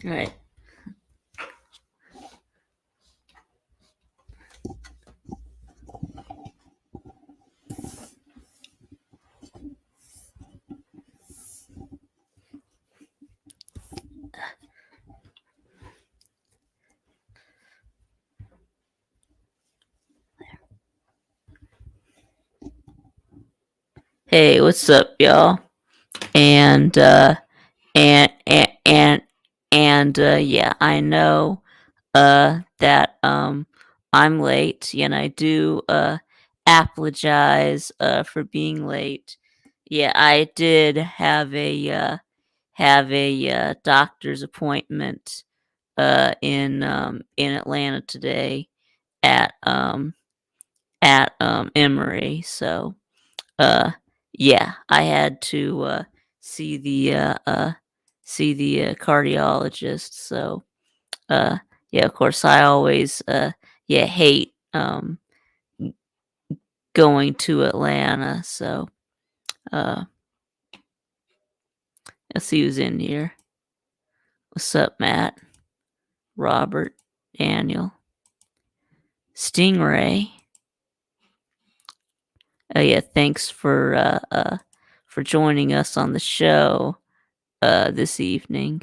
Right. Hey, what's up, y'all? And and and and yeah, I know that I'm late, and I do apologize for being late. Yeah, I did have a doctor's appointment in Atlanta today at um Emory. So yeah, I had to see the cardiologist. So uh yeah, of course I always yeah, hate going to Atlanta. So uh let's see who's in here. What's up, Matt? Robert, Daniel, Stingray. Oh yeah, thanks for joining us on the show this evening.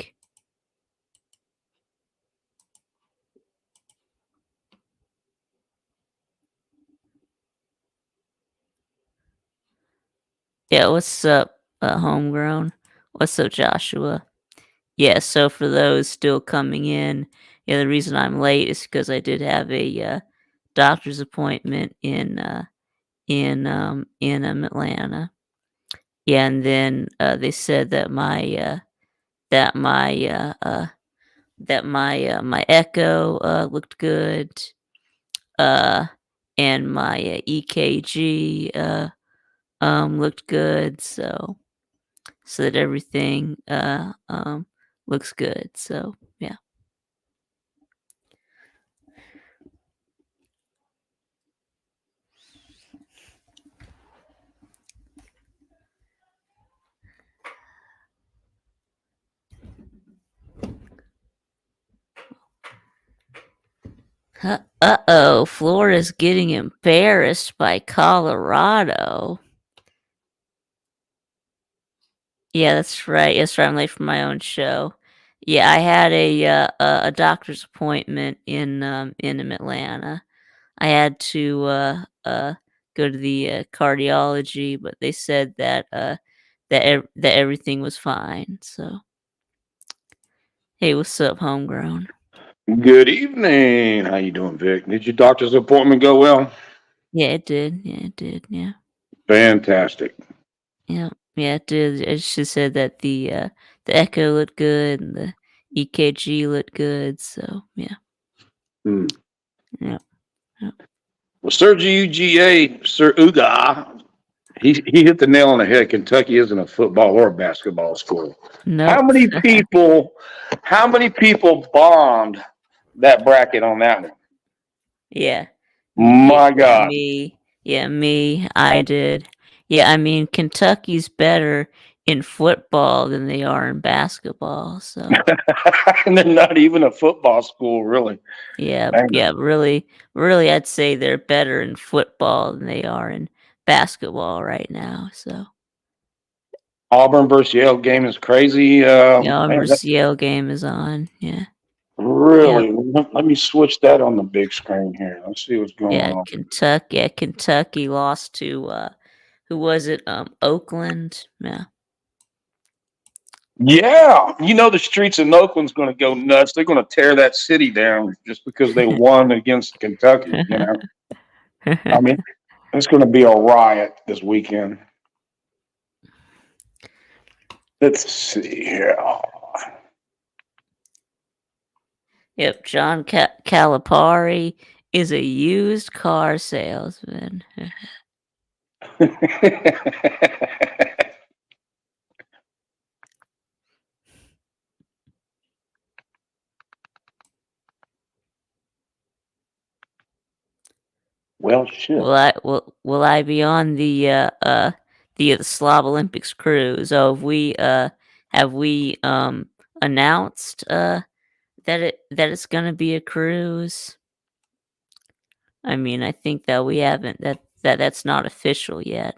Yeah, what's up, homegrown? What's up, Joshua? Yeah, so for those still coming in, yeah, the reason I'm late is because I did have a doctor's appointment in Atlanta. Yeah, and then they said that that my my echo looked good, uh, and my EKG looked good. So that everything looks good. So yeah. Uh-oh, Florida's getting embarrassed by Colorado. Yeah, that's right. That's right. I'm late for my own show. Yeah, I had a doctor's appointment in Atlanta. I had to go to the cardiology, but they said that that everything was fine. So, hey, what's up, homegrown? Good evening. How you doing, Vic? Did your doctor's appointment go well? Yeah, it did. Yeah, it did. Yeah. Fantastic. Yeah, yeah, it did. She said that the echo looked good and the EKG looked good. So yeah, Hmm. yeah, yeah. Well, Sir Uga, he hit the nail on the head. Kentucky isn't a football or a basketball school. How Nope. many people? How many people bombed that bracket on that one? Yeah, yeah, My yeah. God. Me, yeah, me. I did. Yeah, I mean Kentucky's better in football than they are in basketball. So And they're not even a football school, really. yeah, Dang. yeah. Really, I'd say they're better in football than they are in basketball right now. So Auburn versus Yale game is crazy. yeah, Man, versus Yale game is on. Yeah. Yeah. really, let me switch that on the big screen here. Let's see what's going Yeah, on. Kentucky. Yeah, Kentucky lost to who was it? Oakland. Yeah. Yeah, the streets in Oakland's going to go nuts. They're going to tear that city down just because they won against Kentucky. I mean, it's going to be a riot this weekend. Let's see here. Yep, John Calipari is a used car salesman. Well, shit. Will I be on the Slav Olympics cruise? Oh, have we announced that it's gonna be a cruise. I mean, I think that we haven't that's not official yet.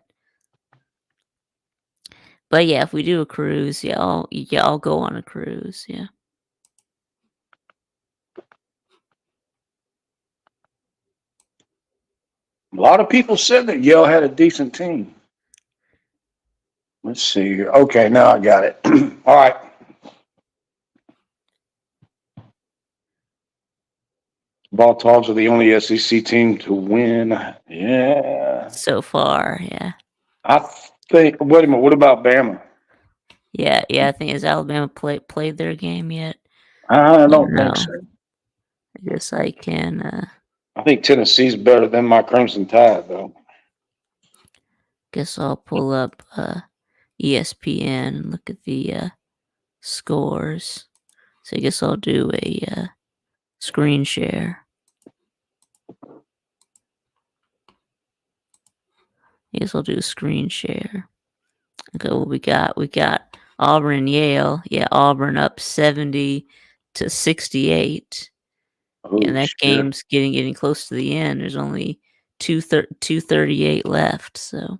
But yeah, if we do a cruise, I'll go on a cruise. Yeah. A lot of people said that Yale had a decent team. Let's see here. Okay, now I got it. All right. Baltogs are the only SEC team to win. Yeah. So far, yeah. I think, wait a minute, what about Bama? Yeah, I think has Alabama played their game yet? I I don't don't think know. so. I guess I can I think Tennessee's better than my Crimson Tide, though. guess I'll pull up ESPN and look at the scores. So I guess I'll do a screen share. I guess I'll do a screen share. Okay, well we got Auburn and Yale. Yeah, Auburn up 70-68. Oh, And that shit. game's getting close to the end. There's only 238 left, so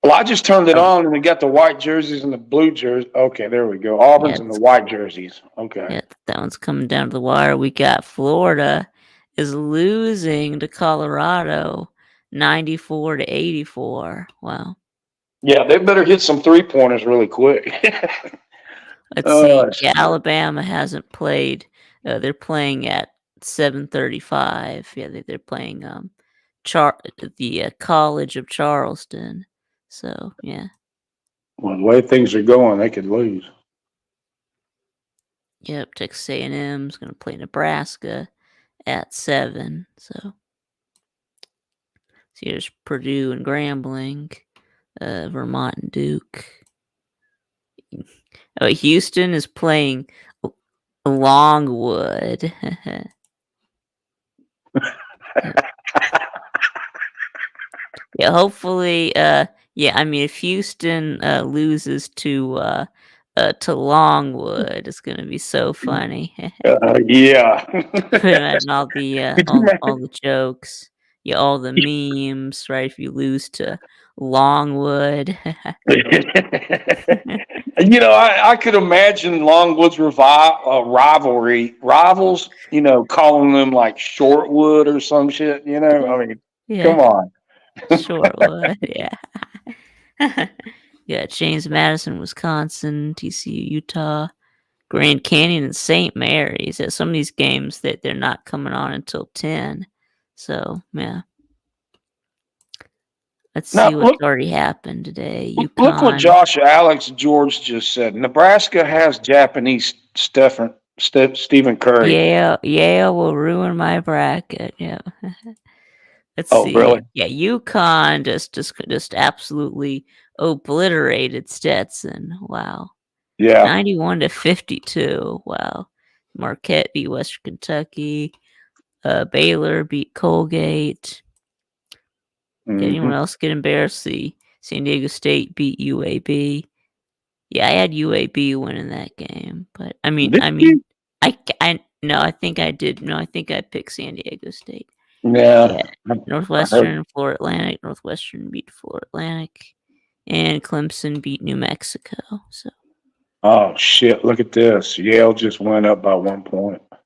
Well, I just turned it um, on and we got the white jerseys and the blue jerseys. Okay, there we go. yeah, Auburn's and the white jerseys. Okay. yeah, that one's coming down to the wire. We got Florida is losing to Colorado 94-84. Wow. Yeah, they better hit some 3-pointers really quick. Let's see. Yeah, Shit. Alabama hasn't played. They're playing at 7:35. Yeah, they're playing the College of Charleston. So yeah. Well, the way things are going, they could lose. Yep, Texas A&M's gonna play Nebraska at 7. So here's Purdue and Grambling, Vermont and Duke. Oh, Houston is playing Longwood. Yeah, hopefully. Yeah, I mean, if Houston loses to Longwood, it's gonna be so funny. Yeah. Imagine all the Could you all the jokes, yeah, all the memes, right? If you lose to Longwood, I could imagine Longwood's rivalry rivals, calling them like Shortwood or some shit. I mean, yeah, come on. sure would, yeah, yeah. James Madison, Wisconsin, TCU, Utah, Grand Canyon, and St. Mary's. At some of these games that they're not coming on until 10. So yeah, let's Now see what's look, already happened today. look what UConn. Josh Alex George just said. Nebraska has Japanese Stephen Curry. Yale will ruin my bracket. Yeah. Let's Oh, see. really? Yeah, UConn just absolutely obliterated Stetson. Wow. Yeah. 91-52. Wow. Marquette beat Western Kentucky. Baylor beat Colgate. Did anyone Hmm. else get embarrassed? See, San Diego State beat UAB. Yeah, I had UAB winning that game, but I mean, Did you? no, I think I did. No, I think I picked San Diego State. Yeah, Yeah. I heard. Northwestern, Florida Atlantic. Northwestern beat Florida Atlantic, and Clemson beat New Mexico. So, Oh shit! Look at this. Yale just went up by 1 point. all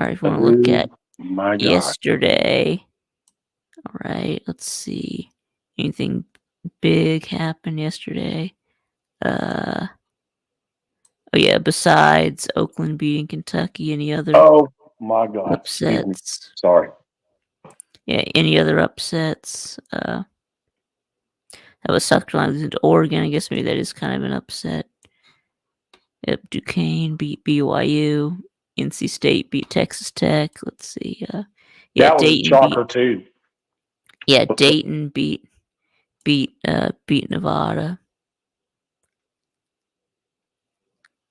right, if you want to look Oh at my god. yesterday, all right, let's see. Anything big happened yesterday? Uh, oh yeah. Besides Oakland beating Kentucky, any other Oh my god. Excuse me. upsets? Sorry. Yeah, any other upsets? That was South Carolina losing to Oregon. I guess maybe that is kind of an upset. Yep, Duquesne beat BYU. NC State beat Texas Tech. Let's see. Yeah, That was a Dayton beat. shocker too. Yeah, Dayton beat Nevada.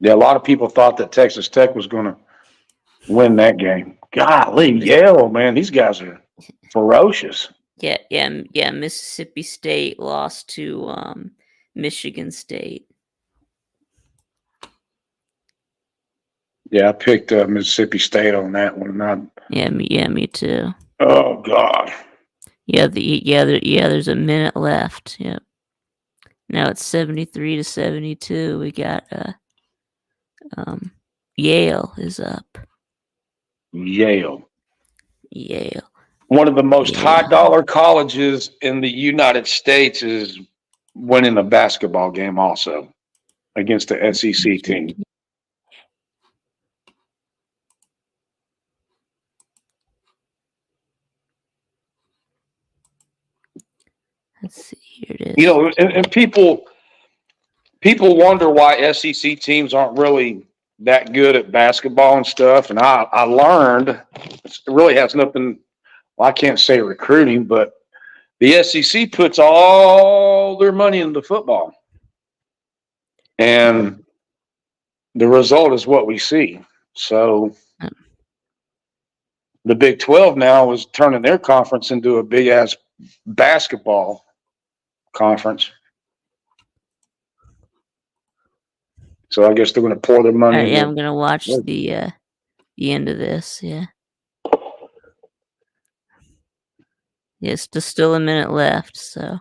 Yeah, a lot of people thought that Texas Tech was going to win that game. Golly, Yale, man, these guys are ferocious. Yeah. Mississippi State lost to Michigan State. Yeah, I picked Mississippi State on that one. Not, me too. oh God. There's a minute left. Yep. Now it's 73-72. We got um Yale is up. Yale. Yale. One of the most high Yale. dollar colleges in the United States is winning a basketball game also against the SEC team. Let's see. Here it You is. know, and people wonder why SEC teams aren't really that good at basketball and stuff. And I learned it really has nothing. Well, I can't say recruiting, but the SEC puts all their money into football, and the result is what we see. So the Big 12 now is turning their conference into a big ass basketball conference. So I guess they're going to pour their money Yeah, into. I'm gonna watch the end of this. Yeah. Yes, there's still a minute left. So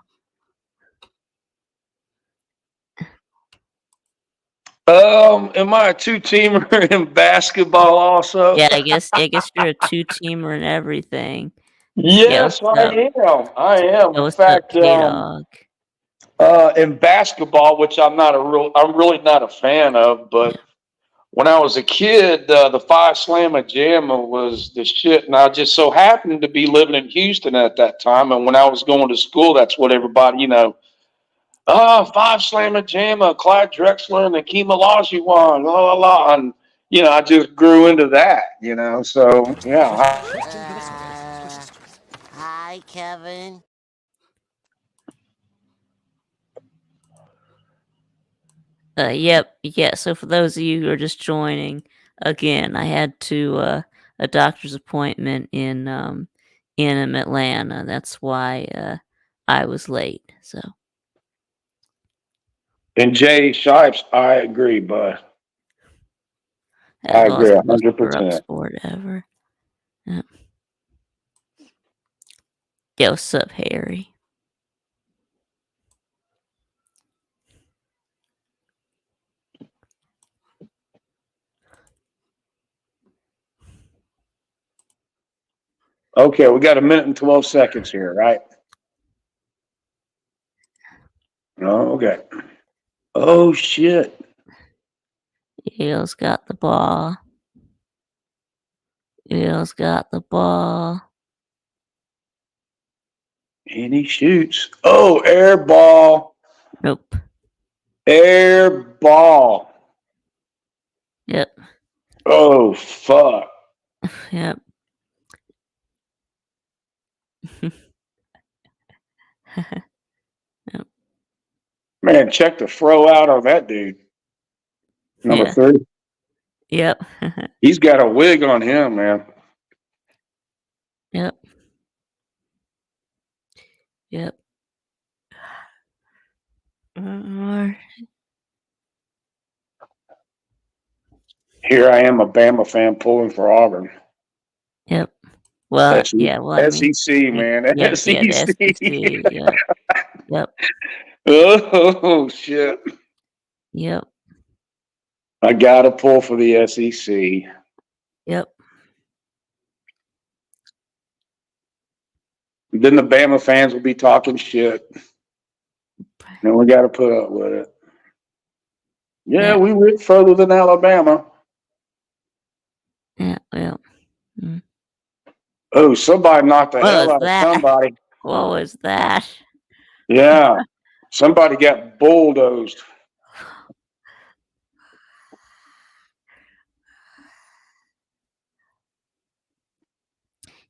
Am I a two-teamer in basketball also? yeah, I guess you're a two-teamer and everything. Yeah, Yes, what's I up? am. I am. Yeah, In what's up, fact, K Dog? in basketball, which I'm really not a fan of, but when I was a kid, the Five Slamma Jamma was the shit, and I just so happened to be living in Houston at that time. And when I was going to school, that's what everybody, Five Slamma Jamma, Clyde Drexler, and Akeem Olajuwon, la la la, and I just grew into that, So yeah, Hi, Kevin. Yep, yeah. So for those of you who are just joining, again, I had a doctor's appointment in Atlanta. That's why I was late. So and Jay Shipes, I agree, bud. that I was agree also the most corrupt 100%. sport ever. Yep. Yeah, what's up, Harry? Okay, we got a minute and 12 seconds here, right? Oh, okay. Oh shit. Yale's got the ball. Yale's got the ball. And he shoots. Oh, air ball. Nope. Air ball. Yep. Oh, fuck. Yep. Yep. Man, check the throw out on that dude. Number Yeah. 30. Yep. He's got a wig on him, man. Yep. Yep. Here I am, a Bama fan pulling for Auburn. Yep. Well, SEC, yeah. Well, I mean, man. yeah, the SEC. SEC. Yep. Yep. Oh, shit. Yep. I got to pull for the SEC. Yep. Then the Bama fans will be talking shit. And we got to put up with it. Yeah, we went further than Alabama. Yeah. Well. Oh, somebody knocked the What hell was out of that? somebody. What was that? Yeah. Somebody got bulldozed.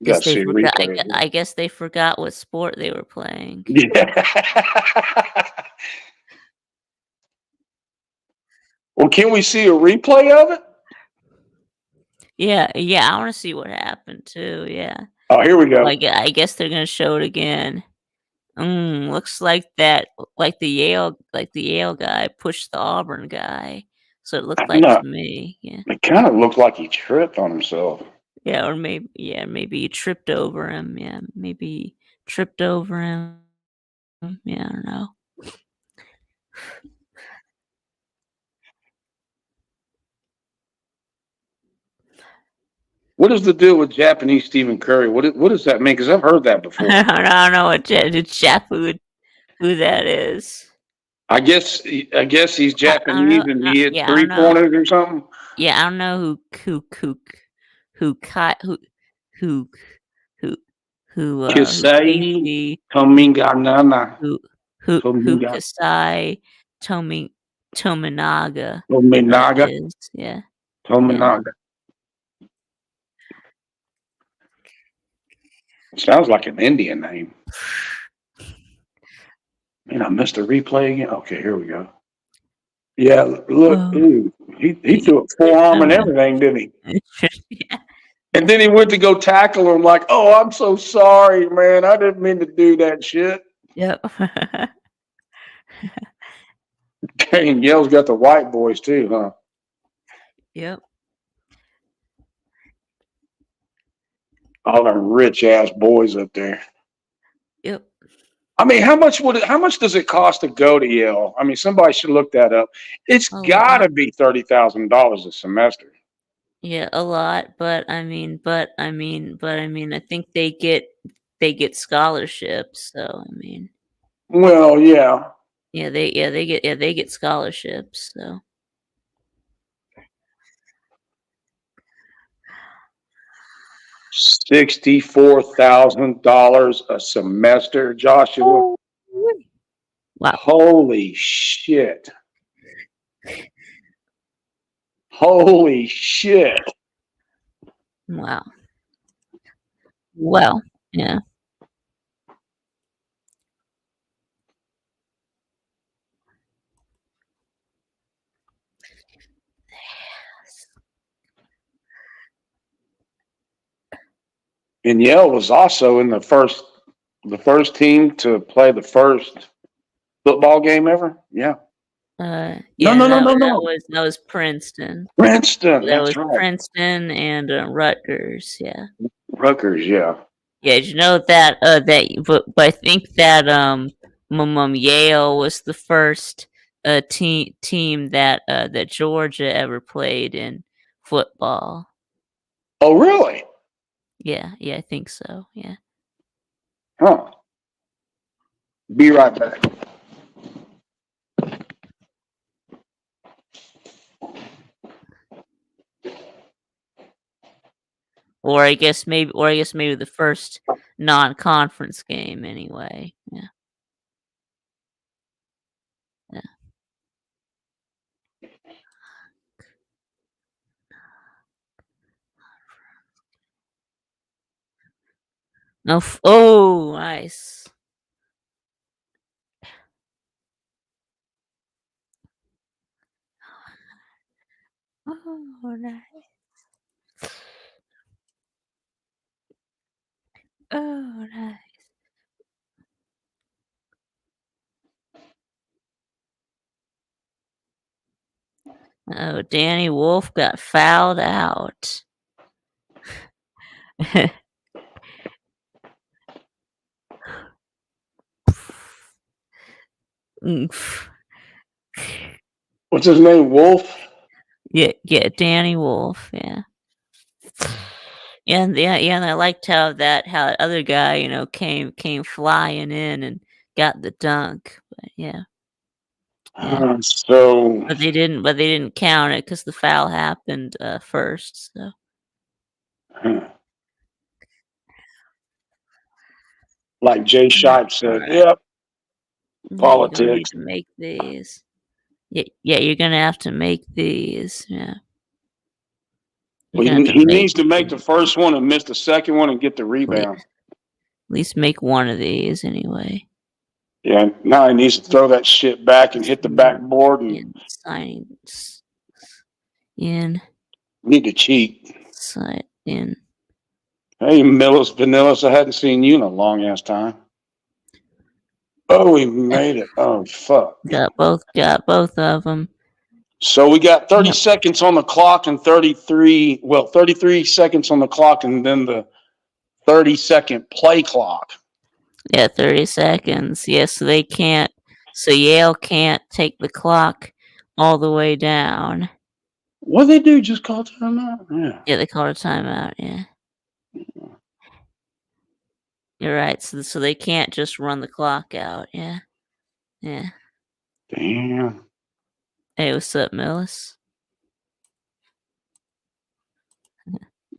Guess they see a forgot. replay. I guess they forgot what sport they were playing. Yeah. Well, can we see a replay of it? Yeah. Yeah. I want to see what happened too. Yeah. Oh, here we go. I guess they're gonna show it again. Looks like that. Like the Yale guy pushed the Auburn guy. So it looked like No, to me. Yeah. it kind of looked like he tripped on himself. Yeah, or maybe you tripped over him. Yeah, maybe you tripped over him. Yeah, I don't know. What is the deal with Japanese Stephen Curry? What does that mean? Because I've heard that before. I don't know what who that is. I guess he's I don't know. Japanese and he hits Yeah, I don't three know. pointers or something. Yeah, I don't know who Kai who who who Kisei Casey Tominganana. who who Tominga Kasai Tomi Tominaga Tominaga. is. Yeah, yeah. Tominaga. Sounds like an Indian name. Man, I missed the replay again. Okay, here we go. Yeah, look, Oh, ooh, he yeah. threw a forearm and everything, didn't he? Yeah, And yeah. then he went to go tackle him like, oh, I'm so sorry, man. I didn't mean to do that shit. Yep. Dang, Yale's got the white boys too, huh? Yep. All them rich ass boys up there. Yep. I mean, how much does it cost to go to Yale? I mean, somebody should look that up. It's A gotta lot. be $30,000 a semester. Yeah, a lot, I think they get scholarships, so I mean, Well, yeah. they get scholarships, so. $64,000 a semester, Joshua. Oh, wow. Holy shit. Holy shit. Wow. Well, yeah. And Yale was also in the first team to play the first football game ever. Yeah. No, Yeah, no, no, no, no. that was Princeton. Princeton. That That's was right. Princeton and, Rutgers, yeah. Rutgers. Yeah. Yeah, did you know that, but I think that, Yale was the first, team that, that Georgia ever played in football. Oh, really? Yeah, yeah, I think so, yeah. Huh. Be right back. Or I guess maybe the first non-conference game anyway. Yeah, yeah. No, oh, nice. Oh, nice. Oh, nice. Oh, Danny Wolf got fouled out. Oof. What's his name? Wolf? Yeah, yeah, Danny Wolf, yeah. And I liked how that other guy, came flying in and got the dunk. But yeah, yeah. So, But they didn't count it because the foul happened, first, so. like Jay Shipe said, Alright. yep, Yeah, you're gonna need politics. to make these. Yeah, you're gonna have to make these, yeah. You're Well, gonna have to he make needs to make the these. first one and miss the second one and get the At rebound. least make one of these anyway. Yeah, now he needs to throw that shit back and hit the backboard and In signings. In need to cheat. sign in. Hey, Millis Vanillis, I hadn't seen you in a long ass time. Oh, we made it. Oh, fuck. Got both of them. So we got 30 Yep. seconds on the clock and 33 seconds on the clock and then the 30-second play clock. Yeah, 30 seconds. Yeah, so they can't so Yale can't take the clock all the way down. What did they do? Just call timeout? Yeah. Yeah, they called a timeout, yeah. You're right, so they can't just run the clock out, yeah. Yeah. Damn. Hey, what's up, Millis?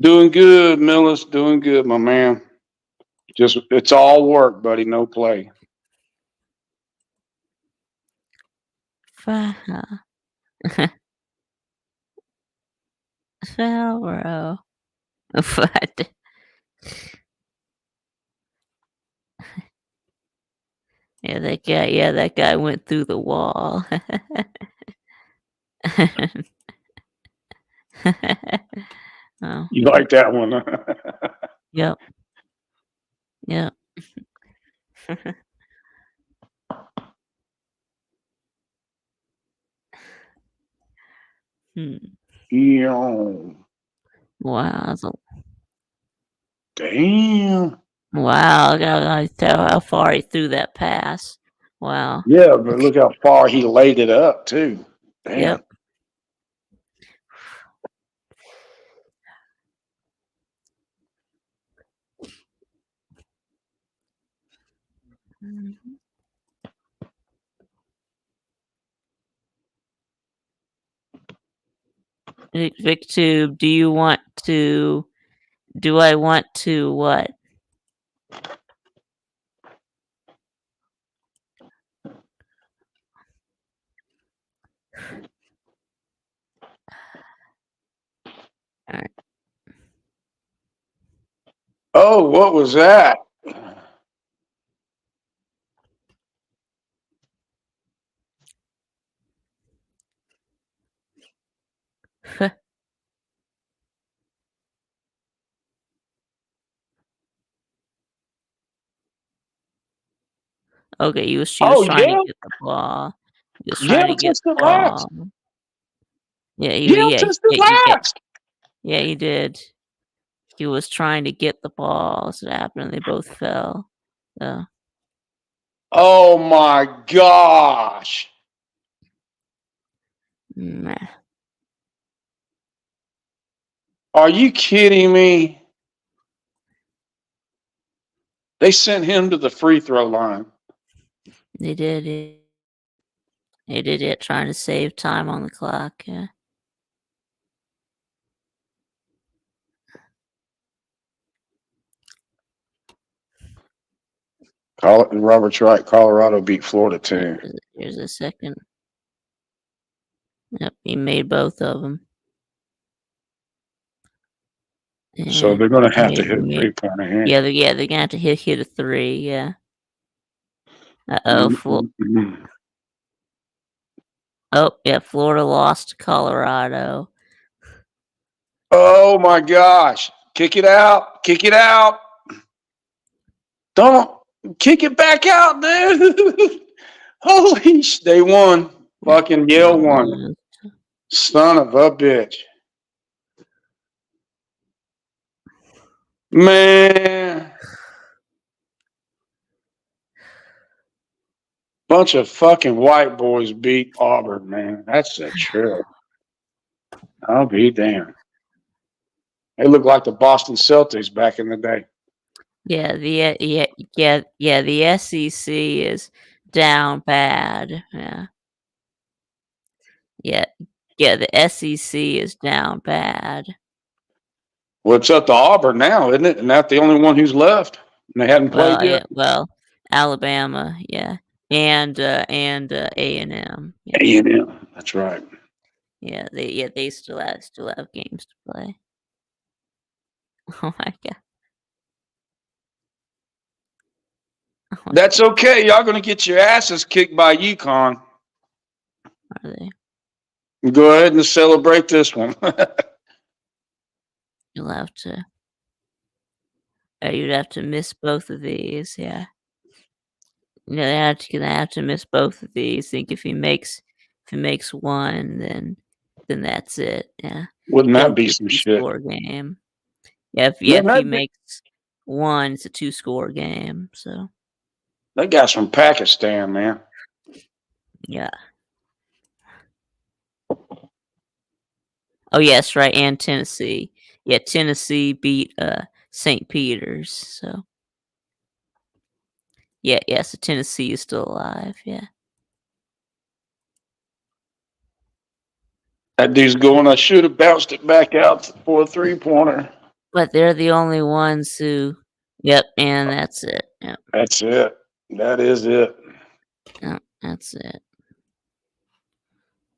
Doing good, Millis. Doing good, my man. Just it's all work, buddy. No play. Fa Falro. What? Yeah, that guy went through the wall. Oh, You like that one? Huh? yep, yep. Hmm. Yeah. Wow, Damn. wow, I gotta tell how far he threw that pass. Wow. Yeah, but look how far he laid it up too. Damn. Yep. Mhm. Viktube, do I want to what? Alright. Oh, what was that? Okay, she was Oh, trying to yeah. get the ball. He was trying Yale to get touched the it last. ball. Yeah, Yale touched it last. yeah, he did. He was trying to get the ball, so that happened, and they both fell. So, Oh my gosh. meh. Are you kidding me? They sent him to the free throw line. They did it. They did it trying to save time on the clock, yeah. Robert's right. Colorado beat Florida Alright, too. here's a second. Yep, he made both of them. So Yeah, they're going to have to hit he a made 3-pointer here. yeah, they're gonna have to hit a 3, yeah. Uh-oh, Mm-mm-mm. oh, yeah, Florida lost to Colorado. Oh my gosh. Kick it out. Kick it out. Don't kick it back out, dude. Holy they won. Fucking Yale won. Mm, Son of a bitch. Man. Bunch of fucking white boys beat Auburn, man. That's the truth. I'll be damned. They look like the Boston Celtics back in the day. yeah, the SEC is down bad, yeah. Yeah, yeah, the SEC is down bad. Well, it's up to Auburn now, isn't it? And that's the only one who's left. And they hadn't played yet. Alabama, yeah, and A&M, yeah, A&M. That's right. they still have games to play. Oh my god, oh my That's okay. Y'all going to get your asses kicked by UConn. are they? Go ahead and celebrate this one. You'll have to you'd have to miss both of these, yeah. Yeah, they have to miss both of these. Think if If it makes one, then that's it. Yeah, Wouldn't yeah, that it'll be be a some shit? two-score game. Yeah, Man, if he makes one, it's a two-score game. So that guy's from Pakistan, man. yeah. Oh yes, right, and Tennessee. Yeah, Tennessee beat St. Peter's. So yeah. So Tennessee is still alive. Yeah, That dude's going. I should have bounced it back out for a 3-pointer. but they're the only ones who. Yep, and that's it. Yep, That's it. That is it. yep, that's it.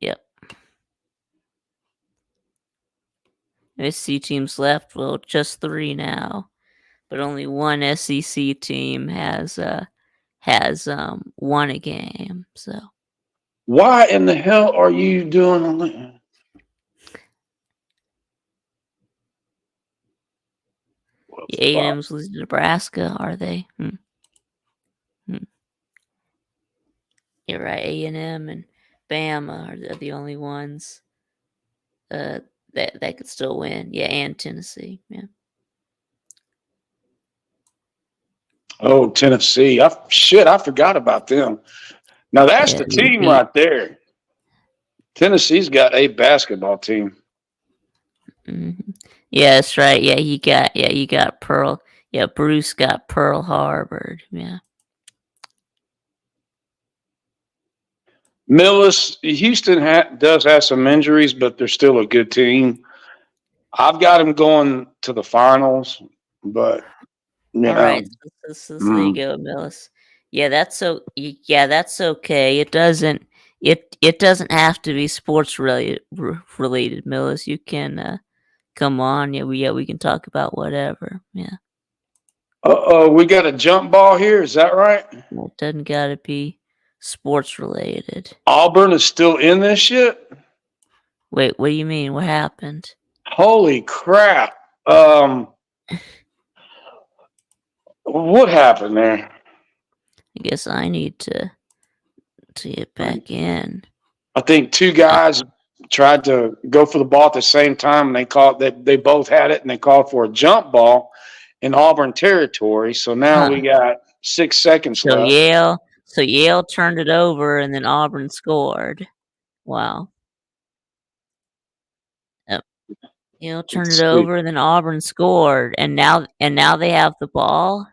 Yep. SEC teams left. Well, just 3 now, but only one SEC team has won a game. So Why in the hell are you doing on that? A&M's losing to Nebraska, are they? You're right. A&M and Bama are the only ones that could still win. Yeah, and Tennessee. Yeah. Oh, Tennessee. I forgot about them. Now that's Yeah, the they team beat. right there. Tennessee's got a basketball team. Mm-hmm. Yeah, that's right. Yeah, you got Pearl. Yeah, Bruce got Pearl Harbor. Yeah. Millis, Houston does have some injuries, but they're still a good team. I've got them going to the finals, but All right. So there you mm, go, Millis. Yeah, that's okay. It doesn't have to be sports related, Millis. You can come on. Yeah, we can talk about whatever. Yeah. we got a jump ball here. Is that right? Well, it doesn't gotta be sports related. Auburn is still in this shit. Wait, what do you mean? What happened? Holy crap! What happened there? I guess I need to get back in. I think two Uh, guys tried to go for the ball at the same time, and they both had it, and they called for a jump ball in Auburn territory. So now huh. we got 6 seconds So left. Yale turned it over, and then Auburn scored. Wow. Yep. Yale turned it Let's see. over, and then Auburn scored, and now they have the ball.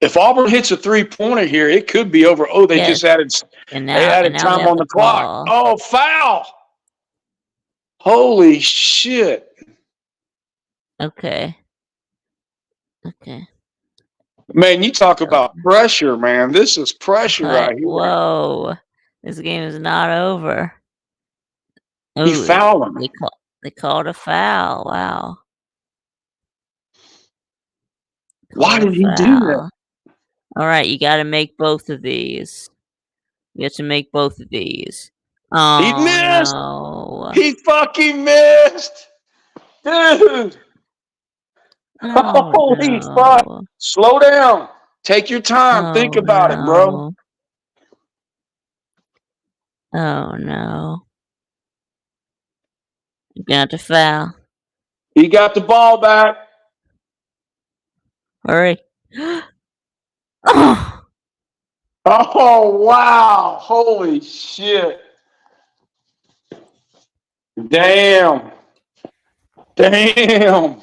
If Auburn hits a 3-pointer here, it could be over. Oh, they Yes, just added and they added now they time have on the the clock. ball. Oh, foul! Holy shit! Okay. Okay. Man, you talk about pressure, man. This is pressure What? right here. Whoa! This game is not over. He Oh, fouled him. they called a foul. Wow. Why Called a did he do that? foul. All right, you got to make both of these. You have to make both of these. He Oh missed. no. He fucking missed, dude. Oh Holy fuck! no. Slow down. Take your time. Think Oh about it, bro. no. Oh no. You got to foul. He got the ball back. Hurry. Oh. Oh wow! Holy shit! Damn! Damn!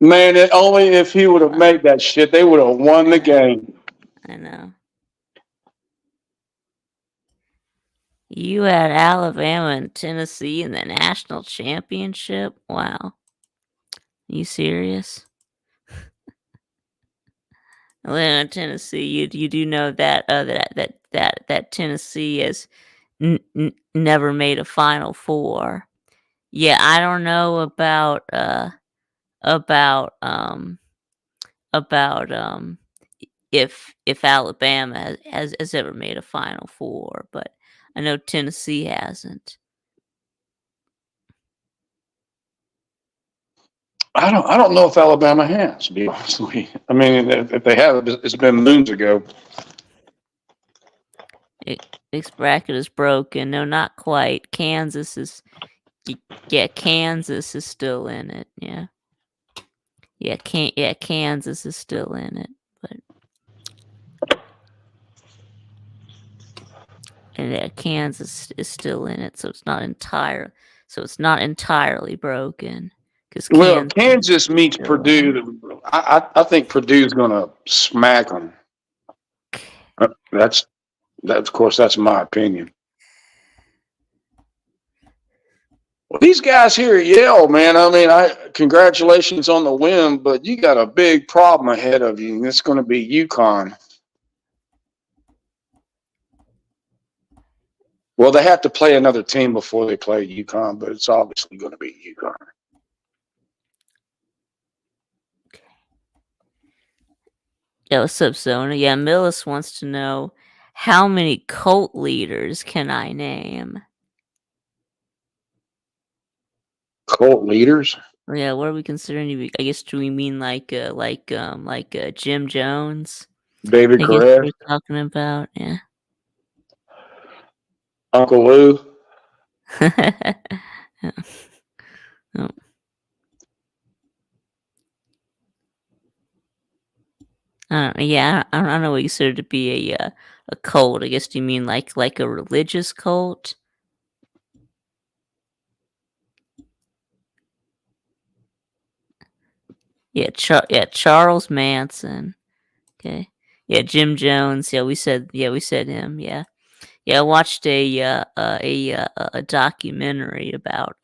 Man, only if he would have made that shit, they would have won the game. I know. You had Alabama and Tennessee in the national championship? Wow. You serious? Atlanta, Tennessee. You do know that that Tennessee has never made a Final Four. Yeah, I don't know about about if Alabama has ever made a Final Four, but I know Tennessee hasn't. I don't know if Alabama has, to be honest with you. I mean, if they have, it's been moons ago. it, this bracket is broken. No, not quite. Kansas is yeah, Kansas is still in it. Yeah. Yeah, Kansas is still in it. But and yeah, Kansas is still in it, so it's not entirely broken because Well, Kansas Kansas is meets still in it. Purdue. I think Purdue's going to smack them. That's that. Of course, that's my opinion. Well, these guys here at Yale, man. I mean, I congratulations on the win, but you got a big problem ahead of you, and it's going to be UConn. Well, they have to play another team before they play UConn, but it's obviously going to be UConn. Yeah, what's up, Zona? Yeah, Millis wants to know how many cult leaders can I name? Cult leaders, Yeah, what are we considering to be? I guess do we mean Jim Jones? David I guess Koresh, we're talking about, yeah. Uncle Lou. Oh, I don't, yeah, I don't know what you consider to be a cult. I guess do you mean like a religious cult? Yeah, Charles Manson. Okay. Yeah, Jim Jones. We said him. Yeah. Yeah, I watched a documentary about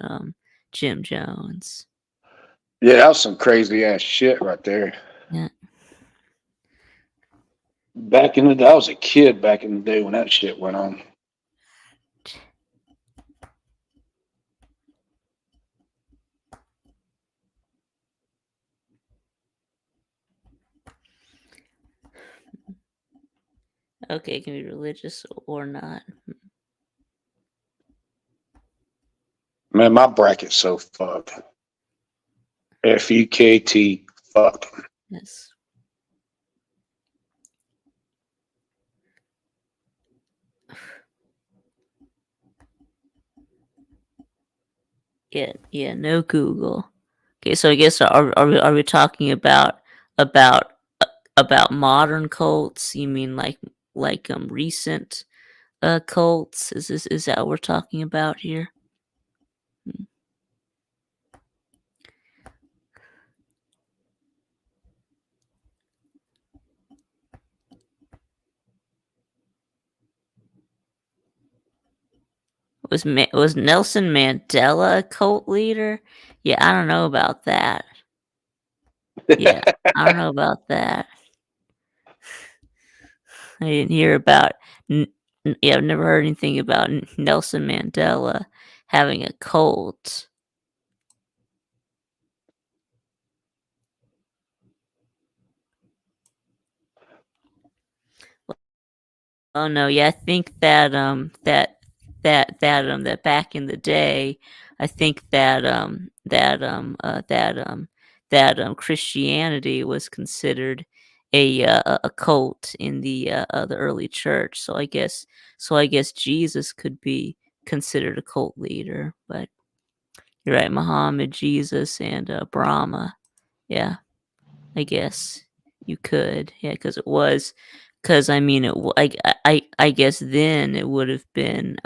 Jim Jones. Yeah, that was some crazy ass shit right there. Yeah. Back in the day, I was a kid back in the day when that shit went on. Okay, it can be religious or not. Man, my bracket's so fucked. FUKT, fuck. Yes. Yeah, no Google. Okay, so I guess are we talking about about modern cults? You mean like recent cults? Is that what we're talking about here? Hmm. Was Nelson Mandela a cult leader? Yeah, I don't know about that. Yeah, I don't know about that. I didn't hear about. Yeah, I've never heard anything about Nelson Mandela having a cult. Oh no, yeah, I think that back in the day, I think that Christianity was considered a cult in the early church. So I guess Jesus could be considered a cult leader. But you're right, Muhammad, Jesus, and Brahma. Yeah, I guess you could. Yeah, because I mean, I guess then it would have been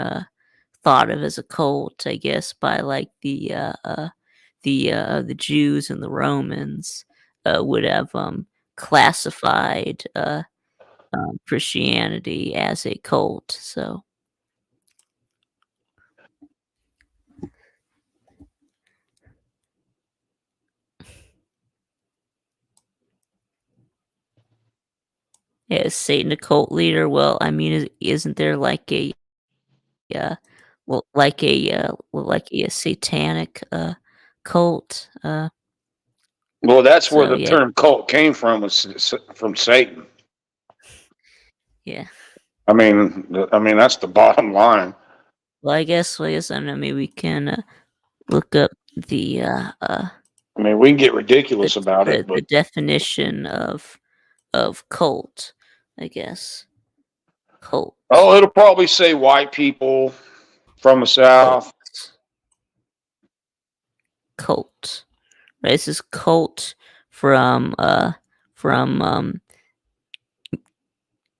thought of as a cult, I guess, by like the Jews and the Romans would have classified Christianity as a cult. So yeah, is Satan a cult leader? Well, I mean, isn't there like a like a satanic cult? Well, that's where So the yeah, term cult came from, was from Satan. yeah. I mean, that's the bottom line. Well, I guess I don't know. Maybe we can look up the I mean, we can get the ridiculous about it, the but definition of cult. I guess cult. Oh, it'll probably say white people from the Cult. South. Cult. Right, this is cult from from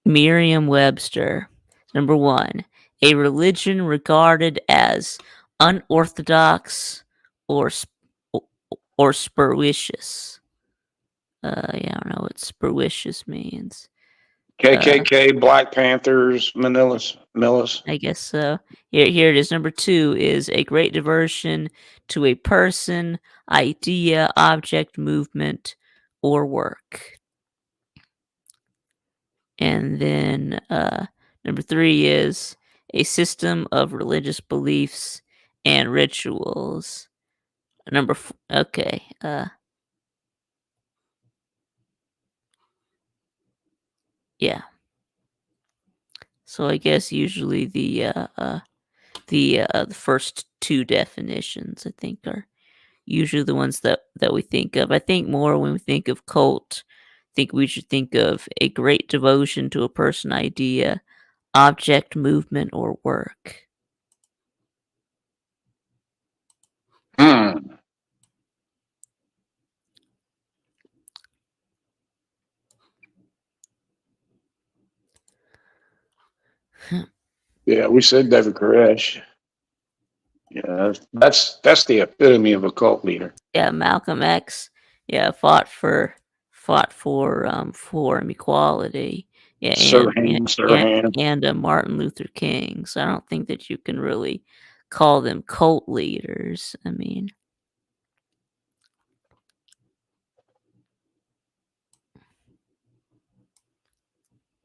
Merriam-Webster. Number 1, a religion regarded as unorthodox or or spurious. Yeah, I don't know what spurious means. KKK, Black Panthers, Millis. I guess so. Here it is. Number 2 is a great diversion to a person, idea, object, movement, or work. And then number 3 is a system of religious beliefs and rituals. Okay. Yeah. So I guess usually the first two definitions I think are usually the ones that we think of. I think more when we think of cult, I think we should think of a great devotion to a person, idea, object, movement, or work. Hmm. Yeah, we said David Koresh. Yeah, that's the epitome of a cult leader. Yeah, Malcolm X, yeah, fought for equality. Yeah, Sirhan. and Martin Luther King. So I don't think that you can really call them cult leaders. I mean,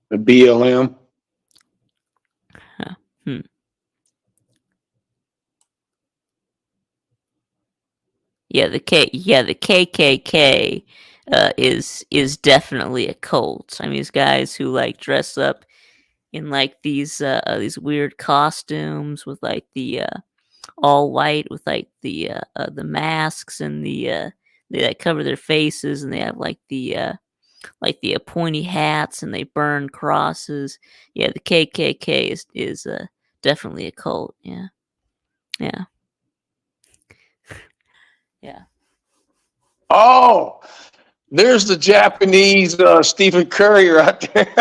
The BLM. huh, hmm. The KKK is definitely a cult. I mean, these guys who like dress up in like these weird costumes with like the all white with the masks and they like cover their faces and they have like the pointy hats and they burn crosses. Yeah, the KKK is definitely a cult. Yeah, yeah, yeah. Oh, there's the Japanese Stephen Curry right there.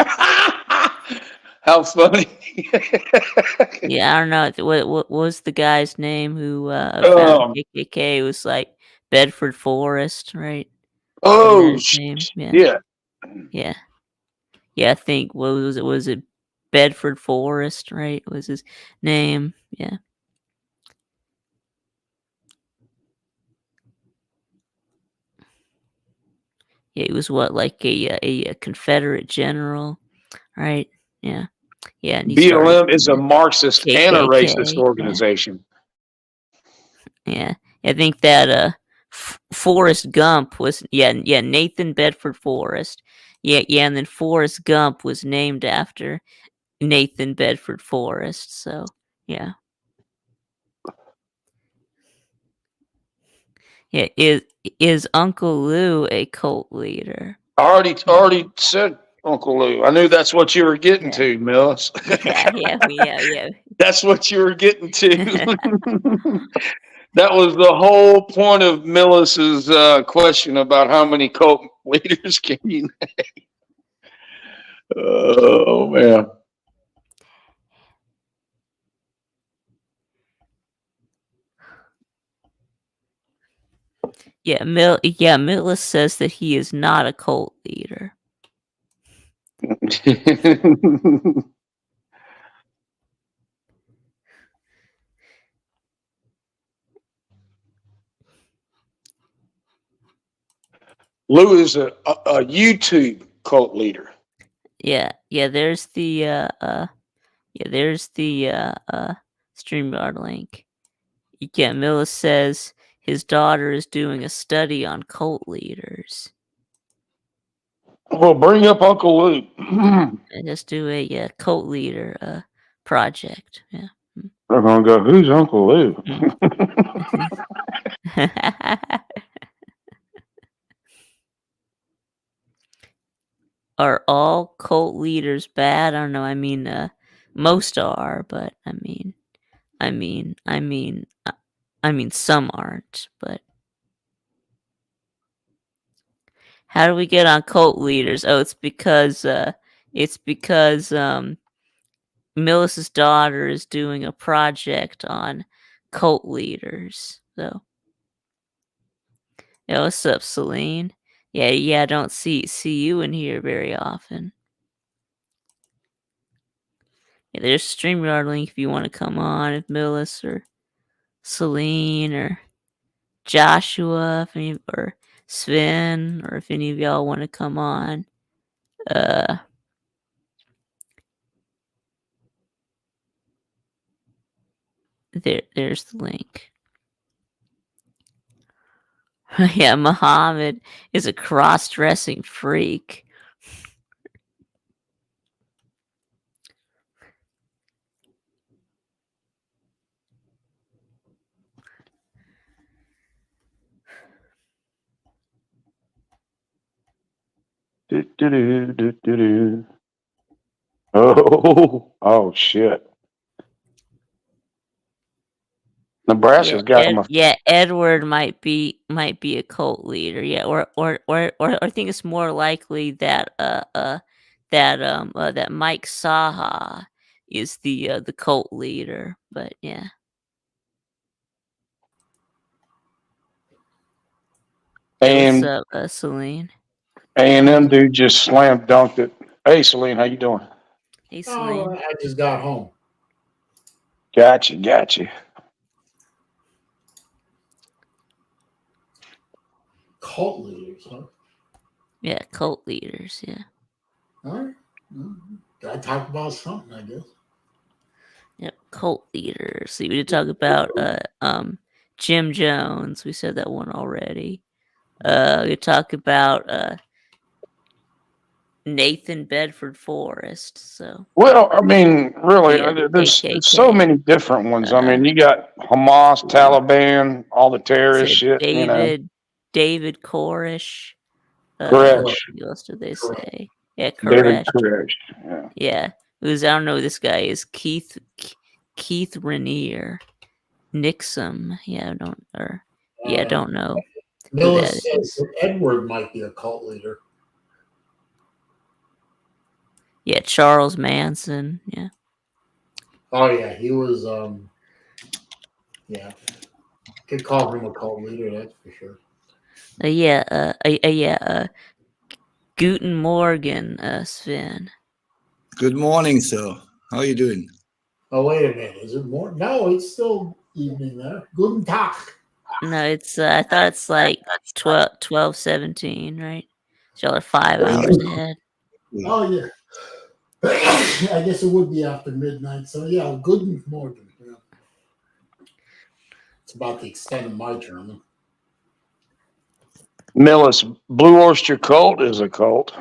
How funny. Yeah, I don't know what was the guy's name who founded um, KKK. It was like Bedford Forrest, right? Wasn't that oh, his name? Yeah, yeah. yeah, yeah. I think what was it? Was it Bedford Forrest? Right? Was his name? Yeah. Yeah, he was what, like a Confederate general, right? Yeah, yeah, and he started BLM is a the Marxist and a racist KKK. Yeah, organization. yeah. I think that Forrest Gump was yeah Nathan Bedford Forrest. Yeah, and then Forrest Gump was named after Nathan Bedford Forrest. So yeah, yeah. Is Uncle Lou a cult leader? I already Hmm, already said Uncle Lou. I knew that's what you were getting yeah, to, Mills. yeah. That's what you were getting to. That was the whole point of Millis's question about how many cult leaders can you name. Oh man. Yeah, Millis says that he is not a cult leader. Lou is a YouTube cult leader. Yeah, there's the StreamYard link. Yeah, Millis says his daughter is doing a study on cult leaders. Well, bring up Uncle Lou. And just do a cult leader project. Yeah. They're gonna go, who's Uncle Lou? Mm. Are all cult leaders bad? I don't know. I mean, most are, but I mean, I mean, I mean, some aren't. But how do we get on cult leaders? Oh, it's because Millis's daughter is doing a project on cult leaders. So, yeah, what's up, Celine? Yeah, I don't see you in here very often. Yeah, there's a StreamYard link if you want to come on, if Millis or Celine or Joshua, or Sven, or if any of y'all want to come on. There's the link. Yeah, Muhammad is a cross-dressing freak. Oh shit. Nebraska's got them. Edward might be a cult leader. Yeah, or I think it's more likely that that Mike Saha is the cult leader. But yeah. Hey, what's And up, Celine? A&M dude just slam dunked it. Hey, Celine, how you doing? Hey, Oh, Celine. I just got home. Gotcha. Cult leaders, huh? Yeah, cult leaders. Yeah. All right. Gotta talk about something, I guess. Yep, cult leaders. See, we did talk about Jim Jones. We said that one already. We talk about Nathan Bedford Forrest. So Well, I mean, really, yeah, the there's so KKK. many different ones. I mean, you got Hamas, Taliban, all the terrorist Said shit. David Koresh. Koresh, What else did they say? Yeah, David Koresh. Koresh. Yeah. Yeah, who's I don't know who this guy is. Keith Rainier. Nixon. Yeah, don't know who Miller that says is. that Edward might be a cult leader. Yeah, Charles Manson. Yeah. Oh yeah, he was. Yeah, could call him a cult leader. That's for sure. Guten Morgen, Sven. Good morning, sir. How are you doing? Oh wait a minute, is it more? No, it's still evening there. Guten Tag. No, it's I thought it's like 12:17, right? So y'all are 5 hours ahead. Oh yeah. I guess it would be after midnight. So yeah, Guten Morgen. Yeah. It's about the extent of my German. Millis Blue Oyster Cult is a cult.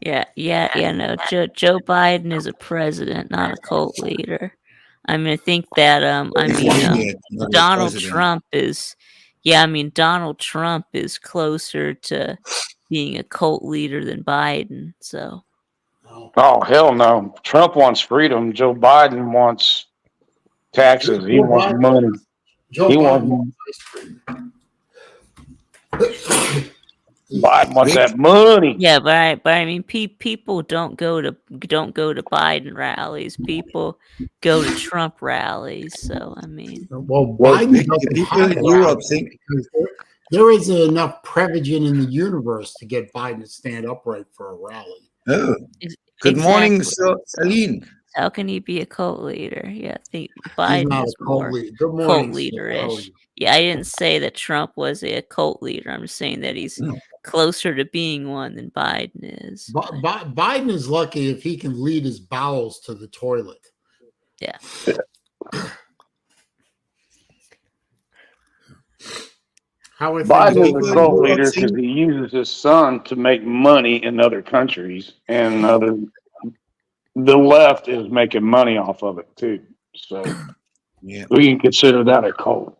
Yeah. No, Joe Biden is a president, not a cult leader. I mean, I think that Donald Trump is. Yeah, I mean, Donald Trump is closer to being a cult leader than Biden. So. Oh hell no! Trump wants freedom. Joe Biden wants taxes. He wants money. Joe Biden Biden wants that money. Yeah, but I mean, people don't go to Biden rallies. People go to Trump rallies. So I mean, well, Biden doesn't have in Europe think because there isn't enough prevagen in the universe to get Biden to stand upright for a rally. Oh, good morning, Sir Celine. How can he be a cult leader? Yeah, I think He's Biden not is a cult more leader. Good morning, cult sir. leader-ish. Yeah, I didn't say that Trump was a cult leader. I'm just saying that he's closer to being one than Biden is. Biden is lucky if he can lead his bowels to the toilet. Yeah. How are Biden things? is a cult leader because he uses his son to make money in other countries, and the left is making money off of it too. So yeah, we can consider that a cult.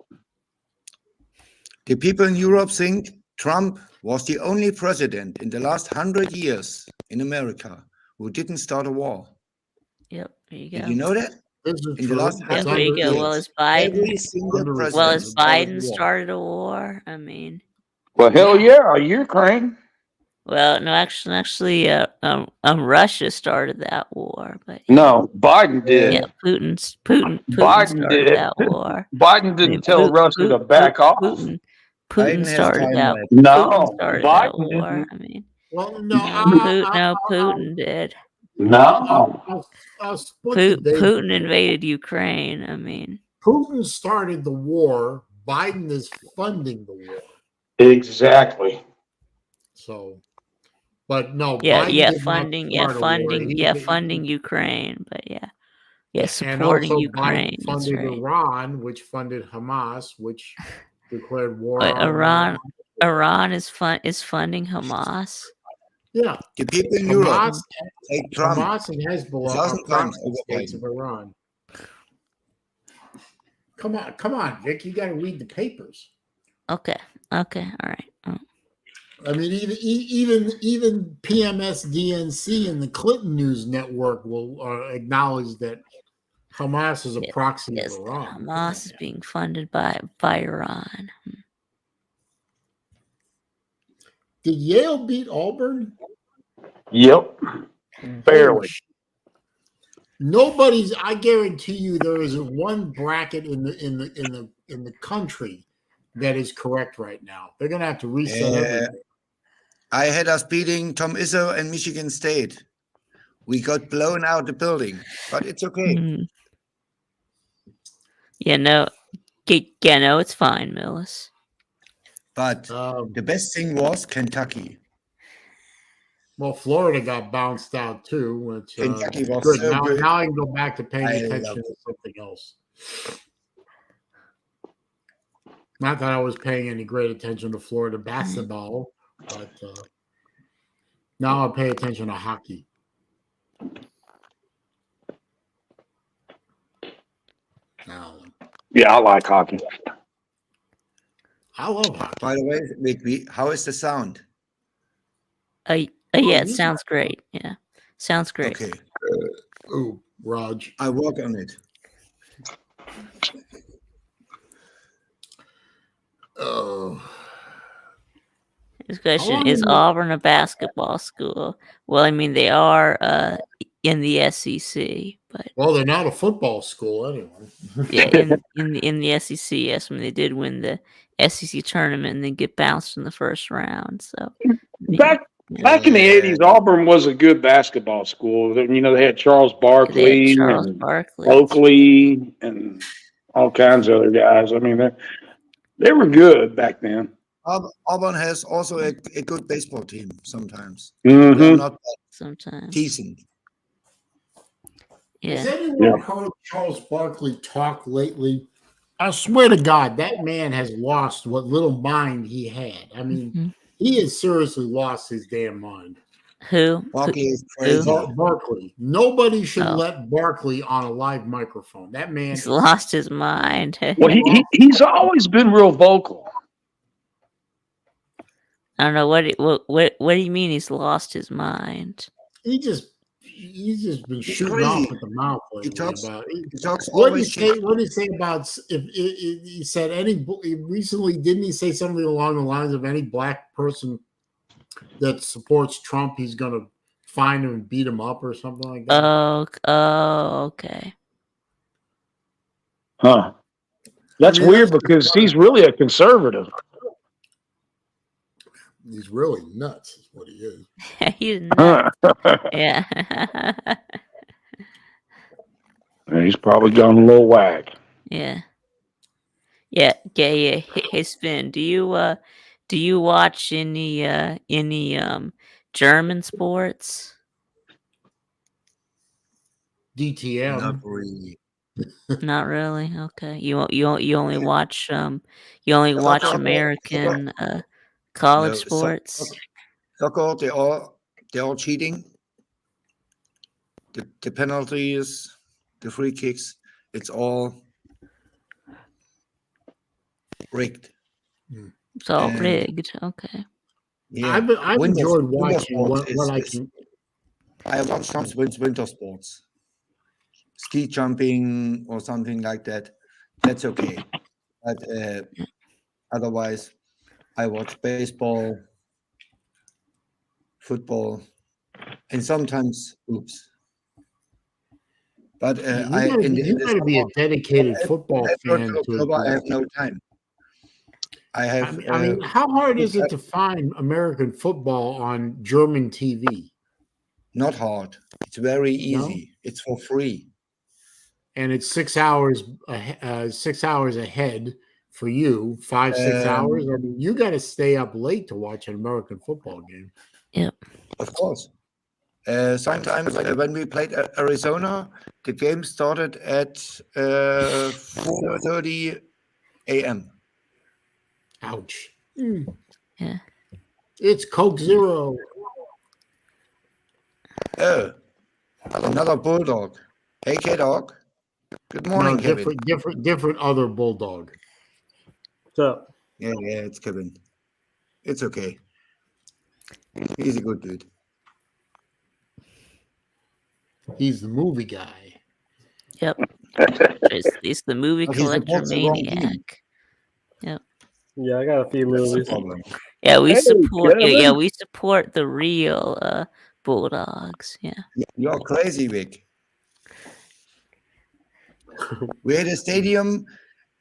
The people in Europe think Trump was the only president in the last 100 years in America who didn't start a war. Yep. There you Did go. you know that? This is In the true. last It's Yeah, there 100 you under, go. Well, years, as Biden, every single under well, president as resistance. Biden war. started a war, I mean, Well, hell yeah, Ukraine. well, no, actually, Russia started that war, but yeah, No, Biden yeah, did. Putin Biden started did. that war. Biden I mean, didn't tell Russia to back off. Putin Biden has started time that. left. Putin No, started that Biden war. didn't. I mean, Well, no, No, Putin did. No. I'll split the day. Putin invaded Ukraine. I mean, Putin started the war. Biden is funding the war. Exactly. So, but no, yeah, Biden did not start a war. funding Ukraine, but yeah, And supporting also Biden Ukraine. That's funded right. Iran, which funded Hamas, which declared war But on Iran is funding Hamas. Yeah, The people in Europe Hamas, take Trump Hamas and Hezbollah are 1,000 times proxy over states of Biden. Iran. Come on, Vic. You got to read the papers. Okay, all right. I mean, even PMS DNC and the Clinton News Network will acknowledge that Hamas is a proxy Yes, of Iran. Hamas is being funded by Iran. Did Yale beat Auburn? Yep. Barely. Nobody's. I guarantee you, there isn't one bracket in the country that is correct right now. They're gonna have to reset everything. I had us beating Tom Izzo and Michigan State. We got blown out the building, but it's okay. Yeah, no, it's fine, Millis. But the best thing was Kentucky. Well, Florida got bounced out too, which Kentucky was good. so good. Now I can go back to paying I attention love to something else. Not that I was paying any great attention to Florida basketball, but now I pay attention to hockey. Now, Yeah, I like hockey. I love hockey. By the way, Vic, how is the sound? Yeah, it sounds great. Yeah, sounds great. Okay. Ooh, Raj. I work on it. Oh. His question is Auburn a basketball school? Well, I mean they are in the SEC, but Well, they're not a football school anyway. yeah, in the SEC, yes. I mean they did win the SEC tournament and then get bounced in the first round. So Back in the 80s, Auburn was a good basketball school. You know, they had Charles Barkley and Oakley and all kinds of other guys. I mean, they were good back then. Auburn has also a good baseball team sometimes. Mm-hmm. They're not sometimes decent. Yeah. Has anyone heard Charles Barkley talk lately? I swear to God, that man has lost what little mind he had. I mean, he has seriously lost his damn mind. Who? Barkley is crazy. Barkley. Nobody should let Barkley on a live microphone. That man he's lost his mind. Well, he's always been real vocal. I don't know what do you mean he's lost his mind? He's just been shooting off at the mouth lately. He talks what always did he say about if he said recently? Didn't he say something along the lines of any black person that supports Trump, he's going to find him and beat him up or something like that? Oh, okay. Huh. That's weird because he's really a conservative. He's really nuts, is what he is. He's nuts. Yeah. He's probably gone a little whack. Yeah. Hey, Spin, do you watch any German sports? DTM. Not really. Not really. Okay. You only watch American college sports. Soccer, they're all cheating. The penalties, the free kicks, it's all rigged. It's all rigged. Okay. Yeah, I've enjoyed watching what I can. I watch some winter sports. ski jumping or something like that, that's okay. But otherwise, I watch baseball, football, and sometimes oops. But You got to be a dedicated football fan to October, I have no time. I have. I mean, how hard is it to find American football on German TV? Not hard. It's very easy. It's for free. And it's 6 hours, 6 hours ahead for you. 5-6 hours. I mean, you got to stay up late to watch an American football game. Yep. Of course. Sometimes when we played Arizona, the game started at 4:30 a.m. Ouch. Yeah. It's Coke Zero. Oh, another bulldog. Hey, K-Dog. Good morning, Kevin. Different other bulldog. What's up? Yeah, it's Kevin. It's okay. He's a good dude. He's the movie guy. Yep. He's the movie But he collector supports the wrong team. maniac. Yeah, I got a few That's the movies. problem. Yeah, we Hey, support. Yeah, Kevin. we support the real Bulldogs. Yeah. You're crazy, Vic. We had a stadium,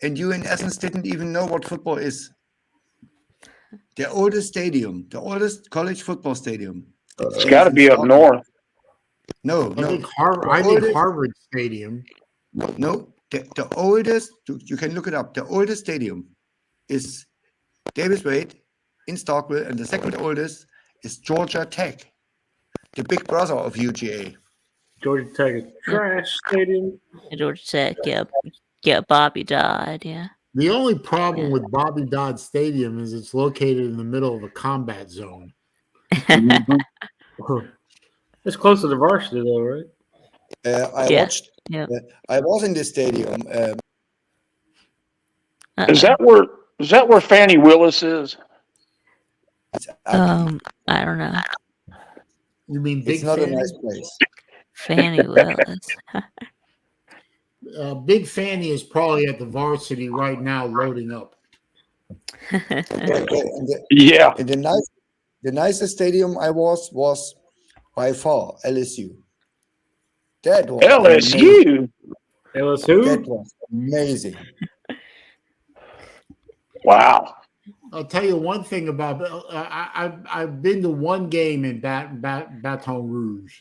and you in Essence didn't even know what football is. The oldest stadium, the oldest college football stadium. It's got to be up north. No, I think oldest- Harvard Stadium. No, the oldest, you can look it up. The oldest stadium is Davis Wade in Starkville, and the second oldest is Georgia Tech, the big brother of UGA. Georgia Tech is trash stadium. Georgia Tech. Yeah. Yeah. Bobby died. Yeah. The only problem with Bobby Dodd Stadium is it's located in the middle of a combat zone. It's close to the varsity, though, right? I Yeah, watched. yeah. I was in the stadium. Is that where Fannie Willis is? It's ugly. I don't know. You mean It's Big not a Fanny? nice place. Fannie Willis. Big Fanny is probably at the varsity right now, loading up. Yeah. And the nicest stadium I was by far LSU. That was LSU. That LSU? was amazing. Wow. I'll tell you one thing about I've been to one game in Baton Rouge.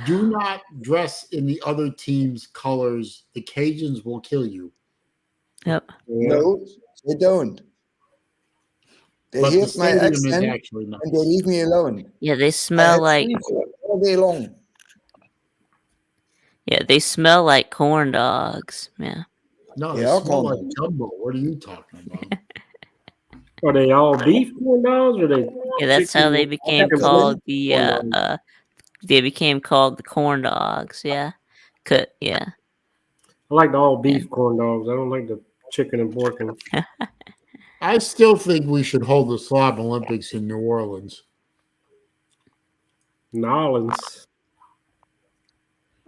Do not dress in the other team's colors. The Cajuns will kill you. Yep. No, they don't. They But hear the my stadium is accent actually nice. and they leave me alone. Yeah, they I smell had like free all day long. they smell like corn dogs. Yeah. No, they Yeah, smell come like gumbo. What are you talking about? Are they all beef corn dogs, or they? Yeah, that's how they chicken- became chicken called corn dogs? they became called the corn dogs. Yeah. Yeah. I like the all beef corn dogs. I don't like the chicken and pork. And I still think we should hold the Slob Olympics in New Orleans. Nolans.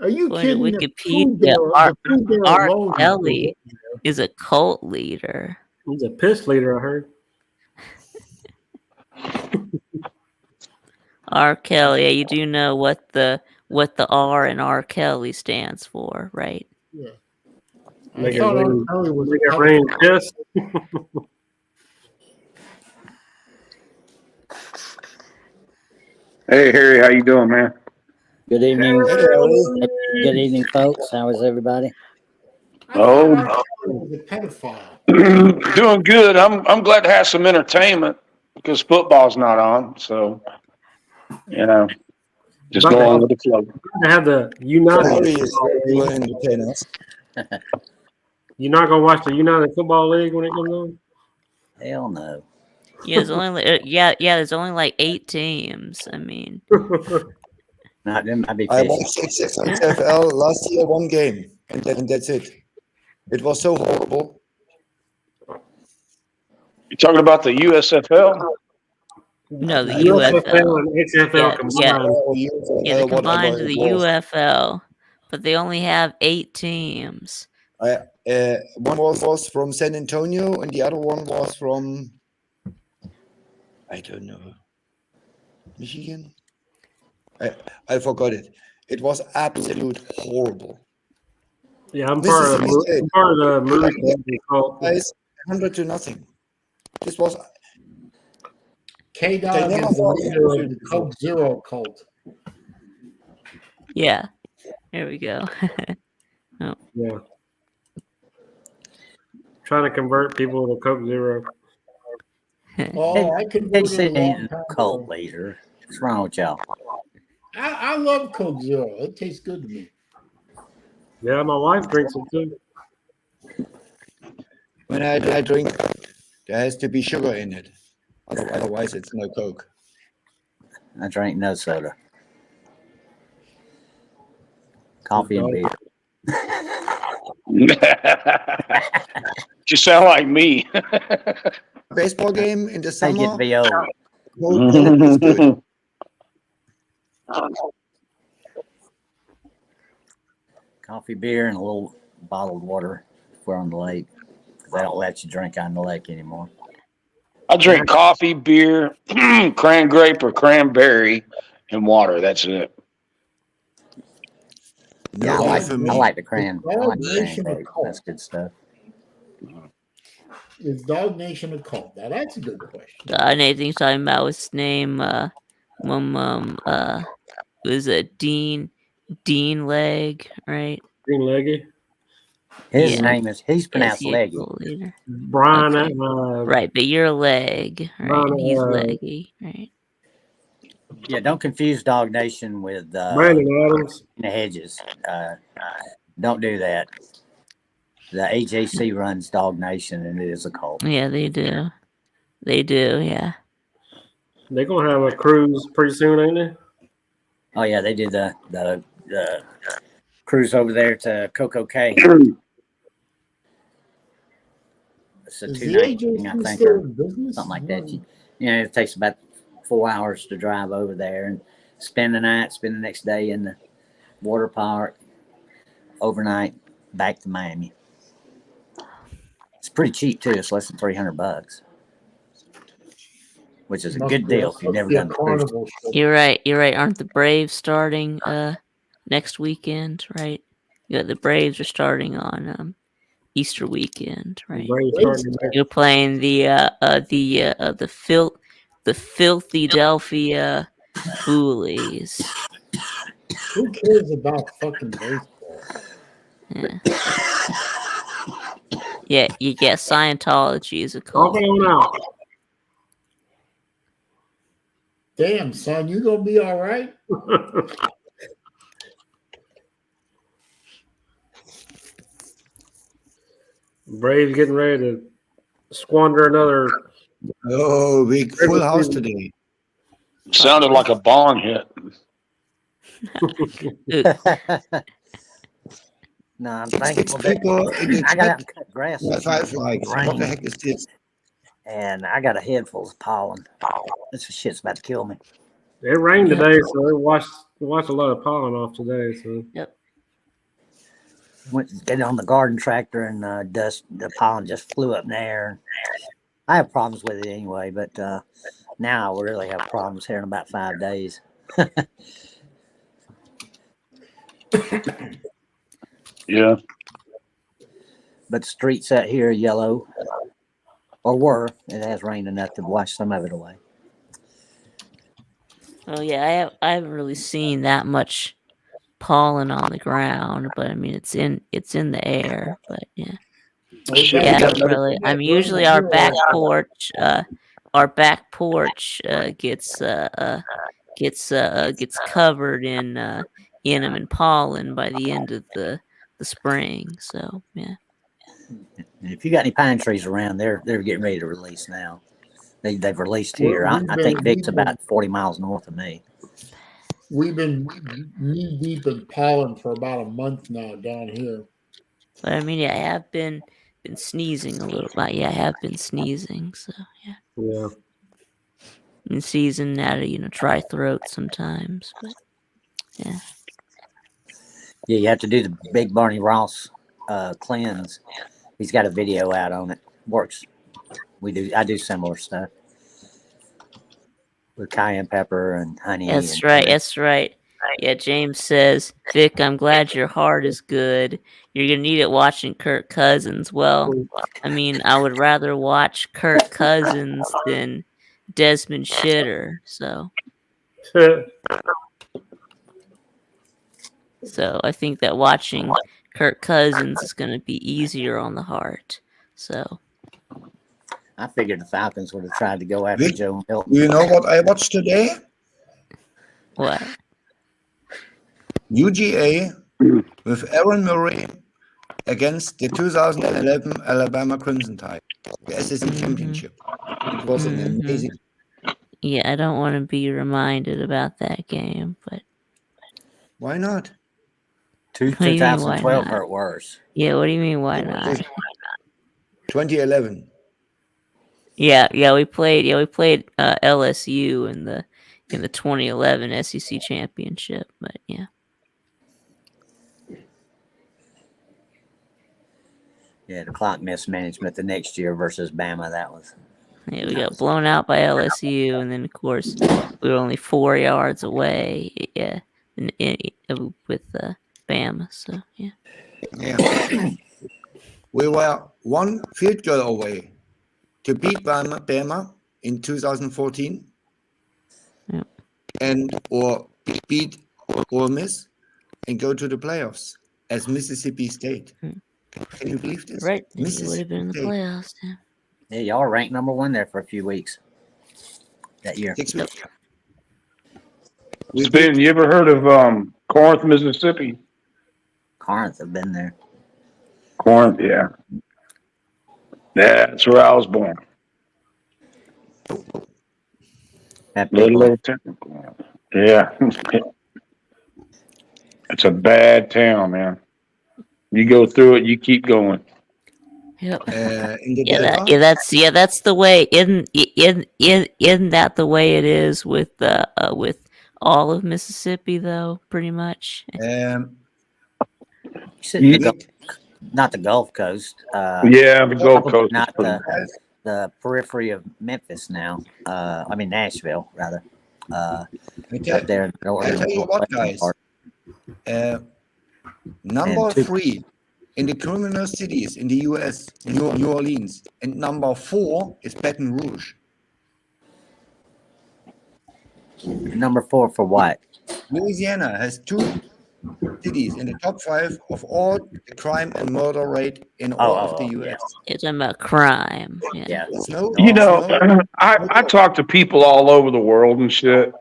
Are you According to kidding? Wikipedia, The food there R. alone is Kelly good. is a cult leader. He's a piss leader, I heard. R. Kelly. Yeah, you do know what the R in R. Kelly stands for, right? Yeah. I Make it thought R. rain. Kelly was Make a it rain pedophile. piss. Hey, Harry, how you doing, man? Good evening. Hello. Good evening, folks. How is everybody? I Oh. thought R. Kelly was a pedophile. Doing good. I'm glad to have some entertainment because football's not on. So, just go on with the flow. To have the Harry United. is very well entertain us. You're not gonna watch the United Football League when it comes on? Hell no. Yeah, there's only there's only like 8 teams. I mean, Not them. I'd be I fishing. watched XFL last year, one game, and that's it. It was so horrible. You talking about the USFL? no, the USFL UFL. and XFL Yeah, combined. Yeah, they combined to the UFL, but they only have 8 teams. One was from San Antonio, and the other one was from, I don't know, Michigan. I forgot it. It was absolute horrible. Yeah, I'm part of Mississippi I'm part of the movie Like, production cult. Guys, 100-0. This was K They Dog never is the thought leader of it the was Coke Zero cult. Yeah. There we go. Yeah. Trying to convert people to Coke Zero. Oh, I Hey, converted a said he long ain't time a cult ago. leader. What's wrong with y'all? I love Coke Zero. It tastes good to me. Yeah, my wife drinks it too. when I drink, there has to be sugar in it. Otherwise, it's no Coke. I drink no soda. Coffee and beer. You sound like me. Baseball game in the They get to summer, be old. Coke is good. Coffee, beer, and a little bottled water if we're on the lake. They don't let you drink on the lake anymore. I drink coffee, beer, cran grape or cranberry, and water. That's it. Yeah, No, I for like me. the cran. I Dog like the cran Nation of grape. cult. That's good stuff. Is Dog Nation a cult? Now that's a good question. Nathan's talking about his name, was it Dean Leg, right? Green Leggy. His Yeah. name is, he's Yes, pronounced he's Leggy. the leader. Brian, Okay. Right, but you're Leg, right? Brian, And he's Leggy, right? Yeah, don't confuse Dog Nation with Brandon Adams. the Hedges. Don't do that. The AJC runs Dog Nation, and it is a cult. Yeah, they do. They do, yeah. They're gonna have a cruise pretty soon, ain't they? Oh yeah, they did the cruise over there to Coco Cay. It's a Is 2-night the thing, I AJC think, still or in business? something like that. It takes about 4 hours to drive over there and spend the night, spend the next day in the water park, overnight, back to Miami. It's pretty cheap too. It's less than $300, which is a good deal if you've never done the cruise. Carnival ship. You're right. You're right. Aren't the Braves starting next weekend, right? Yeah, the Braves are starting on Easter weekend, right? Braves starting to make You're playing the filthy Delphia Foolies. Who cares about fucking baseball? Yeah. Yeah, you get Scientology is a cult. Open on out. Damn, son, you gonna be all right? Braves getting ready to squander another. Oh, big full house today. Sounded like a bong hit. No, I'm Six thankful that people in the I got out chat. and cut grass. Five likes. What the heck is this? And I got a head full of pollen. This shit's about to kill me. It rained today, so it washed a lot of pollen off today. So Yep. Went to get on the garden tractor and the pollen just flew up in the air. I have problems with it anyway, but now I will really have problems here in about 5 days. Yeah. But the streets out here are yellow, or were. It has rained enough to wash some of it away. Oh yeah, I haven't really seen that much pollen on the ground, but I mean it's in the air. But yeah, Shit, yeah, we got another. really. I mean usually our back porch gets covered in them and pollen by the end of the spring. So yeah. And if you got any pine trees around, they're getting ready to release now. They've released here. I think Vic's about 40 miles north of me. We've been knee deep in pollen for about a month now down here. But I mean, yeah, I have been sneezing a little bit. Yeah, I have been sneezing. So yeah, yeah. been sneezing out of dry throat sometimes. But yeah, Yeah, you have to do the big Barney Ross cleanse. He's got a video out on it. Works. I do similar stuff with cayenne pepper and honey. That's And right. That's right. Yeah, James says, Vic, I'm glad your heart is good. You're gonna need it watching Kirk Cousins. Well, I mean, I would rather watch Kirk Cousins than Desmond Shitter. So I think that watching Kirk Cousins is gonna be easier on the heart. So I figured the Falcons would have tried to go after Vic, Joe Milton. do you know what I watched today? what? UGA with Aaron Murray against the 2011 Alabama Crimson Tide, the SEC Championship. It was an amazing. Yeah, I don't want to be reminded about that game, but Why not? do you mean, why 2012 not? hurt worse. Yeah, what do you mean why not? 2011. Yeah, we played LSU in the 2011 SEC championship, but yeah. Yeah, the clock mismanagement the next year versus Bama. That was. Yeah, we got blown out by LSU, and then of course we were only 4 yards away. Yeah, with Bama. So yeah. Yeah. We were one field goal away to beat Bama in 2014, or beat Ole Miss and go to the playoffs as Mississippi State. Can you believe this? Right, it would have been in the playoffs. Yeah. Yeah, y'all were ranked number 1 there for a few weeks that year. 6 weeks. Spin, you ever heard of Corinth, Mississippi? Corinth have been there. Corinth, yeah. That's where I was born. That big Little one. old town. Yeah. It's a bad town, man. You go through it, you keep going. Yep. In the That's the way. Isn't that the way it is with all of Mississippi though? Pretty much. You said the not the Gulf Coast. Yeah, the Gulf Coast. Not the periphery of Memphis now. I mean Nashville rather. Up there in the I tell you what, guys. Number 3 in the criminal cities in the U.S., New Orleans, and number 4 is Baton Rouge. Number 4 for what? Louisiana has 2 cities in the top 5 of all the crime and murder rate in all of the U.S. You're talking about crime. Yeah. I talk to people all over the world and shit,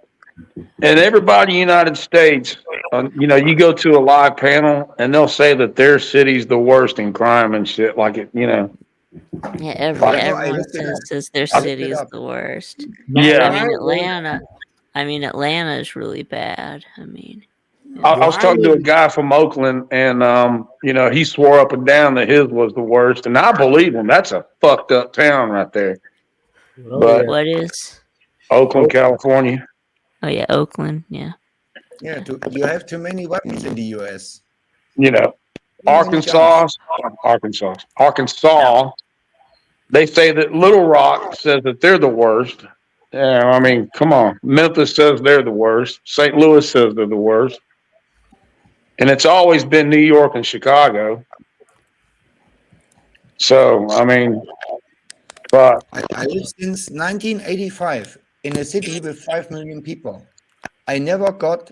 and everybody in the United States, you go to a live panel and they'll say that their city's the worst in crime and shit, like it, Yeah, everyone says their city is the worst. Yeah. I mean, Atlanta is really bad. I mean, I was talking to a guy from Oakland, and he swore up and down that his was the worst, and I believe him. That's a fucked up town right there. But what is Oakland, California? Oh yeah, Oakland. Yeah. Yeah, you have too many weapons in the U.S. Arkansas. They say that Little Rock says that they're the worst. Yeah, I mean, come on. Memphis says they're the worst. St. Louis says they're the worst. And it's always been New York and Chicago. So, I mean, but I live since 1985 in a city with 5 million people. I never got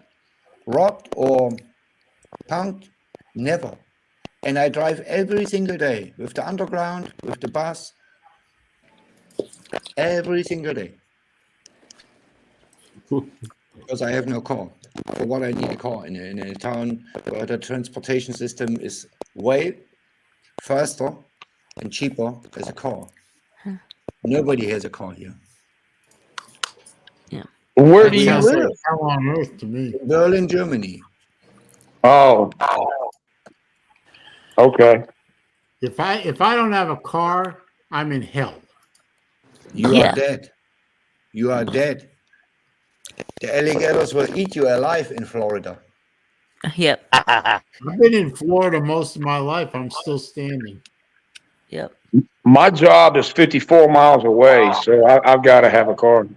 robbed or punked, never. And I drive every single day with the underground, with the bus, every single day. Because I have no car. For what I need a car in a town where the transportation system is way faster and cheaper as a car. Nobody has a car here. Yeah. Where do you live? Hell on earth to me. Berlin, Germany. Oh. Okay. If I don't have a car, I'm in hell. You are dead. You are dead. The alligators will eat you alive in Florida. Yep. I've been in Florida most of my life. I'm still standing. Yep. My job is 54 miles away, so I've got to have a car.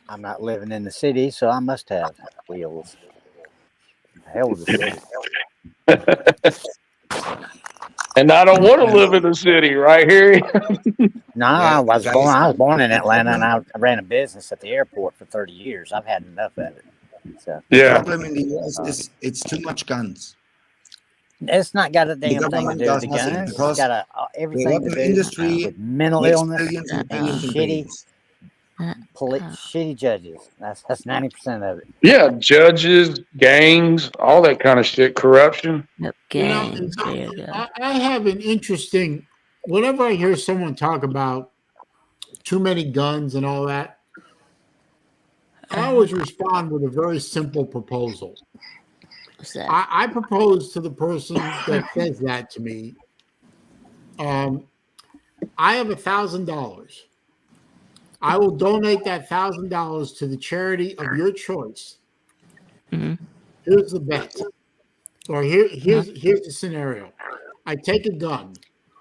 I'm not living in the city, so I must have wheels. Hell of the city. And I don't want to live in the city, right here. No, Yeah, I was guys. born. I was born in Atlanta, and I ran a business at the airport for 30 years. I've had enough of it. So The Yeah. problem in the US is it's too much guns. it's not got a The damn thing to government do with does the nothing guns. It's because got the everything to weapon do industry with mental makes illness, billions and billions and shitty, billions. shitty judges. That's 90% of it. Yeah, judges, gangs, all that kind of shit, corruption. Yep. You know, Gangs. There you go. I have an interesting. Whenever I hear someone talk about too many guns and all that, I always respond with a very simple proposal. What's that? I propose to the person that says that to me. I have $1,000. I will donate that $1,000 to the charity of your choice. Mhm. Here's the bet, or here's the scenario. I take a gun.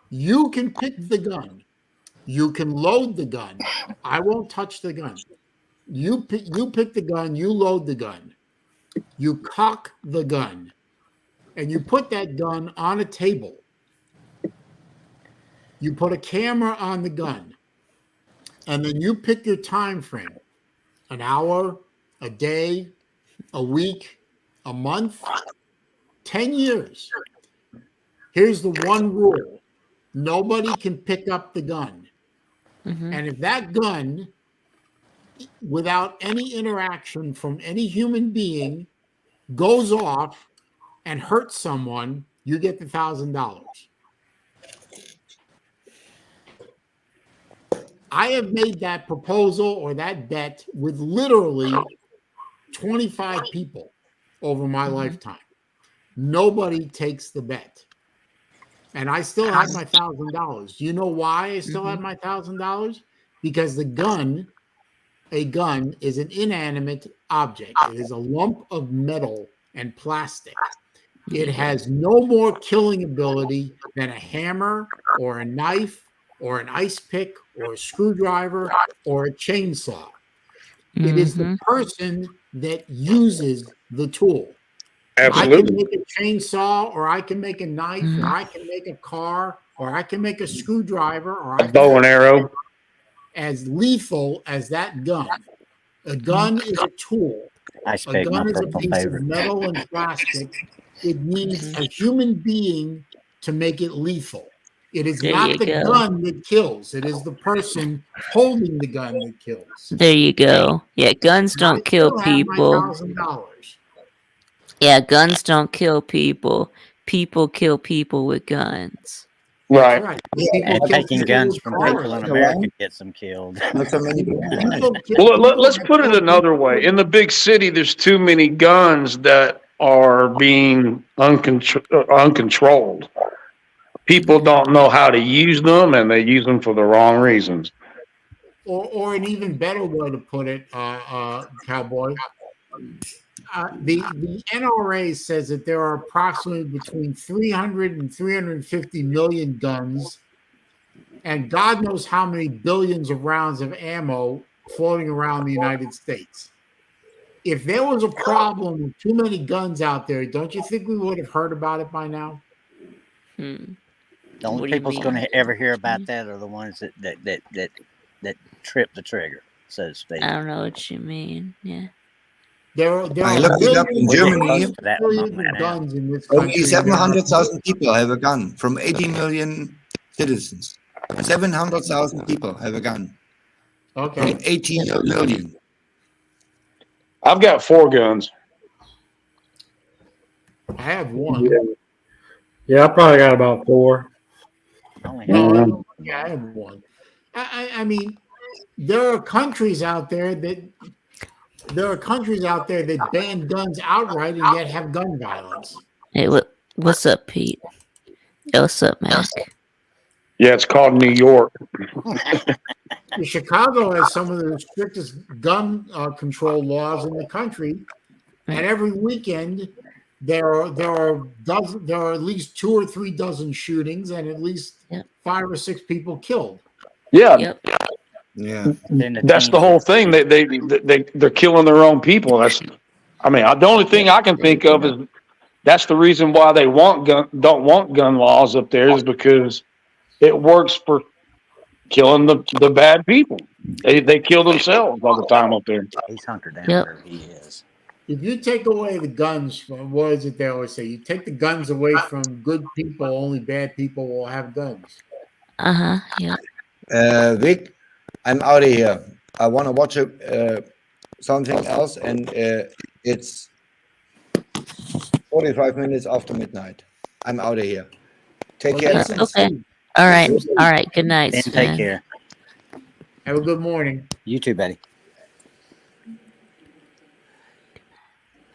You can pick the gun. You can load the gun. I won't touch the gun. You pick the gun. You load the gun. You cock the gun, and you put that gun on a table. You put a camera on the gun, and then you pick your time frame: an hour, a day, a week, a month, 10 years. Here's the one rule: nobody can pick up the gun. Mhm. And if that gun, without any interaction from any human being, goes off and hurts someone, you get the $1,000. I have made that proposal or that bet with literally 25 people over my lifetime. Nobody takes the bet. And I still have my $1,000. Do you know why I still have my $1,000? Because a gun is an inanimate object. It is a lump of metal and plastic. It has no more killing ability than a hammer or a knife or an ice pick or a screwdriver or a chainsaw. It is the person that uses the tool. I can Absolutely. make a chainsaw, or I can make a knife, or I can make a car, or I can make a screwdriver, or I A can bow and make arrow. as lethal as that gun. A gun is a tool. Ice A pick, my gun is a personal piece of favorite. metal and plastic. It needs a human being to make it lethal. It is There not you the go. gun that kills. It is the person holding the gun that kills. There you go. Yeah, guns And I don't kill still have my people. $1,000. Yeah, guns don't kill people. People kill people with guns. That's Right. right. Yeah, People And kill taking people guns with from cars. people in Yeah, America right. gets them killed. Not so many people die. People kill Well, people let's that put it kill another people way. with- In the big city, there's too many guns that are being uncontrolled. People don't know how to use them, and they use them for the wrong reasons. or an even better way to put it, Cowboy. The NRA says that there are approximately between 300 and 350 million guns, and God knows how many billions of rounds of ammo floating around the United States. If there was a problem with too many guns out there, don't you think we would have heard about it by now? Hmm. The only What do you people's going mean? to ever hear about that are the ones that trip the trigger, so to speak. I don't know what you mean. Yeah. There I are looked it up in billions, Germany. billions To that billions moment of now. guns in this Only country. 700,000 people have a gun from 80 million citizens. 700,000 people have a gun Okay. from 18 million. I've got 4 guns. I have one. Yeah, I probably got about 4. I only No, have yeah, I have one. I mean, there are countries out there that ban guns outright and yet have gun violence. Hey, what's up, Pete? Hey, what's up, Mac? Yeah, it's called New York. Chicago has some of the strictest gun control laws in the country, and every weekend there are at least 2 or 3 dozen shootings and at least Yep. 5 or 6 people killed. Yeah, Yep. Yeah. that's the whole thing. They're killing their own people. I mean, the only thing I can think of is that's the reason why they don't want gun laws up there is because it works for killing the bad people. They kill themselves all the time up there. He's hunkered down Yep. wherever he is. If you take away the guns from, what is it they always say? You take the guns away from good people, only bad people will have guns. Yeah. Vic, I'm out of here. I want to watch something else, and it's 45 minutes after midnight. I'm out of here. Take Well, care. get some Okay. sleep. All right. All right. Good night, Ben, Sven. take care. Have a good morning. You too, Betty.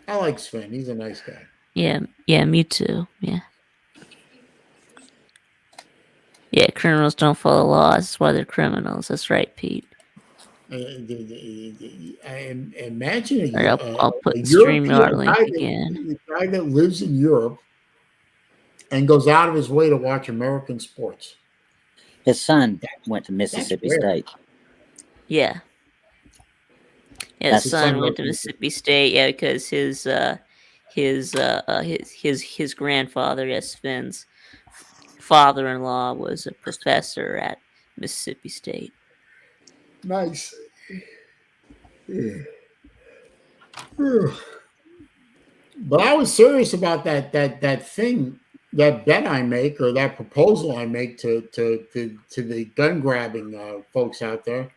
I like Sven. He's a nice guy. Yeah. Yeah. Me too. Yeah. Yeah. Criminals don't follow laws. That's why they're criminals. That's right, Pete. Imagine All right, I'll put a the European StreamYard link guy again. the guy that lives in Europe and goes out of his way to watch American sports. His son went to Mississippi rare. State. Yeah. Yeah, That's his the son son went to of- Mississippi State. Yeah, because his grandfather, yes, Sven's father-in-law was a professor at Mississippi State. Nice. But I was serious about that thing, that bet I make, or that proposal I make to the gun grabbing folks out there.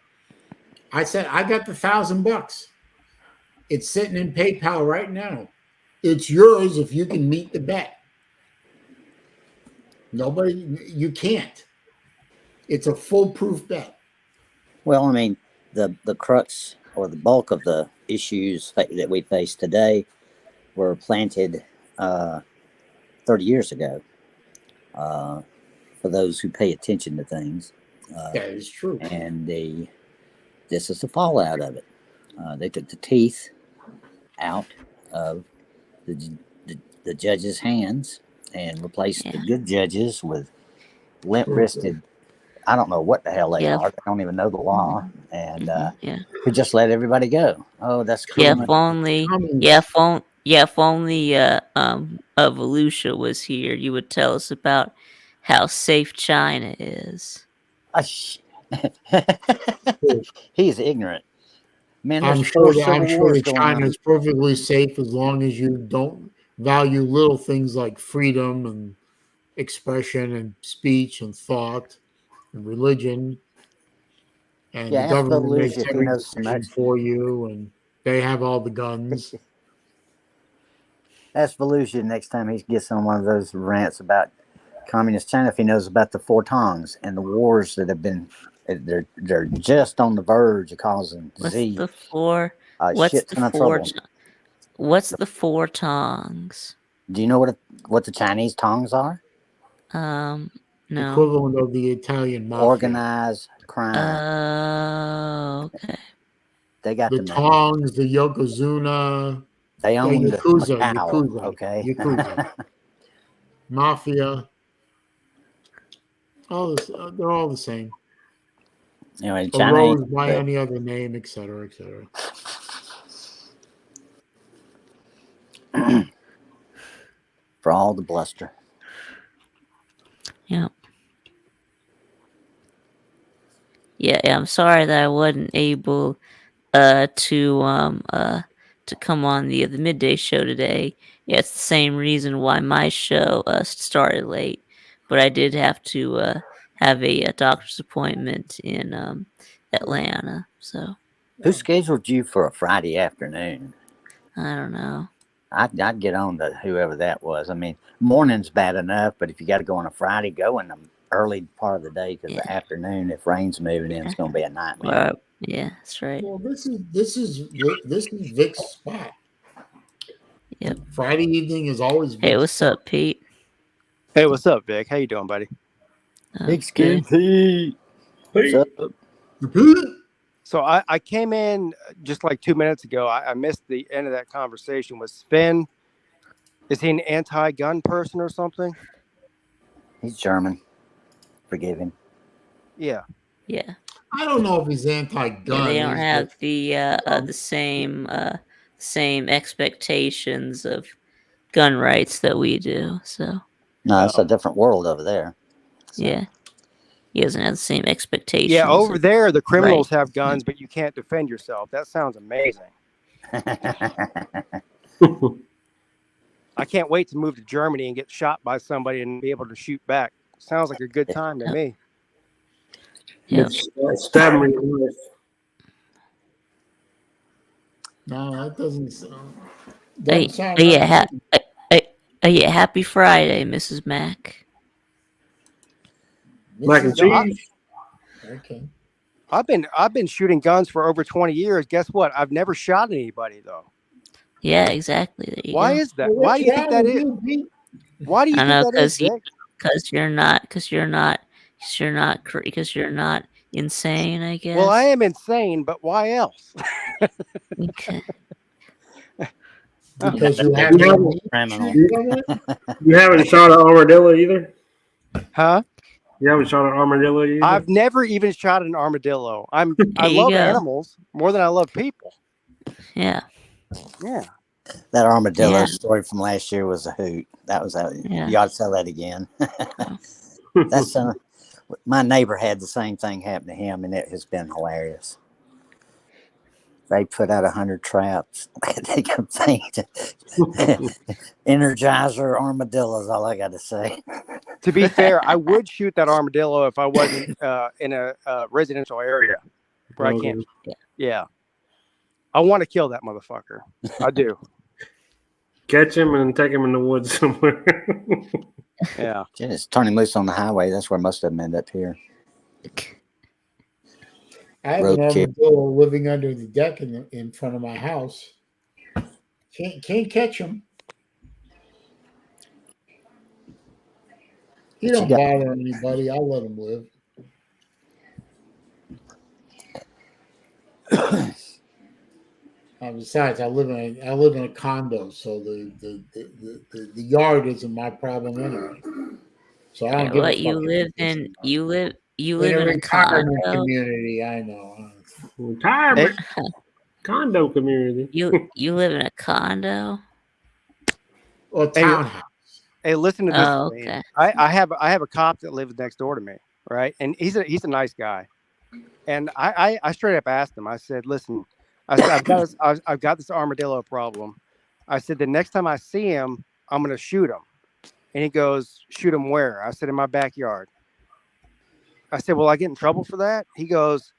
I said I got the $1,000. It's sitting in PayPal right now. It's yours if you can meet the bet. You can't. It's a foolproof bet. Well, I mean, the crux or the bulk of the issues that we face today were planted 30 years ago. For those who pay attention to things, That is true. and this is the fallout of it. They took the teeth out of the judges' hands and replaced the good judges with limp-wristed. I don't know what the hell they are. They don't even know the law, and who just let everybody go. Oh, that's cool. Yeah, if only Volusia was here, you would tell us about how safe China is. He's ignorant. Man, I'm there's sure wars that going China on. is perfectly safe as long as you don't value little things like freedom and expression and speech and thought and religion. And the ask government Volusia makes if he every knows so decision much. for you, and they have all the guns. Ask Volusia next time he gets on one of those rants about communist China if he knows about the four tongs and the wars that have been. They're just on the verge of causing What's Z the four? trouble. What's the four tongs? Do you know what the Chinese tongs are? No. Equivalent of the Italian mafia. Organized crime. Okay. They got The tongs, the Yokozuna, they own the Yakuza, okay. Yakuza, mafia. All this, they're all the same. Anyway, China Arose by any other name, etc., etc. for all the bluster. Yeah. Yeah, I'm sorry that I wasn't able to come on the midday show today. Yeah, it's the same reason why my show started late, but I did have to have a doctor's appointment in Atlanta. So Who scheduled you for a Friday afternoon? I don't know. I'd get on to whoever that was. I mean, morning's bad enough, but if you got to go on a Friday, go in the early part of the day because the afternoon, if rain's moving in, it's going to be a nightmare. Yeah, that's right. Well, this is Vic's spot. Yep. Friday evening is always Vic's Hey, what's up, Pete? Hey, what's up, Vic? How you doing, buddy? Big Okay. Skin Pete. What's up? So I came in just like 2 minutes ago. I missed the end of that conversation with Spin. Is he an anti-gun person or something? He's German. Forgive him. Yeah. Yeah. I don't know if he's Yeah, anti-gun. they don't He's have just, the same expectations of gun rights that we do. So No, it's Oh. a different world over there. So, yeah, he doesn't have the same expectations. Yeah, over of there the criminals rights. have guns, but you can't defend yourself. That sounds amazing. I can't wait to move to Germany and get shot by somebody and be able to shoot back. Sounds like a good time to Yep. me. Yep. Stab me in the life. no, that doesn't sound. Hey, Doesn't sound yeah, right. yeah, happy Friday, Mrs. Mack. Mac and Mrs. cheese. Okay. I've been shooting guns for over 20 years. Guess what? I've never shot anybody though. Yeah, exactly. There you Why go. is that? Well, Why what's do you think wrong that with is? you, Pete? Why do you I think know, that is, Vic? because you're not insane. I guess. Well, I am insane, but why else? Okay. Because you You have haven't, criminal. you haven't shot an armadillo either? Huh? You haven't shot an armadillo either? I've never even shot an armadillo. I There you love go. animals more than I love people. Yeah. Yeah. That armadillo Yeah. story from last year was a hoot. That was a. Yeah. You ought to tell that again. That's my neighbor had the same thing happen to him, and it has been hilarious. They put out 100 traps. They compete. Energizer armadillos. All I got to say. To be fair, I would shoot that armadillo if I wasn't in a residential area where I can't. Yeah. I want to kill that motherfucker. I do. Catch him and take him in the woods somewhere. Yeah. Just turn him loose on the highway. That's where most of them end up here. I have Road an kid. armadillo living under the deck in front of my house. Can't catch him. He But you don't got- bother anybody. I'll let him live. Besides, I live in a condo, so the yard isn't my problem anyway. So I don't give a What fuck. you if live it's in? not. You live In a in a retirement condo. community. I know. Retirement. Condo community. You live in a condo. Or townhouse. Hey, listen to this. Oh, Wayne. okay. I have a cop that lives next door to me, right? And he's a nice guy. And I straight up asked him. I said, "Listen, I said I've got this armadillo problem. I said the next time I see him, I'm gonna shoot him." And he goes, "Shoot him where?" I said, "In my backyard." I said, "Will I get in trouble for that?" He goes,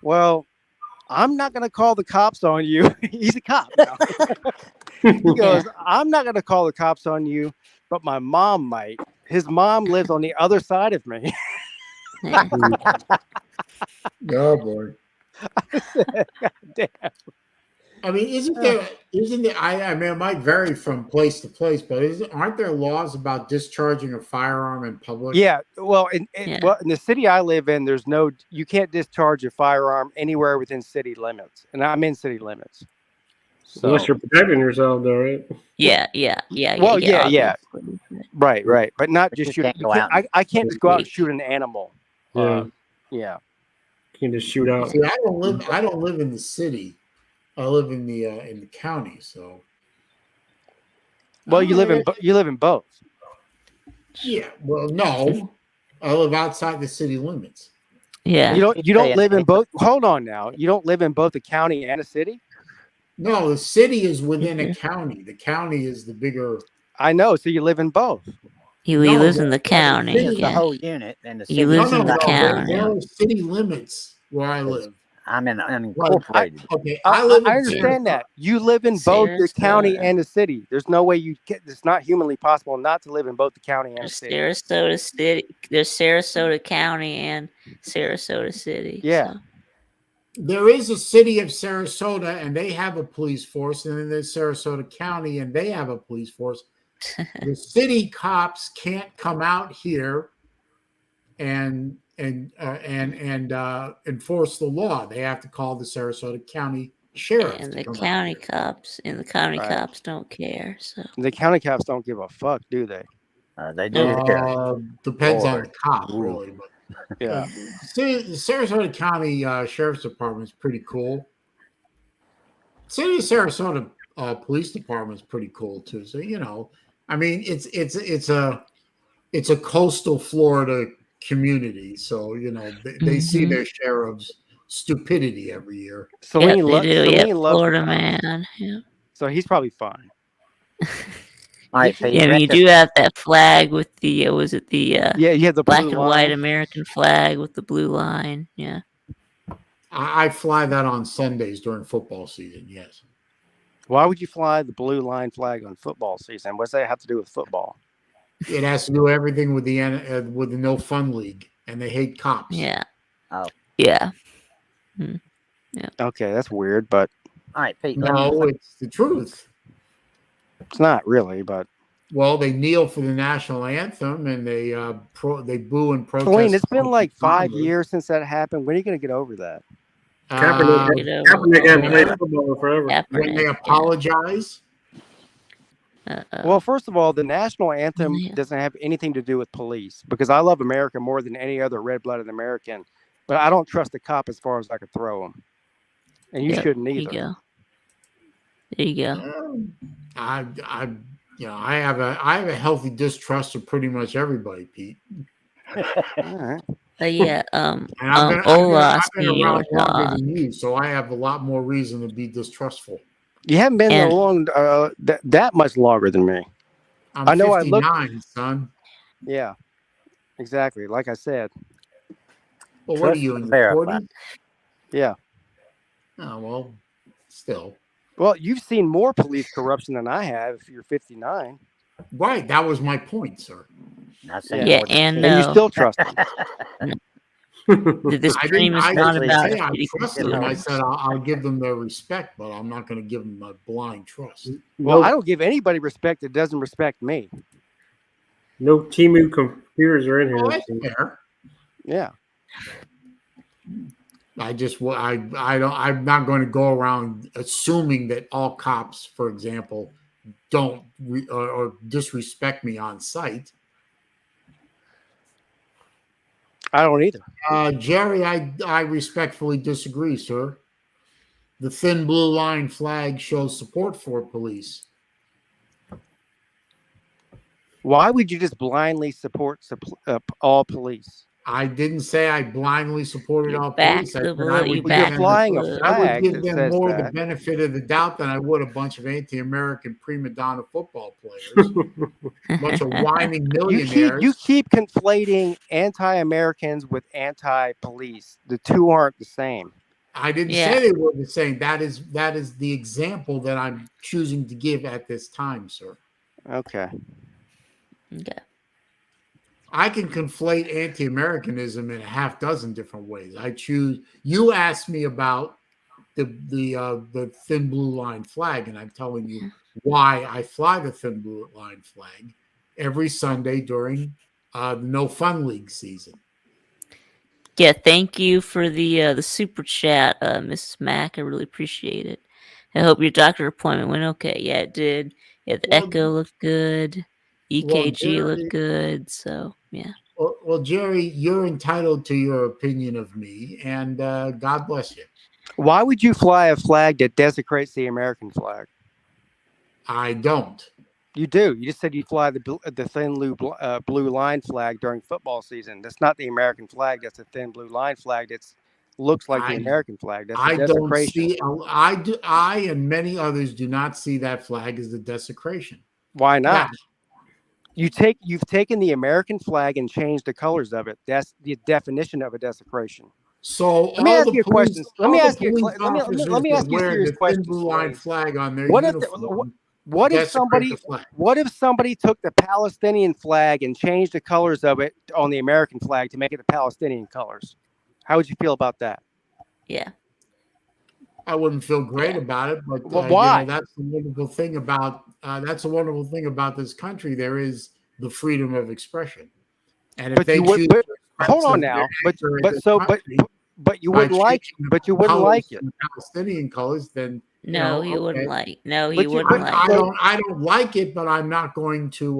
"Well, I'm not gonna call the cops on you." He's a cop now. He goes, "I'm not gonna call the cops on you, but my mom might. His mom lives on the other side of me." Yeah. Oh boy. God damn. I mean, isn't there? I mean, it might vary from place to place, but aren't there laws about discharging a firearm in public? Yeah, well, Yeah. in the city I live in, you can't discharge a firearm anywhere within city limits, and I'm in city limits. So, Unless you're protecting yourself, though, right? Yeah. Well, yeah. obviously. right, but not But just you shoot. can't go out I can't just go out and shoot an animal. Yeah. Yeah. You can just shoot out. See, I don't live in the city. I live in the county. So. Well, you live in both. Yeah. Well, no, I live outside the city limits. Yeah. You don't live in both. Hold on now. You don't live in both a county and a city? No, the city is within a county. The county is the bigger. I know. So you live in both. He No, lives in the the county. city- It's the Yeah. whole unit, and the He city. lives No, in no, the no. county. There are city limits where I live. I'm in unincorporated. Okay, I live in understand that. You live in both the county and the city. There's no way it's not humanly possible not to live in both the county and the There's city. Sarasota City. There's Sarasota County and Sarasota City. Yeah. So. There is a city of Sarasota, and they have a police force, and then there's Sarasota County, and they have a police force. The city cops can't come out here enforce the law. They have to call the Sarasota County Sheriff And to the come out county there. cops and the county Right. cops don't care. So The county cops don't give a fuck, do they? They do here. Depends on Lord. the cop, Ooh. really. But Yeah. the Sarasota County Sheriff's Department is pretty cool. City of Sarasota Police Department is pretty cool too. So I mean, it's a coastal Florida community. So they see their share of stupidity every year. Celine, yep, they do. Celine Yep, loves the Florida cops, man. Yep. so he's probably fine. All right, Pete. Yeah, I mean, you do have that flag with the was it the Yeah, you have the black blue and white line. American flag with the blue line? Yeah. I fly that on Sundays during football season. Yes. Why would you fly the blue line flag on football season? What's that have to do with football? It has to do everything with the no fun league, and they hate cops. Yeah. Oh. Yeah. Okay, that's weird, but All right, Pete. No, it's the truth. it's not really. But Well, they kneel for the national anthem and they boo and protest. Celine, it's been like 5 Congress. years since that happened. When are you going to get over that? Kaepernick, Get over Kaepernick hasn't played it. football in forever. When they Kaepernick, apologize, yeah. Well, first of all, the national anthem Yeah. doesn't have anything to do with police because I love America more than any other red-blooded American, but I don't trust a cop as far as I could throw him, and you Yep, shouldn't there you either. go. There you go. I have a healthy distrust of pretty much everybody, Pete. All right. But yeah, And I've Ola, been senior around longer dog. than you, so I have a lot more reason to be distrustful. You haven't been there And- long, that much longer than me. I'm I know I 59, son. Yeah, exactly. Like I said, Well, what are you in your Verify. 40s? yeah. Oh, well, still. Well, you've seen more police corruption than I have if you're 59. Right, that was my point, sir. I've seen Yeah, more than and And you still trust them. this I stream is didn't not actually about say I shitty trust them. I consumers. said I'll give them their respect, but I'm not going to give them a blind trust. Well, I don't give anybody respect that doesn't respect me. No Timu computers are in here. Oh, that's fair. Yeah. I just I'm not going to go around assuming that all cops, for example, don't or disrespect me on site. I don't either. Jerry, I respectfully disagree, sir. The thin blue line flag shows support for police. Why would you just blindly support all police? I didn't say I blindly supported You all back police. I the said blue- I you would back give the them, flying a blue. I would flag give that them says more that. the benefit of the doubt than I would a bunch of anti-American prima donna football players, bunch of whining millionaires. You keep conflating anti-Americans with anti-police. The two aren't the same. I didn't Yeah. say they were the same. That is the example that I'm choosing to give at this time, sir. Okay. Okay. I can conflate anti-Americanism in a half dozen different ways. I choose. You asked me about the thin blue line flag, and I'm telling you why I fly the thin blue line flag every Sunday during the No Fun League season. Yeah, thank you for the super chat, Mrs. Mack. I really appreciate it. I hope your doctor appointment went okay. Yeah, it did. Yeah, the Well, echo looked good. EKG Jerry- looked good. So yeah. Well, Jerry, you're entitled to your opinion of me, and God bless you. Why would you fly a flag that desecrates the American flag? I don't. You do. You just said you fly the thin blue line flag during football season. That's not the American flag. That's a thin blue line flag. That looks like the American flag. That's I a don't desecration. see. I and many others do not see that flag as the desecration. Why not? Now, You've taken the American flag and changed the colors of it. That's the definition of a desecration. so Let me ask you a question. Let me ask you a serious question, Blue line Slade. flag on their What if uniform. What if desecrate somebody the flag. What if somebody took the Palestinian flag and changed the colors of it on the American flag to make it the Palestinian colors? How would you feel about that? Yeah. I wouldn't feel great about it, but Well, why? that's the wonderful thing about this country. There is the freedom of expression, and if But they you would- choose but- to hold on now. But you wouldn't like it. Palestinian colors, then No, he wouldn't okay. like. No, he But you- wouldn't but- like. I don't like it, but I'm not going to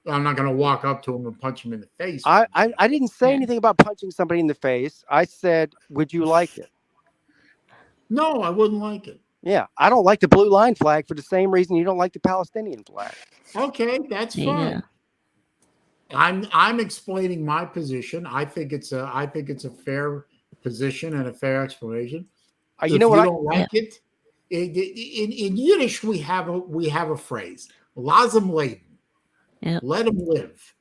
walk up to him and punch him in the face. I didn't say Yeah. anything about punching somebody in the face. I said, would you like it? No, I wouldn't like it. Yeah, I don't like the blue line flag for the same reason you don't like the Palestinian flag. Okay, that's There you fine. go. I'm explaining my position. I think it's a fair position and a fair explanation. You If know what? you don't like it, in Yiddish we have a phrase, "Lazem leben," Yep. let him live.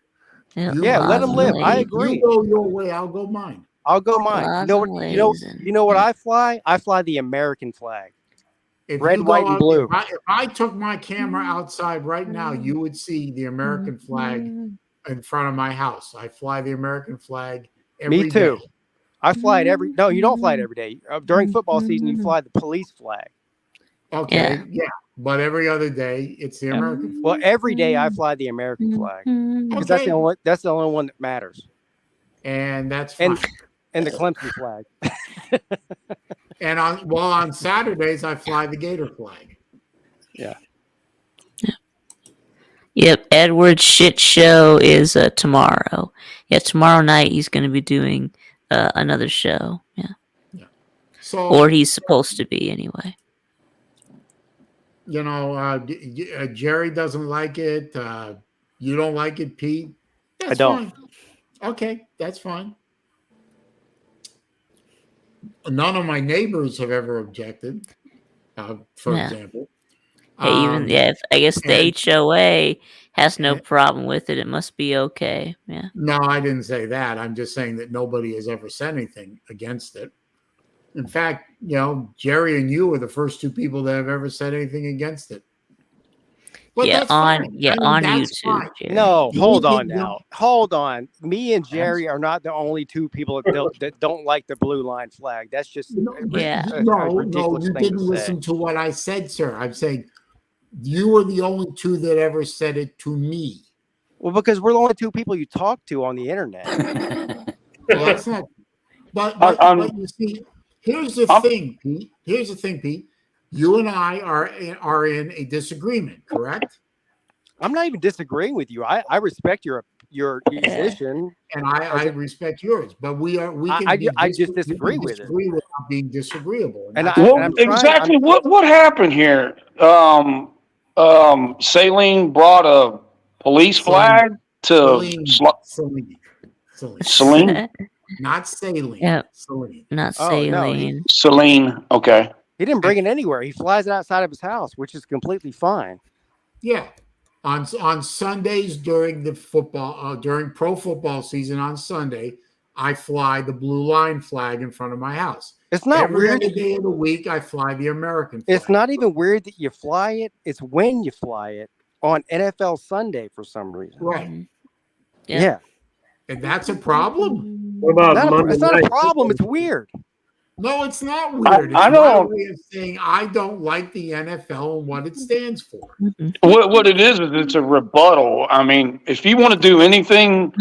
Yep. You- Yeah, let 'em live. I you agree. go your way, I'll go mine. I'll go mine. You know what? Blazing. You know what I fly? I fly the American flag. If Red, you white, go and out- blue. If I took my camera outside right now, you would see the American flag in front of my house. I fly the American flag every Me too. day. I fly it every. No, you don't fly it every day. During football season, you fly the police flag. Okay, yeah. But every other day, it's the American flag. Well, every day I fly the American flag because that's Okay. the only one that matters. And that's fine. And the Clemson flag. And on Saturdays, I fly the Gator flag. Yep, Edward's shit show is tomorrow. Yeah, tomorrow night he's going to be doing another show. Yeah, So, or he's supposed to be anyway. Jerry doesn't like it. You don't like it, Pete. That's I don't. fine. Okay, that's fine. None of my neighbors have ever objected, for Yeah. example. I guess the and- HOA has no and- problem with it. It must be okay. Yeah. No, I didn't say that. I'm just saying that nobody has ever said anything against it. In fact, Jerry and you are the first two people that have ever said anything against it. But Yeah, that's on fine. yeah, I mean, on that's YouTube. fine. Jerry. No, You hold can- on now. Hold on. Me and Jerry are not the only two people that don't like the blue line flag. That's just Yeah. a No, ridiculous you thing didn't to say. listen to what I said, sir. I'm saying you were the only two that ever said it to me. Well, because we're the only two people you talk to on the internet. Well, that's not. But you see, here's the thing, Pete. Here's the thing, Pete. You and I are in a disagreement, correct? I'm not even disagreeing with you. I respect your position. And I respect yours, but we can. I just disagree with it. Disagree without being disagreeable. And that's I- Well, I'm trying- exactly. What happened here? Saline brought a police flag to Celine. Saline. Not saline. Yep. Celine. Not Oh, no, saline. Saline. Okay. He didn't bring it anywhere. He flies it outside of his house, which is completely fine. Yeah. On Sundays during the football during pro football season on Sunday, I fly the blue line flag in front of my house. It's not Every weird. other day of the week, I fly the American flag. It's not even weird that you fly it. It's when you fly it on NFL Sunday for some reason. Right. Yeah. Yeah. And that's a problem. What about Monday It's not night a problem. football? It's weird. No, it's not weird. I It's my don't- way of saying I don't like the NFL and what it stands for. What it is it's a rebuttal. I mean, if you want to do anything,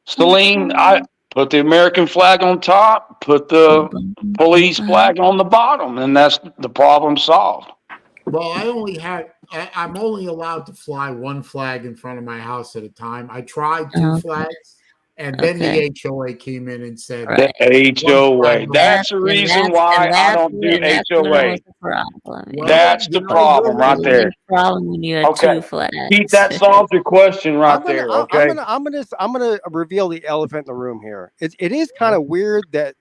Saline, I put the American flag on top, put the police flag on the bottom, and that's the problem solved. Well, I'm only allowed to fly one flag in front of my house at a time. I tried two Okay. flags, and then Okay. the HOA came in and said, Right. The HOA. That's the And reason that's- why and I that's don't do when- that's when it HOA. was a problem. Yeah. Well, That's the problem we're right the there. Big problem when you had Okay. two flags. Pete, that solves your question right there. Okay. I'm gonna reveal the elephant in the room here. It is kind of weird that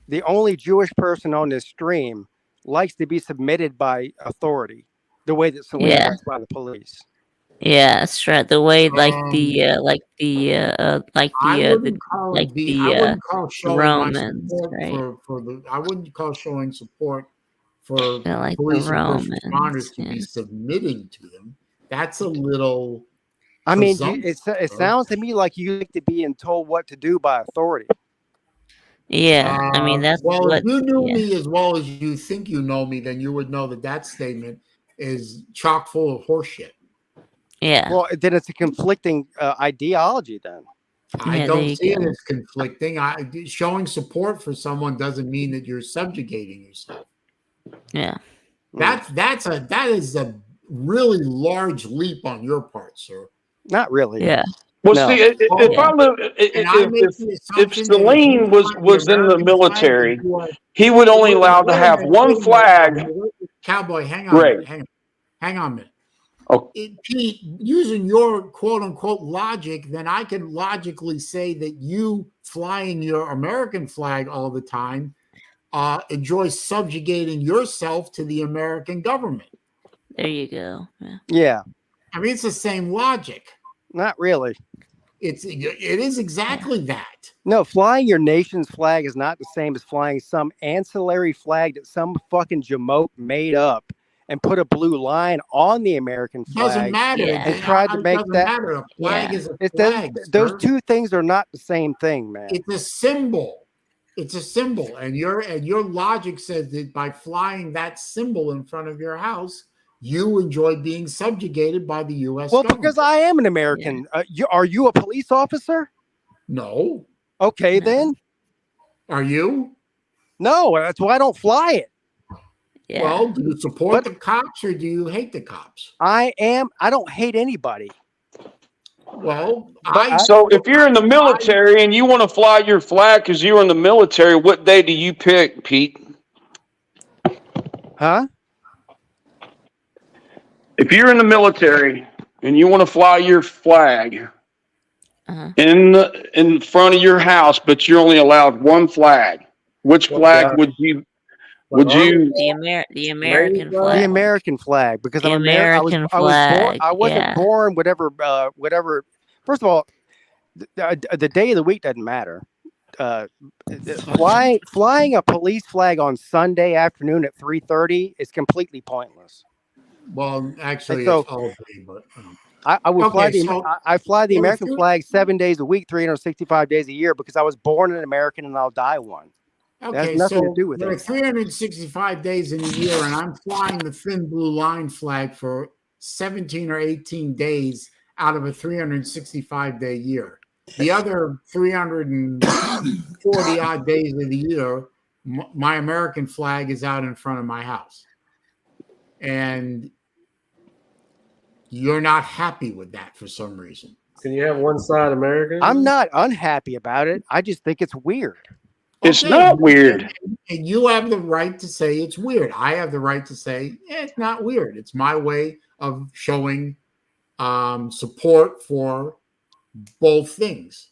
the only Jewish person on this stream likes to be submitted by authority, the way that Selena Yeah. is by the police. Yeah, that's right. The way, I wouldn't call like it the, I wouldn't call showing my Romans, support right? I wouldn't call showing support for Yeah, like the police and first Romans, responders to yeah. be submitting to them. That's a little. I mean, presumptuous, it bro. sounds to me like you like to being told what to do by authority. Yeah, I mean that's well, what. if you knew Yeah. me as well as you think you know me, then you would know that statement is chock full of horseshit. Yeah. Well, then it's a conflicting ideology. Then I Yeah, there don't you see it go. as conflicting. Showing support for someone doesn't mean that you're subjugating yourself. Yeah. That is a really large leap on your part, sir. Not really. Yeah. Well, No. see, if Yeah. I live, And I make if the if assumption that if you Celine was fly the was in the American flag, that military, you are he would only wait, allowed to wait a have minute, one wait a minute, flag. Cowboy, hang on a Right. minute, hang on a minute. Oh, Pete, using your quote unquote logic, then I can logically say that you flying your American flag all the time enjoy subjugating yourself to the American government. There you go. Yeah. Yeah. I mean, it's the same logic. Not really. It is exactly that. No, flying your nation's flag is not the same as flying some ancillary flag that some fucking jamoke made up and put a blue line on the American Doesn't flag matter. Yeah. and tried to It make doesn't that. matter. A flag Yeah. is a It flag. those Sir. two things are not the same thing, man. It's a symbol. It's a symbol, and your logic says that by flying that symbol in front of your house, you enjoy being subjugated by the U.S. Well, government. because I am an American. Are you a police officer? No. Okay, No. then. Are you? No, that's why I don't fly it. Yeah. Well, do you support the cops or do you hate the cops? I don't hate anybody. Well, so if you're in the military and you want to fly your flag because you're in the military, what day do you pick, Pete? Huh? If you're in the military and you want to fly your flag Uh-huh. in front of your house, but you're only allowed one flag, which flag would you? Would you? The American The flag. American flag, because The I'm American. American I was born. flag, I wasn't yeah. born. Whatever. First of all, the day of the week doesn't matter. Flying a police flag on Sunday afternoon at 3:30 is completely pointless. Well, actually, So- it's all day, but I would fly Okay, the so- I fly the well, if American you- flag 7 days a week, 365 days a year, because I was born an American and I'll die one. okay, has nothing so to do with there are it. 365 days in a year, and I'm flying the thin blue line flag for 17 or 18 days out of a 365-day year. The other 340 odd days of the year, my American flag is out in front of my house. And you're not happy with that for some reason. Can you have one side American? I'm not unhappy about it. I just think it's weird. It's Okay, not weird. And you have the right to say it's weird. I have the right to say it's not weird. It's my way of showing support for both things.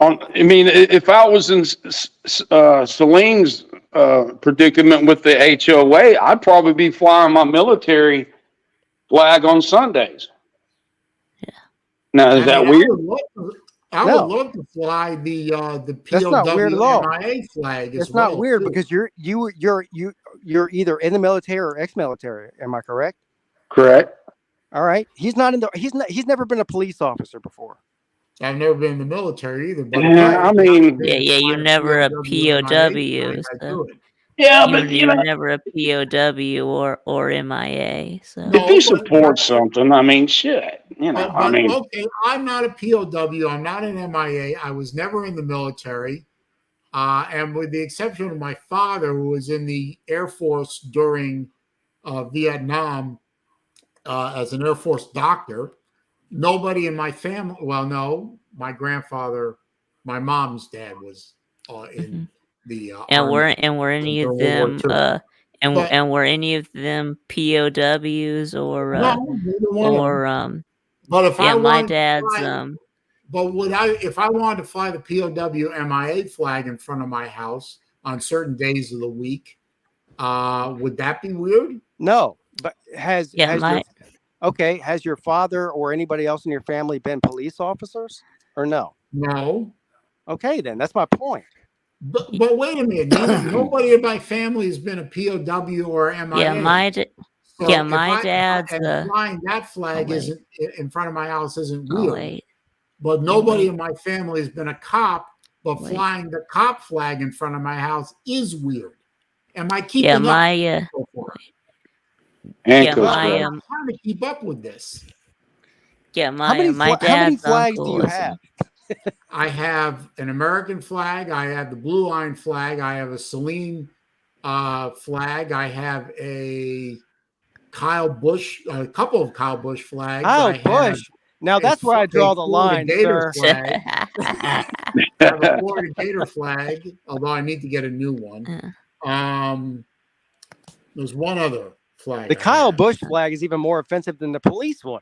I mean, if I was in Celine's predicament with the HOA, I'd probably be flying my military flag on Sundays. Yeah. Now, is that weird? I No. would love to fly the That's not weird at all. POW flag as It's not well, weird too. because you're either in the military or ex-military. Am I correct? Correct. All right. He's never been a police officer before. I've never been in the military either. But Yeah, I mean- Yeah, you're never a POW. I do it. Yeah, but You were never a POW or MIA. So No, if you but- support something, I mean, shit. You know, I mean, okay, I'm not a POW. I'm not an MIA. I was never in the military. And with the exception of my father, who was in the Air Force during Vietnam as an Air Force doctor, nobody in my family, well, no, my grandfather, my mom's dad was in the Army. were any of during them World War II. But- and were any of them POWs or No, neither one of them. or But if I yeah, my wanted to dad's fly- But if I wanted to fly the POW MIA flag in front of my house on certain days of the week, would that be weird? No, but has my your father or anybody else in your family been police officers or no? No. Okay, then that's my point. But wait a minute. Nobody in my family has been a POW or MIA. yeah, my So yeah, if my dad's and flying that flag wait. isn't in front of my house isn't oh, weird. wait. But nobody in my family has been a cop. But Wait. flying the cop flag in front of my house is weird. Am I keeping Yeah, up? my So far? handcuffs. my, I'm trying to keep up with this. Yeah, How many my how many dad's flags do uncle you was have? I have an American flag. I have the blue line flag. I have a Celine flag. I have a Kyle Busch, a couple of Kyle Busch flags. Kyle I have Busch. Now that's where I draw the Florida line, Gator sir. flag. I have a Florida Gator flag, although I need to get a new one. There's one other flag. The Kyle Busch flag is even more offensive than the police one.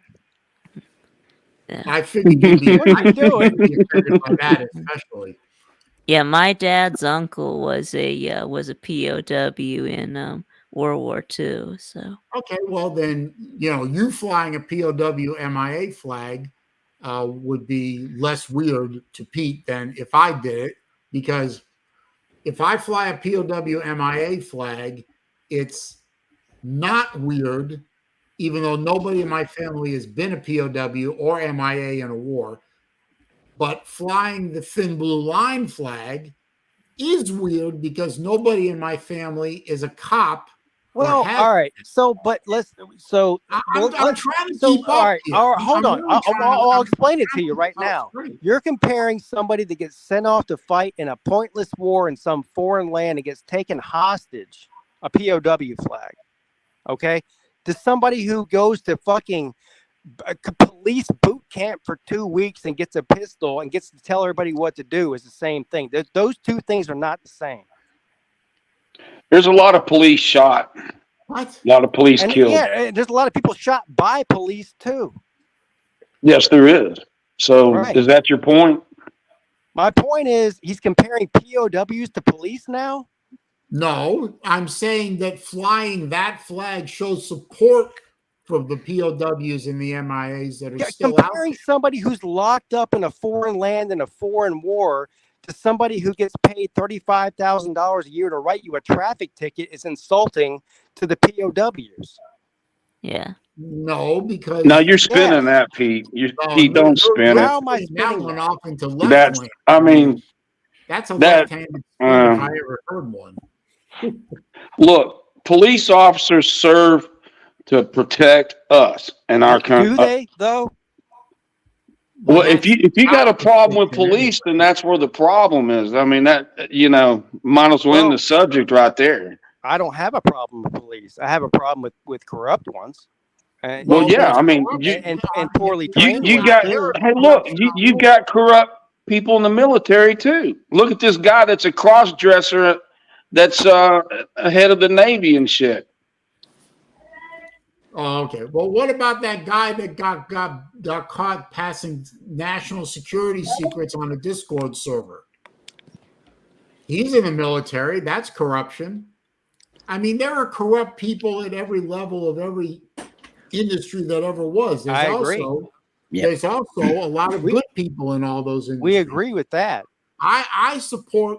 I figured you'd be, What are you doing? offended by that, especially. Yeah, my dad's uncle was a POW in World War II. So Okay, well then, you flying a POW MIA flag would be less weird to Pete than if I did it, because if I fly a POW MIA flag, it's not weird, even though nobody in my family has been a POW or MIA in a war. But flying the thin blue line flag is weird because nobody in my family is a cop. Well, all right. So, but let's. So, I'm trying to so, keep all up. right. Here. All right, hold I'm on. really I'll explain it to you right keep now. straight. You're comparing somebody that gets sent off to fight in a pointless war in some foreign land and gets taken hostage, a POW flag, okay, to somebody who goes to fucking police boot camp for 2 weeks and gets a pistol and gets to tell everybody what to do is the same thing. Those two things are not the same. There's a lot of police shot. What? A lot of police And killed. yeah, there's a lot of people shot by police too. Yes, there is. So Right. is that your point? My point is he's comparing POWs to police now. No, I'm saying that flying that flag shows support for the POWs and the MIAs that are still out Comparing there. somebody who's locked up in a foreign land in a foreign war to somebody who gets paid $35,000 a year to write you a traffic ticket is insulting to the POWs. yeah, No, because No, you're spinning that, Pete. Pete, don't spin it. How am I that spinning one that? off into left That's, wing. I mean, That's a that- left-handed spin if I ever heard one. look, police officers serve to protect us and our country. Do they though? Well, if you got a problem with police, then that's where the problem is. I mean, that, might as well end the subject right there. I don't have a problem with police. I have a problem with corrupt ones. And, Well, yeah, I mean, and poorly trained. you ones, got, too. hey, look, you've got corrupt people in the military too. Look at this guy that's a cross-dresser that's head of the Navy and shit. Oh, okay. Well, what about that guy that got caught passing national security secrets on a Discord server? He's in the military. That's corruption. I mean, there are corrupt people at every level of every industry that ever was. I agree. There's also a lot of good people in all those industries. We agree with that. I support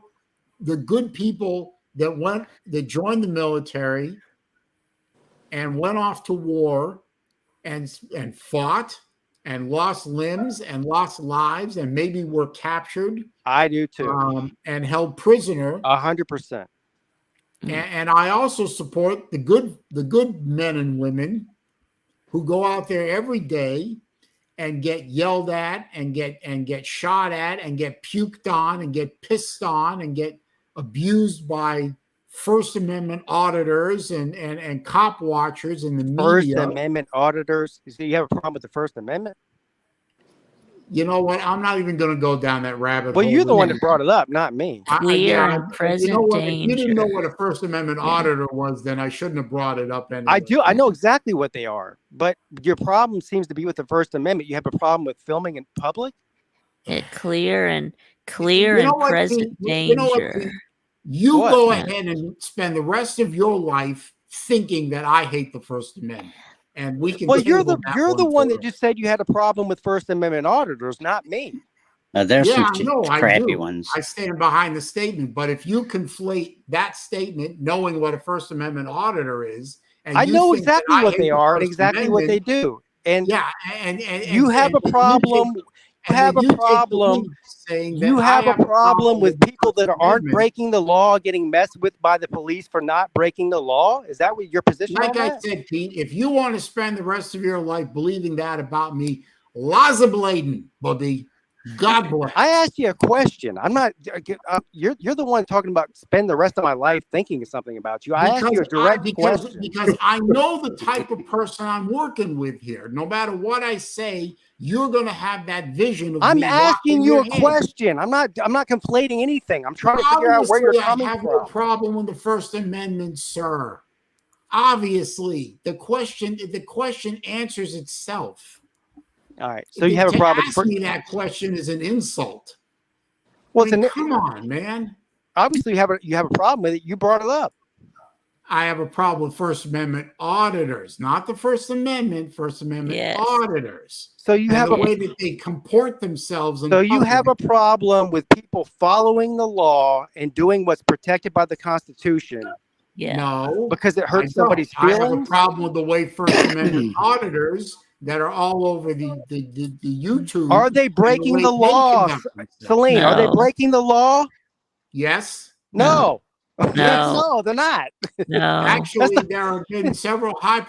the good people that joined the military and went off to war and fought and lost limbs and lost lives and maybe were captured. I do too. And held prisoner. 100%. And I also support the good men and women who go out there every day and get yelled at and get shot at and get puked on and get pissed on and get abused by First Amendment auditors and cop watchers in the media. First Amendment auditors. So you have a problem with the First Amendment? You know what? I'm not even going to go down that rabbit hole. Well, you're the one that brought it up, not me. clear and present you know what? danger. If you didn't know what a First Amendment auditor was, then I shouldn't have brought it up anyway. I do. I know exactly what they are. But your problem seems to be with the First Amendment. You have a problem with filming in public? Clear and You know what, present Pete? You know what, danger. Pete? You What? go ahead and spend the rest of your life thinking that I hate the First Amendment, and we can. Well, you're the table one that that just said you had a problem with First Amendment auditors, not me. There's Yeah, some I know, I crappy do. ones. I stand behind the statement, but if you conflate that statement, knowing what a First Amendment auditor is, and I you know think that exactly I what hate they the are and First exactly what they Amendment, do. And yeah, and you have a problem. You have a problem. You have a problem with people that aren't breaking the law getting messed with by the police for not breaking the law. Is that what your position? Like on I that? said, Pete, if you want to spend the rest of your life believing that about me, Lazabladen, buddy. God bless. I asked you a question. I'm not. You're the one talking about spend the rest of my life thinking of something about you. I asked you a direct question. Because I know the type of person I'm working with here. No matter what I say, you're going to have that vision of I'm me asking rocking you your a hand. question. I'm not conflating anything. I'm trying to figure out where you're coming I have from. no problem with the First Amendment, sir. Obviously, the question answers itself. All right. So you have a problem. Ask me that question is an insult. Well, I mean, come on, man. Obviously, you have a problem with it. You brought it up. I have a problem with First Amendment auditors, not the First Amendment. First Amendment auditors. So you have the way that they comport themselves. So you have a problem with people following the law and doing what's protected by the Constitution. Yeah. No, because it hurts somebody's feelings. I have a problem with the way First Amendment auditors that are all over the YouTube. Are they breaking the law, Celine? No. Are they breaking the law? Yes. No. No. No, they're not. No. Actually, there have been several high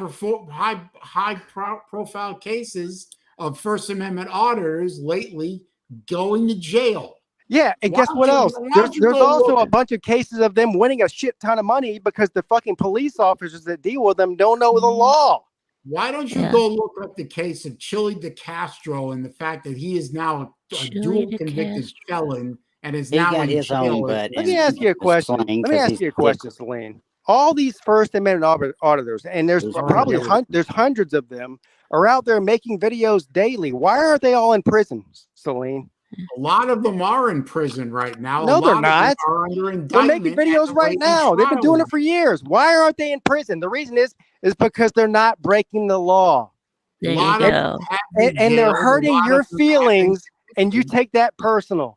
profile cases of First Amendment auditors lately going to jail. Yeah, and guess what else? There's also a bunch of cases of them winning a shit ton of money because the fucking police officers that deal with them don't know the law. Why don't you go look up the case of Chili DeCastro and the fact that he is now a dual convicted felon and is now in his jail? own butt. Let me ask you a question. Celine. All these First Amendment auditors, and there's probably there's hundreds of them, are out there making videos daily. Why are they all in prison, Celine? A lot of them are in prison right now. No, they're not. They're making videos right now. They've been doing it for years. Why aren't they in prison? The reason is because they're not breaking the law. There you go. And they're hurting your feelings, and you take that personal.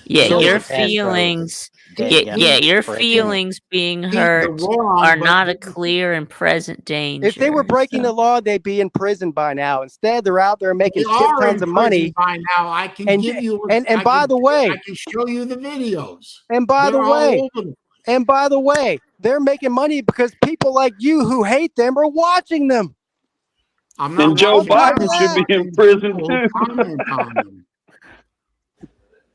Yeah, your feelings. Your feelings being hurt are not a clear and present danger. If they were breaking the law, they'd be in prison by now. Instead, they're out there making shit tons of money. By now, I can give you. And by the way, I can show you the videos. And by the way, they're making money because people like you who hate them are watching them. And Joe Biden should be in prison too.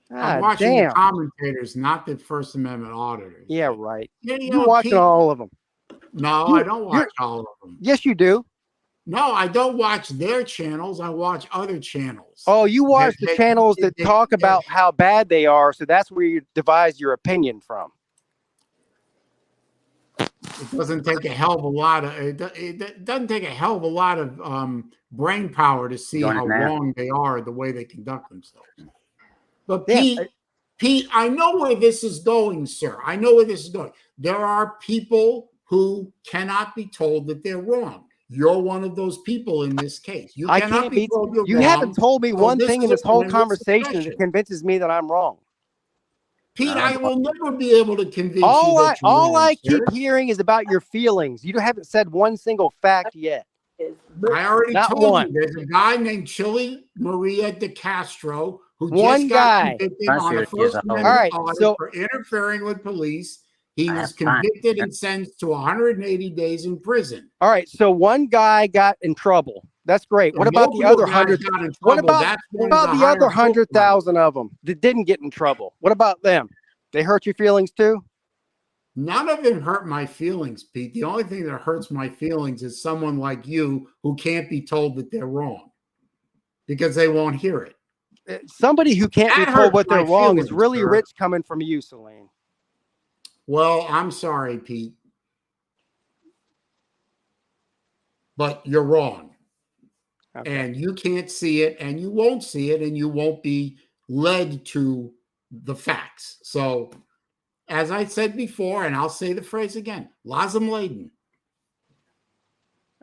I'm watching the commentators, not the First Amendment auditors. Yeah, right. You're watching all of them. No, I don't watch all of them. Yes, you do. No, I don't watch their channels. I watch other channels. Oh, you watch the channels that talk about how bad they are, so that's where you devise your opinion from. It doesn't take a hell of a lot of it doesn't take a hell of a lot of brain power to see how wrong they are the way they conduct themselves. But Pete, I know where this is going, sir. I know where this is going. There are people who cannot be told that they're wrong. You're one of those people in this case. You cannot be told you're wrong. You haven't told me one thing in this whole conversation that convinces me that I'm wrong. Pete, I will never be able to convince you that you're all wrong, I keep hearing is about your feelings. You haven't said one single fact yet. I already told you. There's a guy named Chili Maria DeCastro who just got convicted on the First Amendment for interfering with police. He was convicted and sentenced to 180 days in prison. All right, so one guy got in trouble. That's great. What about the other 100? What about the other 100,000 of them that didn't get in trouble? What about them? They hurt your feelings too? None of them hurt my feelings, Pete. The only thing that hurts my feelings is someone like you who can't be told that they're wrong because they won't hear it. Somebody who can't be told what they're wrong is really rich coming from you, Celine. Well, I'm sorry, Pete. But you're wrong. Okay. And you can't see it, and you won't see it, and you won't be led to the facts. So, as I said before, and I'll say the phrase again, Lazam Laden.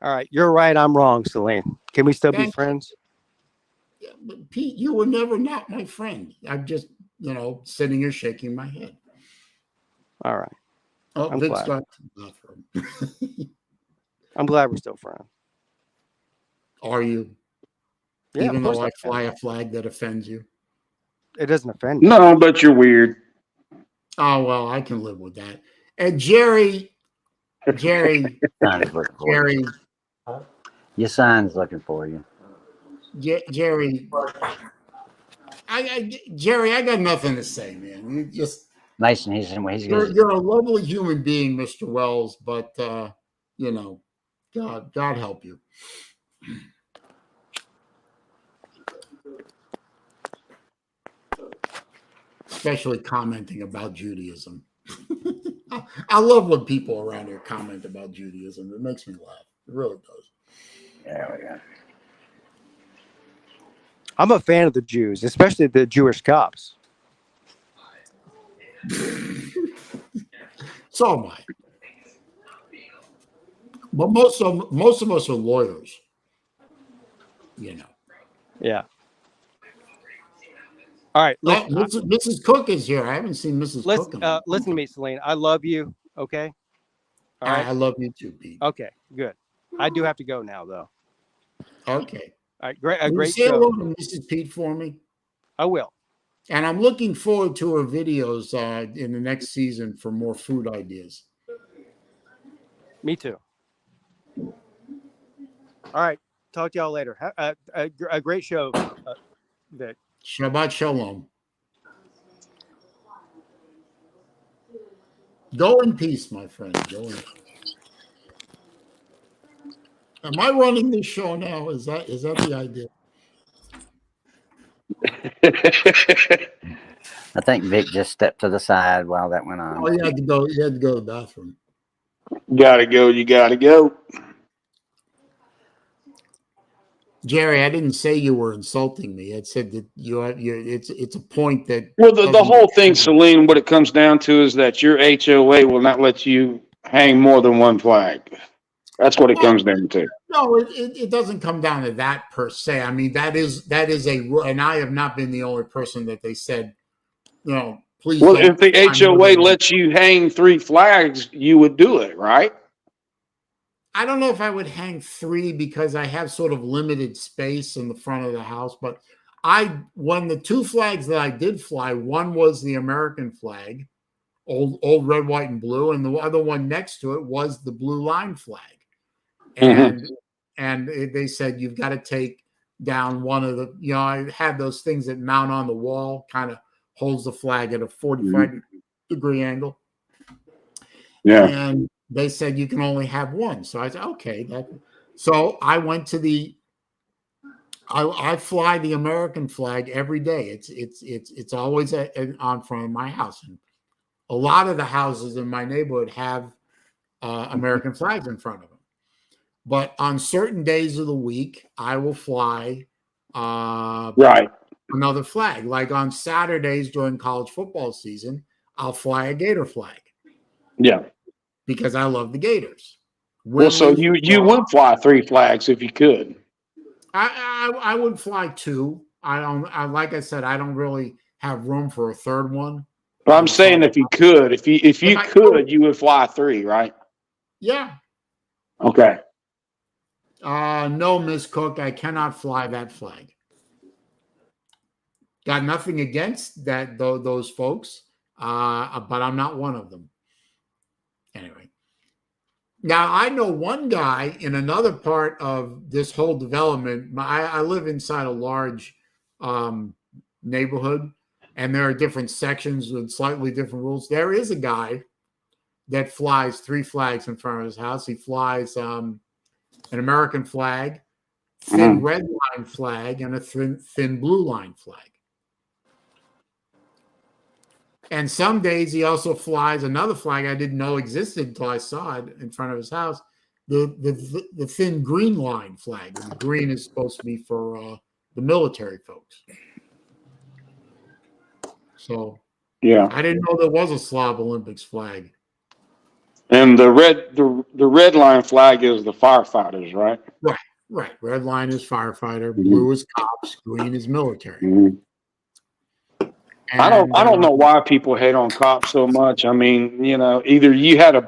All right, you're right. I'm wrong, Celine. Can we still be friends? Yeah, but Pete, you were never not my friend. I'm just, sitting here shaking my head. All right. Oh, I'm Vic's glad. got I'm glad we're still friends. Are you? Yeah, even though I fly a flag that offends you? It doesn't offend me. No, but you're weird. Oh, well, I can live with that. And Jerry. Your sign's looking for you. Jerry, Jerry, I got nothing to say, man. You just Mason, he's good. you're a lovely human being, Mr. Wells, but you know, God help you. Especially commenting about Judaism. I love when people around here comment about Judaism. It makes me laugh. It really does. There we go. I'm a fan of the Jews, especially the Jewish cops. So am I. But most of us are lawyers. You know. Yeah. All right. Listen, Mrs. Cook is here. I haven't seen Mrs. Cook. Listen to me, Celine. I love you. Okay. All right. I love you too, Pete. Okay. Good. I do have to go now, though. Okay. All right. Great. A Will you great say show. hello to Mrs. Pete for me. I will. And I'm looking forward to her videos in the next season for more food ideas. Me too. All right. Talk to y'all later. A great show, Vic. Shabbat Shalom. Go in peace, my friend. Go in peace. Am I running this show now? Is that the idea? I think Vic just stepped to the side while that went on. Oh, you had to go. You had to go to the bathroom. Gotta go. You gotta go. Jerry, I didn't say you were insulting me. I said that it's a point that. Well, the whole thing, Celine, what it comes down to is that your HOA will not let you hang more than one flag. That's what it comes down to. No, it doesn't come down to that per se. I mean, that is and I have not been the only person that they said, you know, please. Well, if the HOA lets you hang 3 flags, you would do it, right? I don't know if I would hang 3 because I have sort of limited space in the front of the house. But when the 2 flags that I did fly, one was the American flag, old red, white, and blue, and the other one next to it was the blue line flag. And they said you've got to take down one of the, you know, I had those things that mount on the wall, kind of holds the flag at a 45-degree angle. Yeah. And they said you can only have one. So I said, okay. So I went to I fly the American flag every day. It's always on front of my house. And a lot of the houses in my neighborhood have American flags in front of them. But on certain days of the week, I will fly another flag. Like on Saturdays during college football season, I'll fly a Gator flag. Yeah. Because I love the Gators. Well, so you would fly 3 flags if you could. I would fly 2. Like I said, I don't really have room for a third one. But I'm saying if you could, if you could, you would fly 3, right? Yeah. Okay. No, Miss Cook, I cannot fly that flag. Got nothing against those folks, but I'm not one of them. Anyway, now I know one guy in another part of this whole development. I live inside a large neighborhood, and there are different sections with slightly different rules. There is a guy that flies 3 flags in front of his house. He flies an American flag, thin red line flag, and a thin blue line flag. And some days he flies another flag I didn't know existed until I saw it in front of his house, the thin green line flag. And the green is supposed to be for the military folks. So yeah, I didn't know there was a Slav Olympics flag. And the red line flag is the firefighters, right? Right. Red line is firefighter, blue is cops, green is military. Mm-hmm. I don't know why people hate on cops so much. I mean, you know, either you had a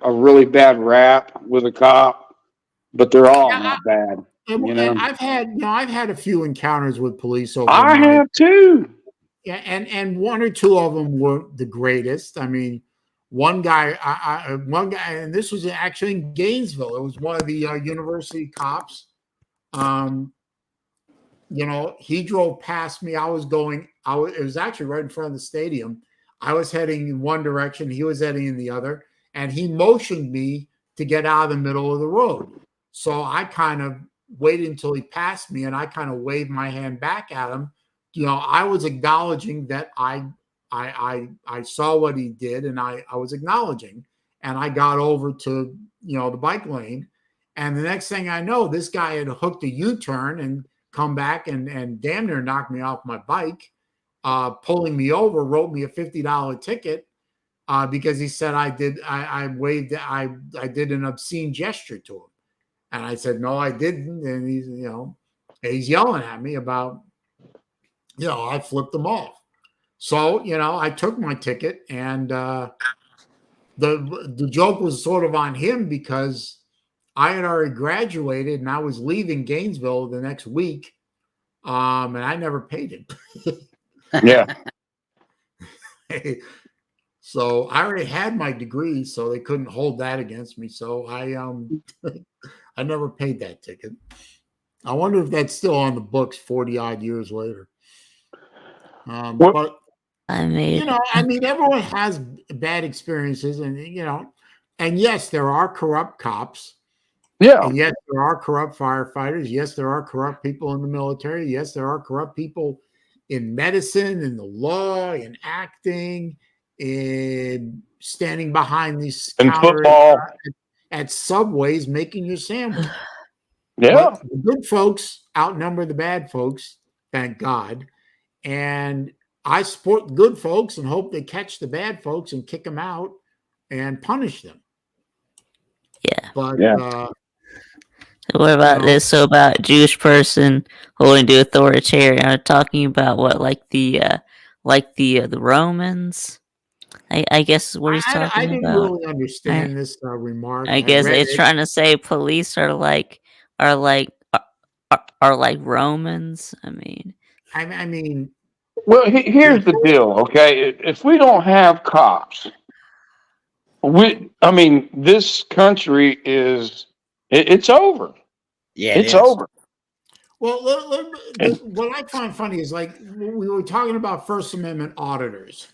really bad rap with a cop, but they're all not bad. You know, I've had a few encounters with police over. I have too. Yeah, and 1 or 2 of them weren't the greatest. I mean, one guy, and this was actually in Gainesville. It was one of the university cops. he drove past me. It was actually right in front of the stadium. I was heading in one direction, he was heading in the other, and he motioned me to get out of the middle of the road. So I kind of waited until he passed me, and I kind of waved my hand back at him. I was acknowledging that I saw what he did, and I was acknowledging, and I got over to the bike lane, and the next thing I know, this guy had hooked a U-turn and come back and damn near knocked me off my bike, pulling me over, wrote me a $50 ticket because he said I did an obscene gesture to him, and I said no, I didn't, and he's yelling at me about I flipped him off. So I took my ticket, and the joke was sort of on him because I had already graduated and I was leaving Gainesville the next week, and I never paid it. Yeah. So I already had my degree, so they couldn't hold that against me. So I never paid that ticket. I wonder if that's still on the books 40 odd years later. But I mean, everyone has bad experiences, and and yes, there are corrupt cops. Yeah. And yes, there are corrupt firefighters. Yes, there are corrupt people in the military. Yes, there are corrupt people in medicine, in the law, in acting, in standing behind these In counters football. at Subways making your sandwich. Yeah. But the good folks outnumber the bad folks, thank God. And I support good folks and hope they catch the bad folks and kick them out and punish them. yeah. But Yeah. So what about this? So about Jewish person holding to authoritarian, talking about what, like the Romans? I guess is what he's I talking didn't about. really understand this remark. I guess it's trying to say police are like Romans. I mean, Well, here's the deal, okay? If we don't have cops, this country it's over. Yeah, It's it is. over. Well, what I find funny is like we were talking about First Amendment auditors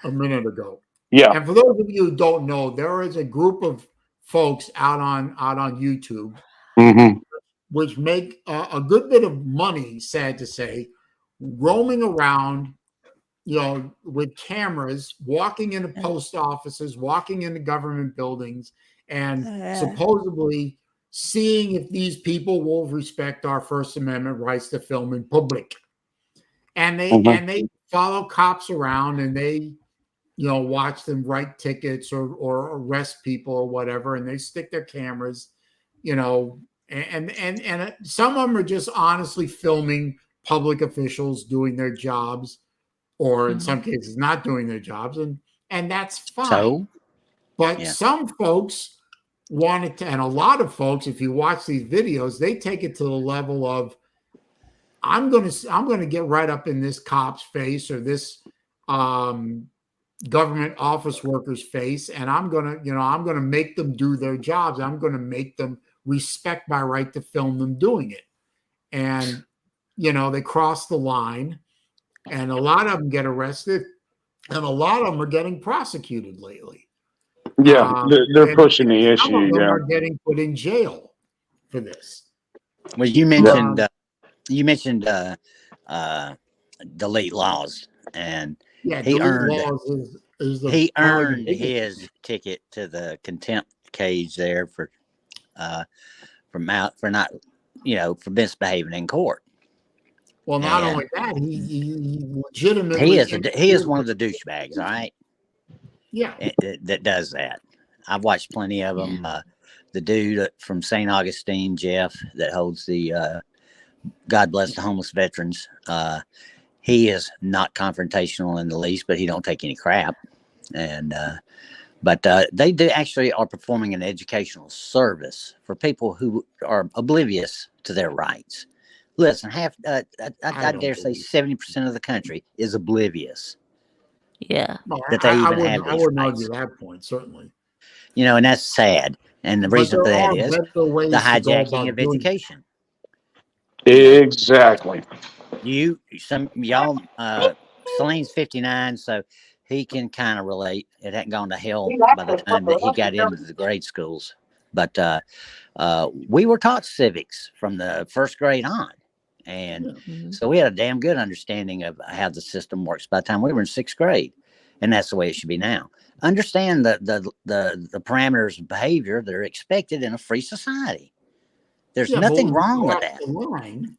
a minute ago. Yeah. And for those of you who don't know, there is a group of folks out on YouTube, Mm-hmm. which make a good bit of money, sad to say, roaming around, with cameras, walking into post offices, walking into government buildings, and supposedly seeing if these people will respect our First Amendment rights to film in public. And they follow cops around, and they watch them write tickets or arrest people or whatever, and they stick their cameras, and some of them are just honestly filming public officials doing their jobs, or in some cases not doing their jobs, and that's fine. So, but some folks want it to, and a lot of folks, if you watch these videos, they take it to the level of I'm gonna get right up in this cop's face or this government office worker's face, and I'm gonna make them do their jobs. I'm gonna make them respect my right to film them doing it. And they cross the line, and a lot of them get arrested, and a lot of them are getting prosecuted lately. Yeah, they're pushing the issue. Some of them Yeah. are getting put in jail for this. well, you mentioned delete laws, and Yeah, he earned laws is the he probably the earned biggest his thing. ticket to the contempt cage there for not for misbehaving in court. Well, not And only that, he legitimately he is one of the douchebags. All right, yeah. that does that. I've watched plenty of them. The dude from St. Augustine, Jeff, that holds the God Bless the Homeless Veterans. He is not confrontational in the least, but he don't take any crap. And but they actually are performing an educational service for people who are oblivious to their rights. Listen, I dare say 70% of the country is oblivious. yeah. No, that they even have I these wouldn't rights. argue that point, certainly. And that's sad. And the But reason for there that are is better ways the to go hijacking about of doing it. education. Exactly. Some y'all, Celine's 59, so he can kind of relate. It hadn't gone to hell by the time that he got into the grade schools. But we were taught civics from the first grade on. And so we had a damn good understanding of how the system works by the time we were in sixth grade. And that's the way it should be now. Understand the parameters of behavior that are expected in a free society. There's nothing wrong with that. The line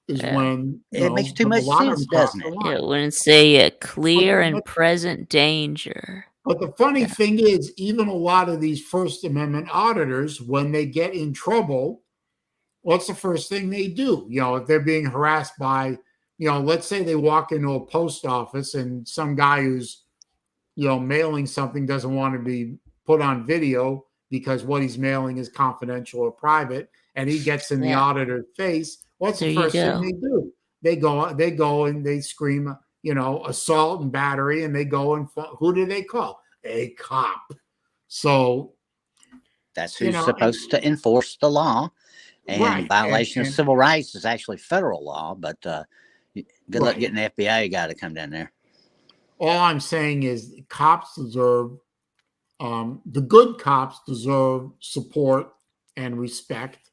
is Yeah. when It makes too a much lot of sense, them cross doesn't the it? line. It wouldn't say a clear and present danger. But the funny thing is, even a lot of these First Amendment auditors, when they get in trouble, what's the first thing they do? You know, if they're being harassed by, you know, let's say they walk into a post office and some guy who's, you know, mailing something doesn't want to be put on video because what he's mailing is confidential or private, and he gets in the auditor's face. What's the first thing they do? They go and they scream, you know, assault and battery, and they go and who do they call? A cop. So that's who's supposed to enforce the law, and violation of civil rights is actually federal law. But good luck getting the FBI guy to come down there. All I'm saying is cops deserve, the good cops deserve support and respect.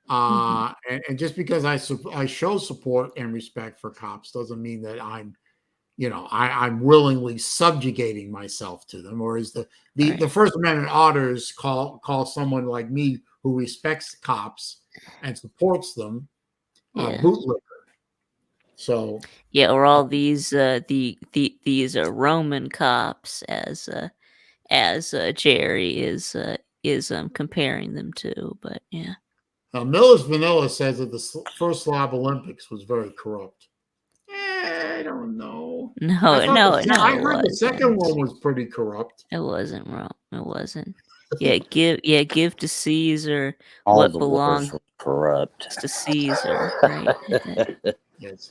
And just because I show support and respect for cops doesn't mean that I'm, you know, I'm willingly subjugating myself to them. Or is the First Amendment auditors call someone like me who respects cops and supports them bootlicker. So or all these these Roman cops, as Jerry is comparing them to. But yeah. Miller's Vanilla says that the first Slav Olympics was very corrupt. I don't know. No, I heard the second one was pretty corrupt. It wasn't wrong. It wasn't. Give to Caesar all what the belongs wars were corrupt to Caesar. Right? Yes.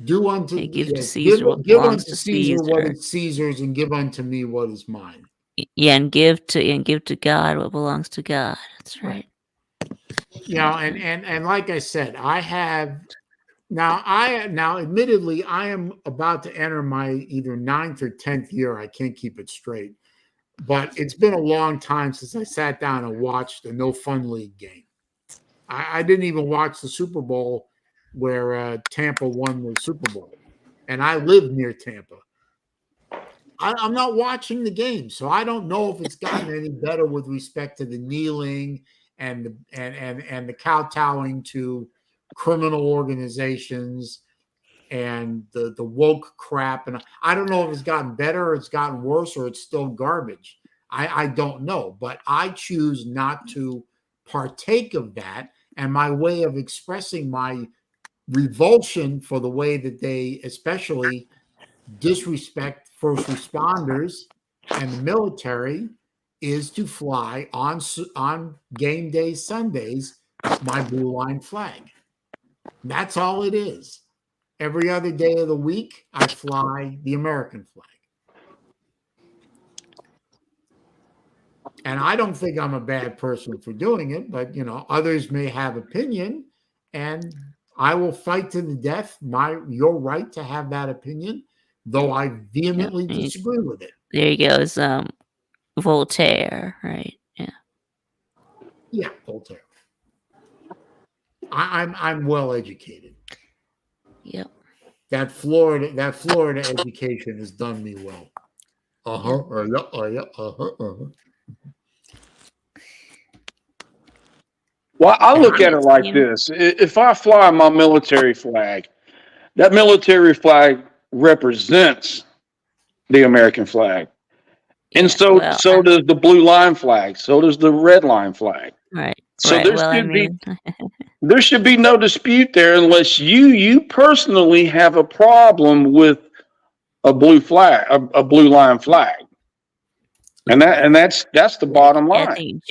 Do unto give to Caesar what belongs to Caesar. What is Caesar's, and give unto me what is mine. Yeah, and give to God what belongs to God. That's right. Yeah, and like I said, I have now admittedly I am about to enter my either 9th or 10th year. I can't keep it straight. But it's been a long time since I sat down and watched a No Fun League game. I didn't even watch the Super Bowl where Tampa won the Super Bowl, and I live near Tampa. I'm not watching the game, so I don't know if it's gotten any better with respect to the kneeling and the kowtowing to criminal organizations and the woke crap. And I don't know if it's gotten better or it's gotten worse or it's still garbage. I don't know, but I choose not to partake of that. And my way of expressing my revulsion for the way that they especially disrespect first responders and the military is to fly on game day Sundays my blue line flag. That's all it is. Every other day of the week, I fly the American flag. And I don't think I'm a bad person for doing it, but you know, others may have opinion, and I will fight to the death your right to have that opinion, though I vehemently disagree with it. There you go. It's Voltaire, right? Yeah. Yeah, Voltaire. I'm well educated. Yep. That Florida education has done me well. Well, I look at it like this. If I fly my military flag, that military flag represents the American flag. And so does the blue line flag. So does the red line flag. Right. So there should be no dispute there unless you personally have a problem with a blue flag, a blue line flag. And that's the bottom line. I think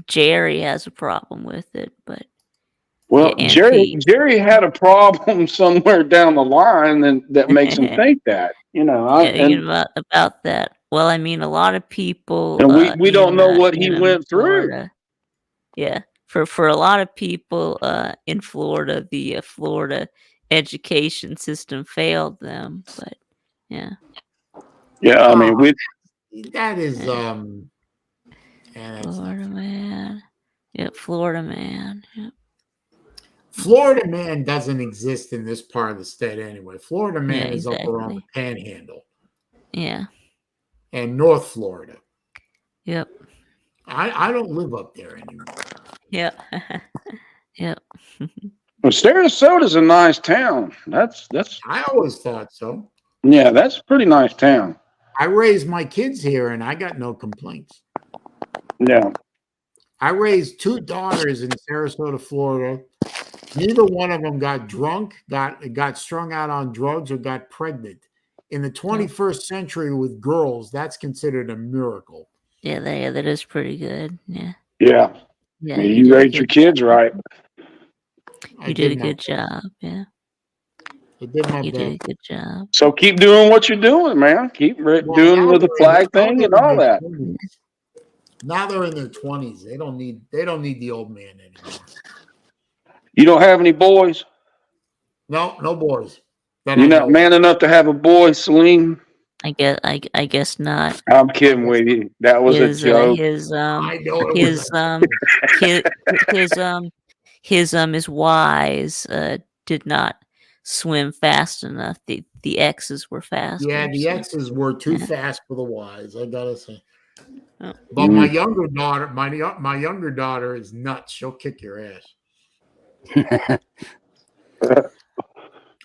Jerry has a problem with it, but Jerry had a problem somewhere down the line that makes him think that, you know. About that. Well, I mean, a lot of people, and we don't know what he went through. Yeah, for a lot of people in Florida, the Florida education system failed them. But yeah, Yeah, I mean, we That is yeah. and that's not Florida man. Yep, Florida man. Yep. Florida man doesn't exist in this part of the state anyway. Florida Yeah, man is up around the exactly. Panhandle Yeah. and North Florida. Yep. I don't live up there anymore. Yep. Yep. well, Sarasota's a nice town. That's I always thought so. yeah, that's a pretty nice town. I raised my kids here and I got no complaints. Yeah. I raised 2 daughters in Sarasota, Florida. Neither one of them got drunk, got strung out on drugs, or got pregnant. In the 21st century with girls, that's considered a miracle. Yeah, that is pretty good. Yeah. Yeah. Yeah, You did a raised your good kids right. I You did a my good best. job. Yeah. I did my You did a best. good job. So keep doing what you're doing, man. Keep Well, doing with the flag thing and all that. Now they're in their 20s. They don't need the old man anymore. You don't have any boys? No boys. You're not man enough to have a boy, Celine? I guess not. I'm kidding with you. That was a joke. I know it his his wise did not swim fast enough. The X's were faster. Yeah, the so, X's were too yeah. fast for the Y's. I gotta say. Oh. But my younger daughter, my younger daughter is nuts. She'll kick your ass.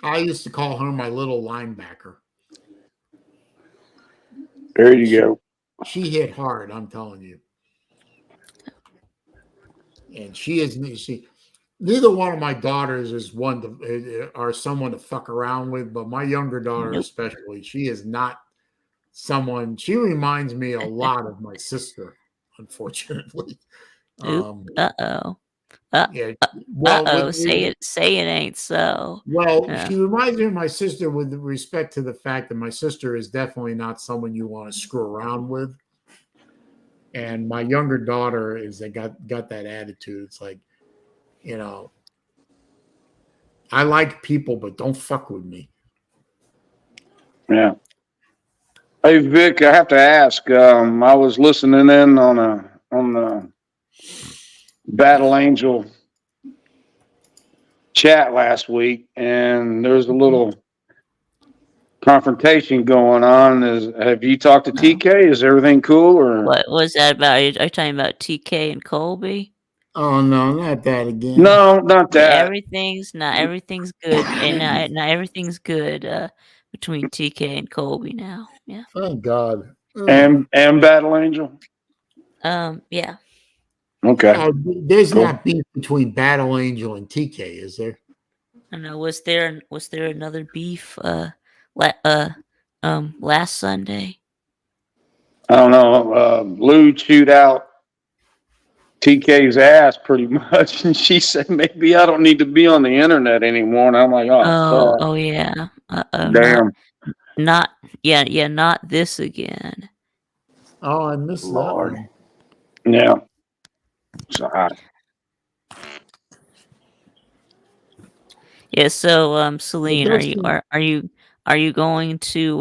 I used to call her my little linebacker. There you go. She hit hard, I'm telling you. And neither one of my daughters is someone to fuck around with, but my younger daughter especially, she is not someone. She reminds me a lot of my sister, unfortunately. Yeah. Well, say it ain't so. Well, Yeah. she reminds me of my sister with respect to the fact that my sister is definitely not someone you want to screw around with. And my younger daughter got that attitude. It's like, I like people, but don't fuck with me. Yeah. Hey Vic, I have to ask. I was listening in on the Battle Angel chat last week, and there's a little confrontation going on. Have you talked to TK? Is everything cool? Or what was that about? Are you talking about TK and Colby? Oh no, not that again. No, not that. Everything's good, and now everything's good between TK and Colby now. Yeah. Thank God. And Battle Angel. Yeah. Okay. There's not beef between Battle Angel and TK, is there? I don't know. Was there another beef last Sunday? I don't know. Lou chewed out TK's ass pretty much, and she said maybe I don't need to be on the internet anymore. And I'm like, oh yeah. Damn. Not this again. Oh, I missed Lord. that one. Yeah. So Yeah. So, Celine, are you going to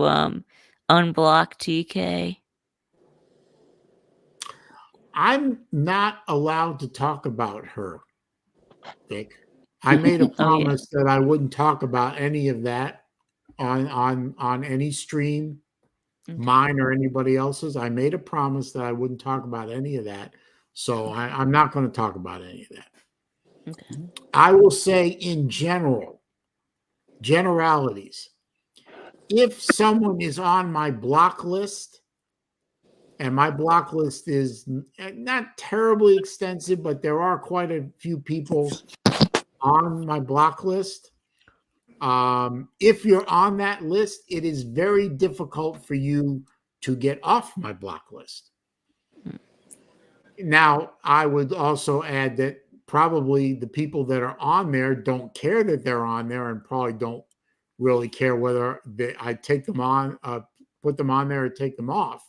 unblock TK? I'm not allowed to talk about her, Vic. I made a promise that I wouldn't talk about any of that on any stream, mine or anybody else's. I made a promise that I wouldn't talk about any of that. So I'm not going to talk about any of that. Okay. I will say in generalities, if someone is on my block list, and my block list is not terribly extensive, but there are quite a few people on my block list. If you're on that list, it is very difficult for you to get off my block list. Now, I would also add that probably the people that are on there don't care that they're on there and probably don't really care whether I take them on, put them on there or take them off.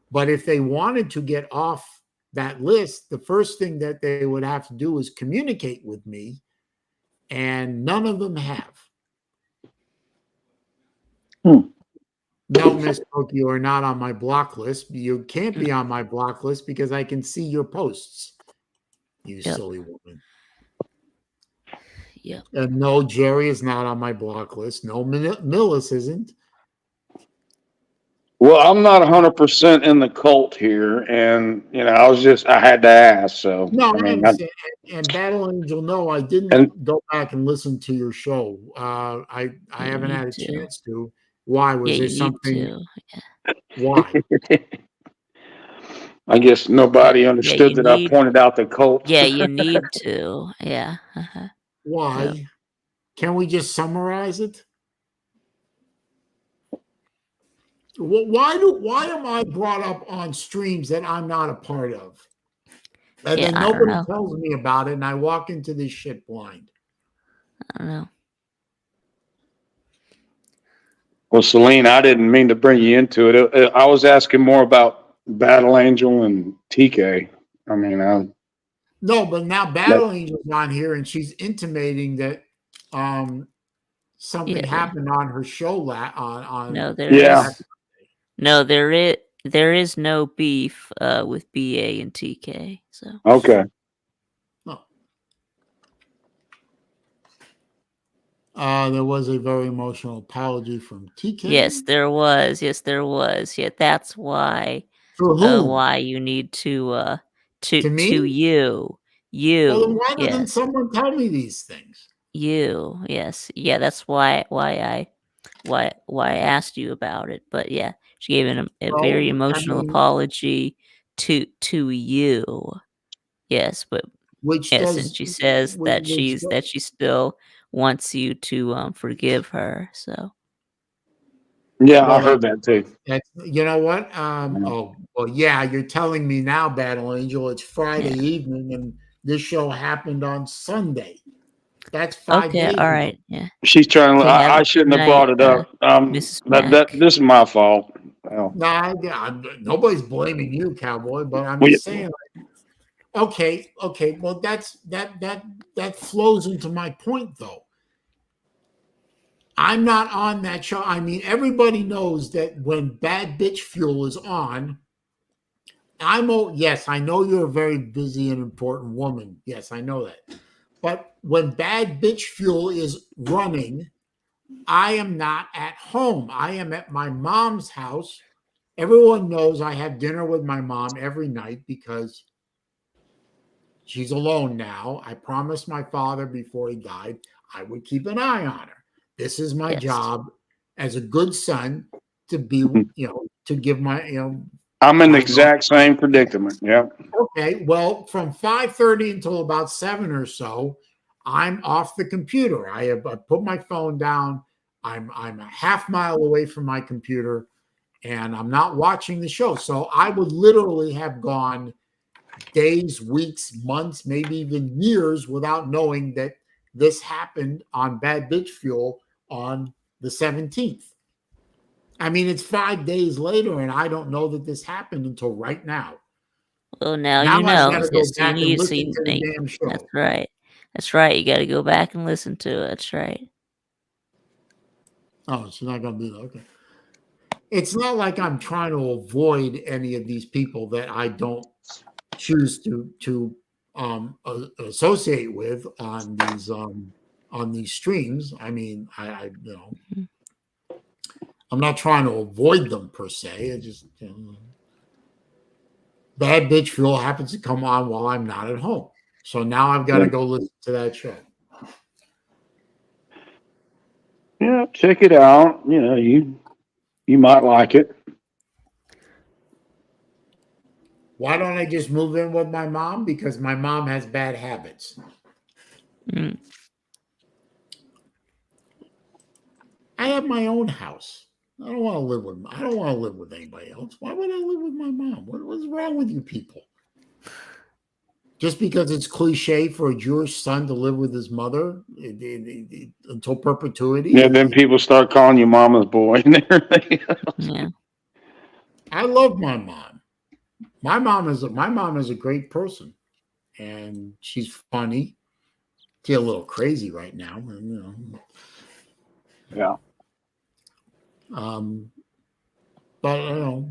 But if they wanted to get off that list, the first thing that they would have to do is communicate with me, and none of them have. No, Miss Cook, you are not on my block list. You can't be on my block list because I can see your posts. You silly woman. Yep. And no, Jerry is not on my block list. No, Millis isn't. Well, I'm not 100% in the cult here, and I had to ask. So No, I I mean, understand. And Battle Angel, no, I didn't and go back and listen to your show. I You haven't had a need to. chance to. Why? Yeah, Was there you need something? to. Why? I guess nobody Yeah, understood you that I need. pointed out the cult. Yeah, you need to. Yeah. Why? Yep. Can we just summarize it? Why am I brought up on streams that I'm not a part of? And Yeah, then I don't nobody know. tells me about it, and I walk into this shit blind. I don't know. Well, Celine, I didn't mean to bring you into it. I was asking more about Battle Angel and TK. I mean, No, but now Battle Angel's on here, and she's intimating that something Yeah. happened on her show on No, there Yeah. is. No, there is no beef with BA and TK. So okay. There was a very emotional apology from TK. yes, there was. Yes, there was. Yeah, that's why. For whom? Why you need to To me? you Well, then why doesn't yes someone tell me these things? you yes yeah that's why I asked you about it. But yeah, she gave a very Well, I emotional mean, apology to you. Yes, but which yes, and does she says that which she still wants you to forgive her. So Yeah, I well, heard that too. that's you know what? Oh well, yeah, you're telling me now, Battle Angel. It's Friday yeah. evening, and this show happened on Sunday. That's 5 Okay, days all ago. right, yeah. She's trying. Okay, have I a good shouldn't have night, brought it up. Mrs. That Mack. this is my fault. Well, No, nobody's blaming you, Cowboy. But I'm we, just saying. Okay. Well, that flows into my point, though. I'm not on that show. I mean, everybody knows that when Bad Bitch Fuel is on, yes, I know you're a very busy and important woman. Yes, I know that. But when Bad Bitch Fuel is running, I am not at home. I am at my mom's house. Everyone knows I have dinner with my mom every night because she's alone now. I promised my father before he died I would keep an eye on her. This is my Yes. job as a good son to be, to give my, I'm in the exact same predicament. Yeah. Okay, well, from 5:30 until about 7 or so, I'm off the computer. I put my phone down. I'm a half mile away from my computer, and I'm not watching the show. So I would literally have gone days, weeks, months, maybe even years without knowing that this happened on Bad Bitch Fuel on the 17th. I mean, it's 5 days later, and I don't know that this happened until right now. Well, now Now you I've know. got to go Yes, back and listen to the damn show. That's right. That's right. You got to go back and listen to it. That's right. Oh, she's not going to do that. Okay. It's not like I'm trying to avoid any of these people that I don't choose to associate with on these streams. I mean, I'm not trying to avoid them per se. It just Bad Bitch Fuel happens to come on while I'm not at home. So now I've got to go listen to that show. Yeah, check it out. You might like it. Why don't I just move in with my mom? Because my mom has bad habits. Mm. I have my own house. I don't want to live with anybody else. Why would I live with my mom? What's wrong with you people? Just because it's cliche for a Jewish son to live with his mother until perpetuity. Yeah, then people start calling you mama's boy and everything. Yeah. I love my mom. My mom is a great person, and she's funny. She's a little crazy right now, Yeah. Um, but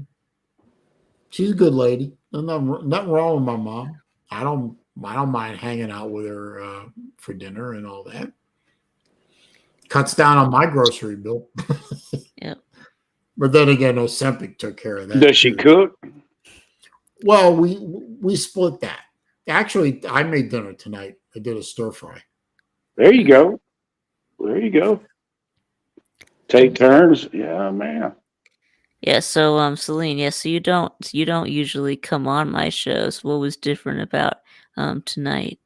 she's a good lady. There's nothing wrong with my mom. I don't mind hanging out with her for dinner and all that. Cuts down on my grocery bill. Yep. But then again, Ozempic took care of that. Does she too. cook? Well, we split that. Actually, I made dinner tonight. I did a stir fry. There you go. There you go. Take turns. Yeah, man. Yeah, so Celine, yeah, so you don't usually come on my shows. What was different about tonight?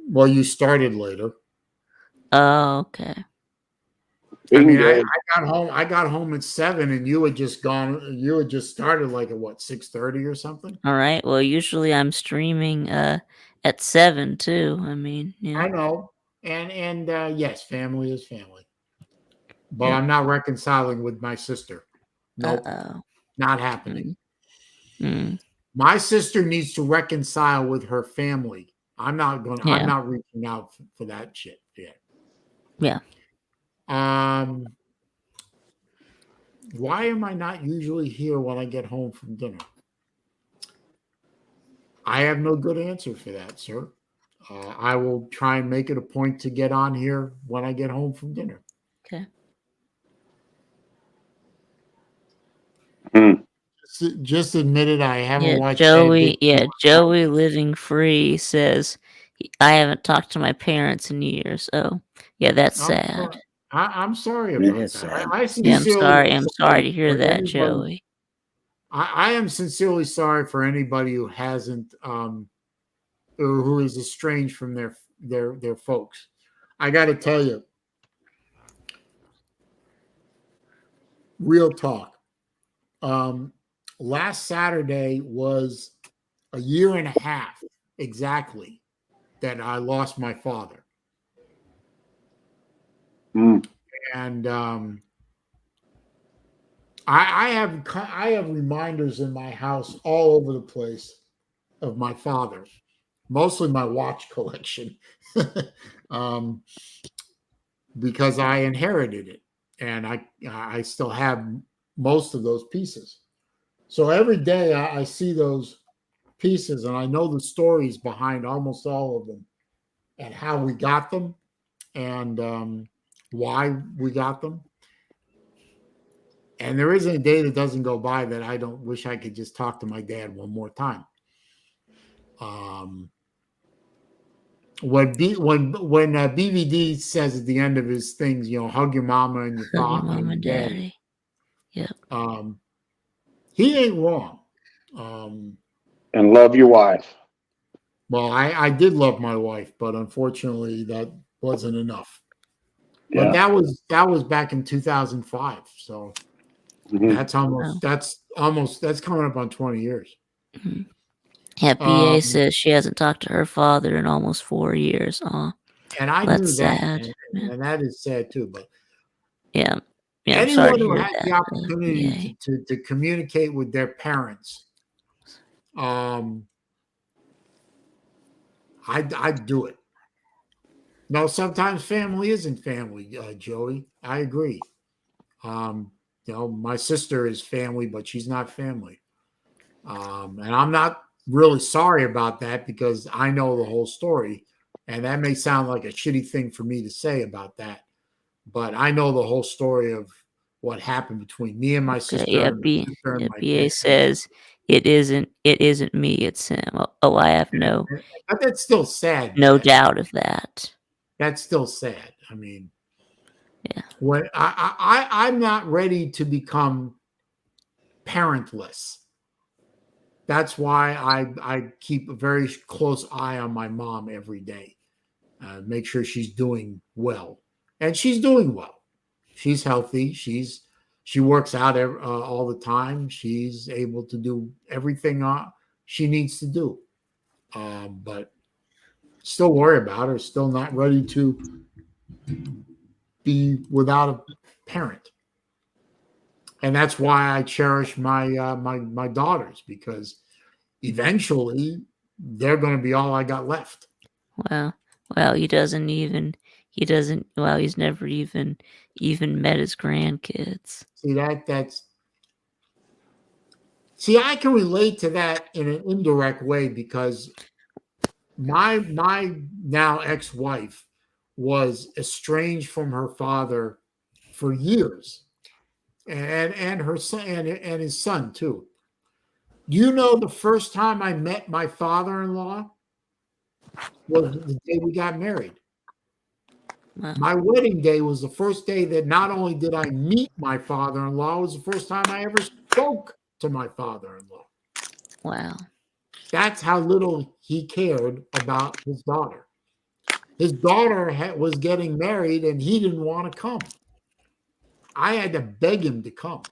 Well, you started later. Oh, okay. I mean, I Bingo. got home. I got home at 7, and you had just gone. You had just started like at what 6:30 or something. All right. Well, usually I'm streaming at 7 too. I mean, yeah. I know, and yes, family is family, but Yeah. I'm not reconciling with my sister. Nope, Uh-oh. not happening. Mm. My sister needs to reconcile with her family. I'm not going. I'm Yeah. not reaching out for that shit yet. Yeah. Why am I not usually here when I get home from dinner? I have no good answer for that, sir. I will try and make it a point to get on here when I get home from dinner. Okay. Hmm. Just admit it. I haven't Yeah, watched Joey. anything. Yeah, Joey Living Free says I haven't talked to my parents in years. Oh, yeah, that's I'm sad. sorry. I'm sorry It about is that. sad. I Yeah, I'm sincerely sorry. I'm sorry to hear for that, anybody. Joey. I am sincerely sorry for anybody who hasn't or who is estranged from their folks. I got to tell you, real talk. Last Saturday was a year and a half exactly that I lost my father, Hmm. and I have reminders in my house all over the place of my father, mostly my watch collection, um, because I inherited it, and I still have most of those pieces. So every day I see those pieces, and I know the stories behind almost all of them, and how we got them, and why we got them. And there isn't a day that doesn't go by that I don't wish I could just talk to my dad one more time. Um, when BVD says at the end of his things, hug your mama and your Hug your father mom and and your daddy. daddy. Yep. He ain't wrong. And love your wife. Well, I did love my wife, but unfortunately that wasn't enough. But Yeah. that was back in 2005. So Mhm. that's coming up on 20 years. Mhm. Yeah, BA Um, says she hasn't talked to her father in almost 4 years. Oh, and I knew that's that, sad. Yeah. and that is sad too. But Yeah. Yeah, I'm sorry anyone to who hear has that, the opportunity BA. to communicate with their parents, I'd do it. No, sometimes family isn't family, Joey. I agree. My sister is family, but she's not family. And I'm not really sorry about that because I know the whole story. And that may sound like a shitty thing for me to say about that, but I know the whole story of what happened between me and my Okay, sister yeah, and my sister and my BA dad. says it isn't me, it's him. Oh, I have But that's still sad, no man. doubt of that. That's still sad. I mean, Yeah. when I'm not ready to become parentless. That's why I keep a very close eye on my mom every day. Make sure she's doing well, and she's doing well. She's healthy. She works out all the time. She's able to do everything she needs to do. But still worry about her. Still not ready to be without a parent, and that's why I cherish my daughters, because eventually they're going to be all I got left. Well, he doesn't, well, he's never even met his grandkids. See, I can relate to that in an indirect way because my now ex-wife was estranged from her father for years, and her son and his son too. You know, the first time I met my father-in-law was the day we got married. Wow. My wedding day was the first day that not only did I meet my father-in-law, it was the first time I ever spoke to my father-in-law. Wow. That's how little he cared about his daughter. His daughter was getting married and he didn't want to come. I had to beg him to come.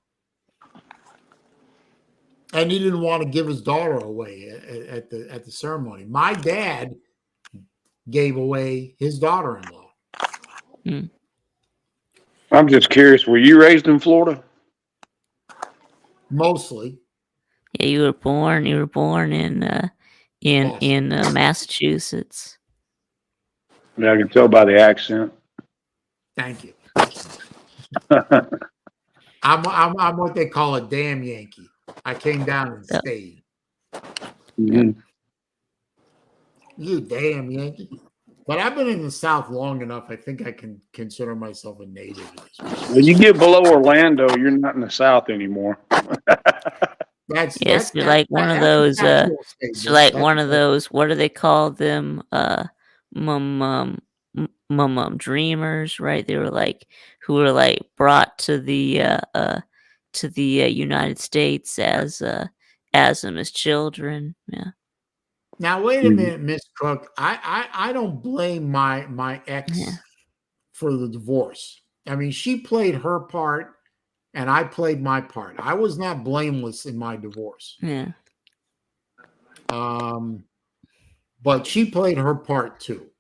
And he didn't want to give his daughter away at the ceremony. My dad gave away his daughter-in-law. I'm just curious, were you raised in Florida? Mostly. Yeah, you were born in Massachusetts. Yeah, I can tell by the accent. Thank you. I'm what they call a damn Yankee. I came down and Yep. stayed. Mhm. You damn Yankee. But I've been in the South long enough. I think I can consider myself a native at this point. When you get below Orlando, you're not in the South anymore. Yes, you're like one of those. It's like one of those. What do they call them? Dreamers, right? They were like who were like brought to the United States as them as children. Yeah. Now wait a minute, Miss Cook. I don't blame my ex Yeah. for the divorce. I mean, she played her part and I played my part. I was not blameless in my divorce. Yeah. But she played her part too.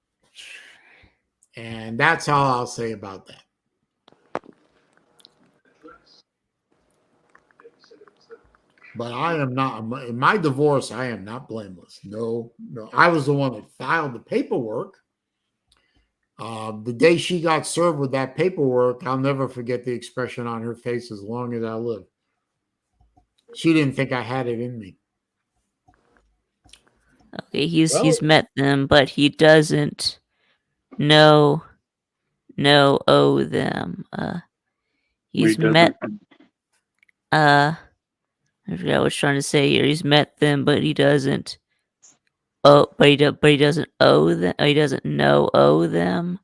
And that's all I'll say about that. But I am not, in my divorce, I am not blameless. No. I was the one that filed the paperwork. The day she got served with that paperwork, I'll never forget the expression on her face as long as I live. She didn't think I had it in me. Okay, he's met them, but he doesn't owe them. He's met I forgot what I was trying to say here. He's met them, but he doesn't but he doesn't owe them. He doesn't owe them.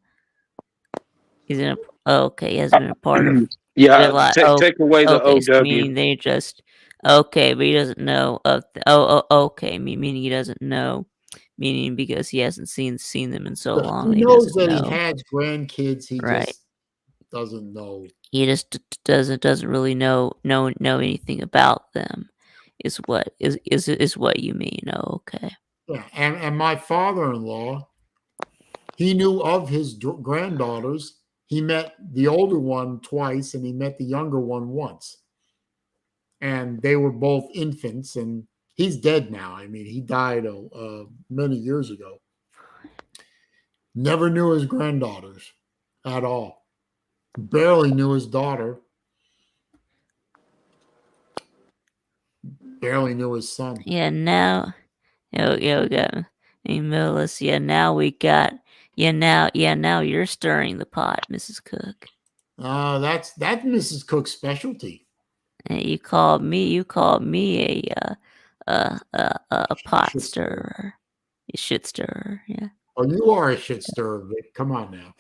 He's in a okay. He hasn't been a part of Yeah, their life. take away the Okay, so OW. meaning they just okay, but he doesn't know of. Okay. Meaning he doesn't know. Meaning because he hasn't seen them in so long. He knows that he has grandkids. He Right. just doesn't know. He just doesn't really know anything about them. Is what you mean? Oh, okay. Yeah, and my father-in-law, he knew of his granddaughters. He met the older one twice, and he met the younger one once. And they were both infants, and he's dead now. I mean, he died many years ago. Never knew his granddaughters at all. Barely knew his daughter. Barely knew his son. Yeah, now, we got Millis. Yeah, now we got. Now you're stirring the pot, Mrs. Cook. That's Mrs. Cook's specialty. You called me a pot stirrer. You shit stirrer. Yeah. Oh, you are a shit stirrer, Vic. Come on now.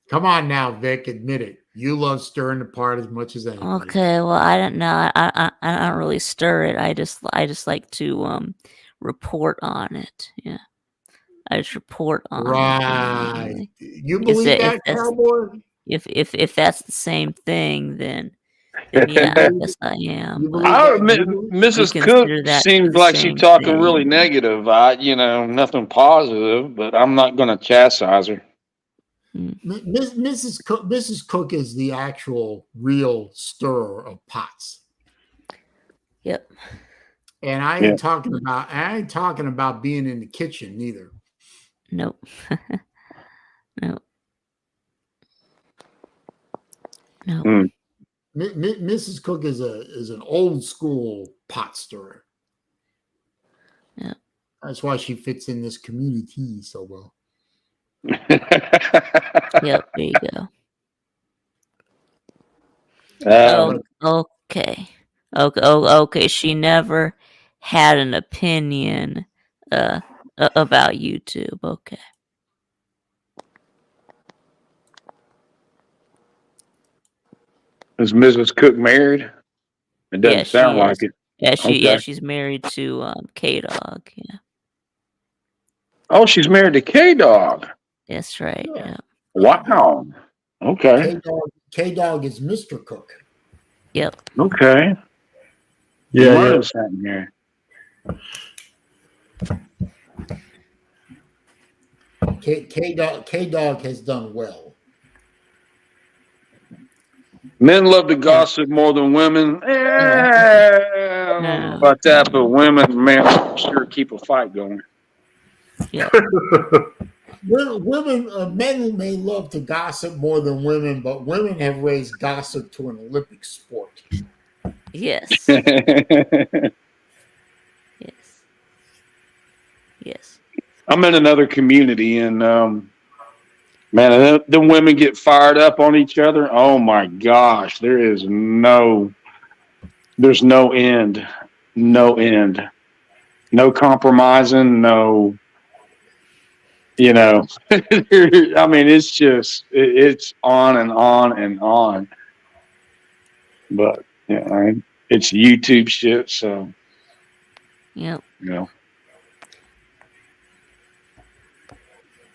Come on now, Vic. Admit it. You love stirring the pot as much as anybody. Okay. Well, I don't know. I don't really stir it. I just like to report on it. Yeah. I just report on right. it. Right. You believe that, cowboy? If that's the same thing, then yeah, I guess I am. Mrs. Cook seems like she's talking really negative. Nothing positive, but I'm not going to chastise her. Mrs. Cook is the actual real stirrer of pots. Yep. And I ain't talking about being in the kitchen neither. Nope. Nope. Nope. Mm. Mrs. Cook is an old school pot stirrer. Yeah. That's why she fits in this community so well. Yep. There you go. Um, Okay. Okay. She never had an opinion about YouTube. Okay. is Mrs. Cook married? It doesn't Yeah, sound she like is. it. Yeah, Okay. she's married to K-Dog. Yeah. Oh, she's married to K Dog. That's right. Yeah. Yeah. Wow. Okay. K-Dog is Mr. Cook. Yep. Okay. Yeah, You learned something here. K-Dog has done well. Men love to gossip more than women. I don't know about that, but women, man, sure keep a fight going. Yeah. Men may love to gossip more than women, but women have raised gossip to an Olympic sport. Yes. Yes. Yes. I'm in another community, and man, the women get fired up on each other. Oh my gosh, there's no end, no compromising, no. You know, I mean, it's just it's on and on and on. But yeah, it's YouTube shit, so Yep. you know.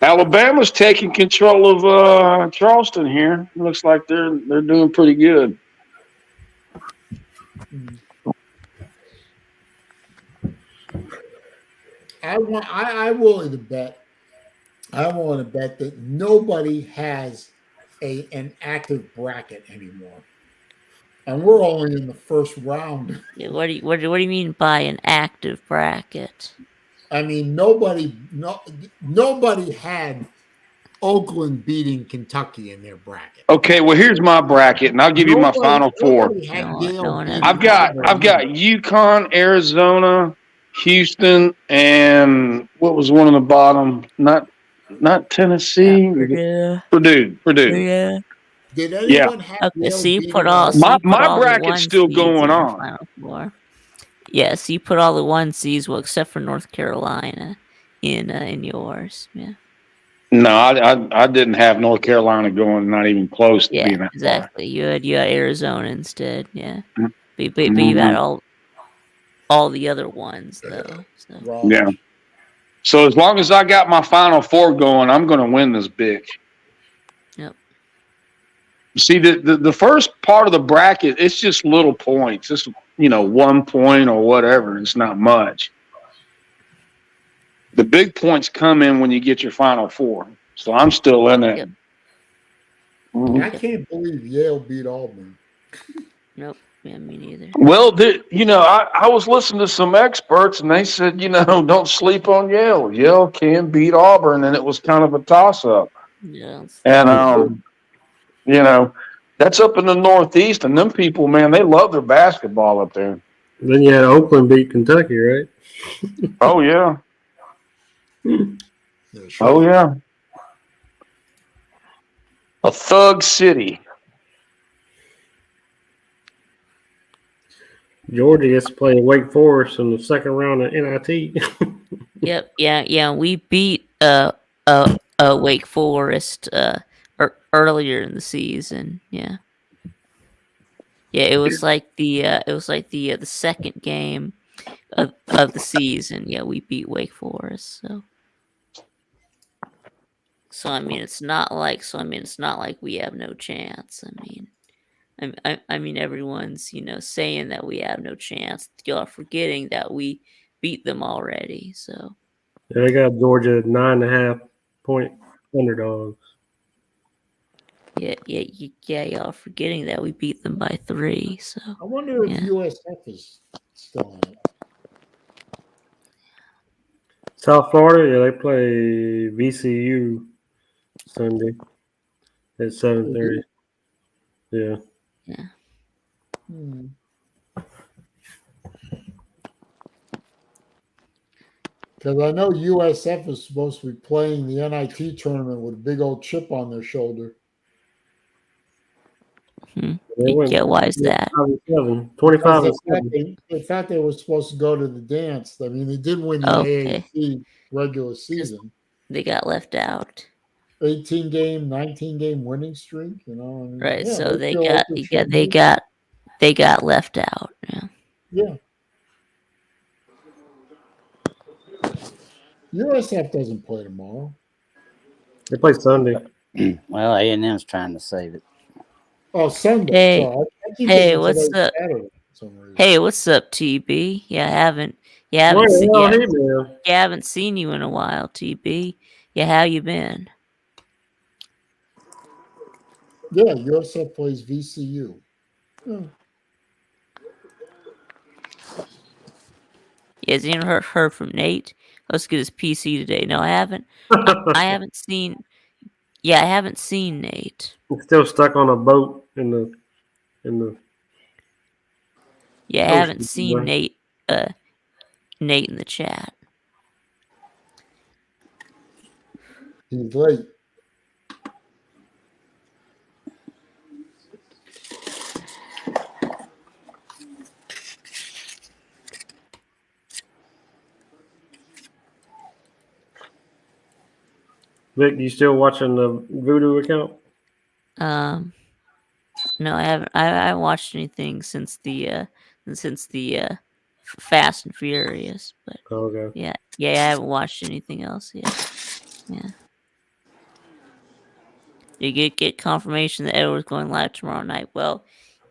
Alabama's taking control of Charleston here. Looks like they're doing pretty good. I'm willing to bet. I'm willing to bet that nobody has an active bracket anymore, and we're only in the first round. Yeah, what do you mean by an active bracket? I mean, nobody had Oakland beating Kentucky in their bracket. Okay, well here's my bracket, and I'll give you my final four. Nobody had No Yale one beating I've got Auburn. UConn, Arizona, Houston, and what was one on the bottom? Not Tennessee. Purdue. Yeah. Did anyone have Okay, Yale so you beating put all Auburn? so you put My all the bracket's one still seeds going in the on. Final Four. Yeah, so you put all the one seeds, well, except for North Carolina, in yours. Yeah. No, I didn't have North Carolina going, not even close to Yeah, being that exactly. You had Arizona instead. Yeah, far. but you had all the other ones though. So Right. Yeah. So as long as I got my Final Four going, I'm going to win this big. Yep. See, the first part of the bracket, it's just little points. It's 1 point or whatever. It's not much. The big points come in when you get your Final Four. So I'm still in it. Yep. I can't believe Yale beat Auburn. Nope. Yeah, me neither. Well, I was listening to some experts, and they said, don't sleep on Yale. Yale can beat Auburn, and it was kind of a toss-up. Yeah. And that's up in the Northeast, and them people, man, they love their basketball up there. Then you had Oakland beat Kentucky, right? Oh yeah. That's Oh right. yeah. A thug city. Georgia gets to play Wake Forest in the second round of NIT. Yep. Yeah. We beat Wake Forest earlier in the season. Yeah. Yeah, it was like the second game of the season. Yeah, we beat Wake Forest. So I mean, it's not like we have no chance. I mean, everyone's saying that we have no chance. Y'all are forgetting that we beat them already. So They got Georgia 9.5 point underdogs. Yeah, y'all forgetting that we beat them by 3. So I wonder if Yeah. USF is still in it. South Florida, yeah, they play VCU Sunday at 7:30. Yeah. Hmm. Because I know USF is supposed to be playing the NIT tournament with a big old chip on their shoulder. They went Yeah, why is that? 25 Because and 7. they thought they were supposed to go to the dance. I mean, they did win the Okay, AAC regular 'cause season. they got left out. 18 game, 19 game winning streak, you know. I mean, Right, yeah, so they they feel like got they yeah, should be. they got left out. Yeah. Yeah. USF doesn't play tomorrow. They play Sunday. Well, A&M's trying to save it. Oh, Sunday. Hey, Sorry. I keep hey, thinking what's today's up? Saturday for some reason. Hey, what's up, TB? You Where haven't the seen, hell he been? haven't seen you in a while, TB. Yeah, how you been? Yeah, USF plays VCU. Yeah. Yeah, has anyone heard from Nate? Let's get his PC today. No, I haven't. I haven't seen. Yeah, I haven't seen Nate. He's still stuck on a boat in the Yeah, I haven't ocean seen somewhere. Nate. Nate in the chat. He's late. Vic, you still watching the Voodoo account? No, I haven't. I haven't watched anything since the Fast and Furious. But Oh, okay. yeah, I haven't watched anything else yet. Yeah. You get confirmation that Edward's going live tomorrow night. Well,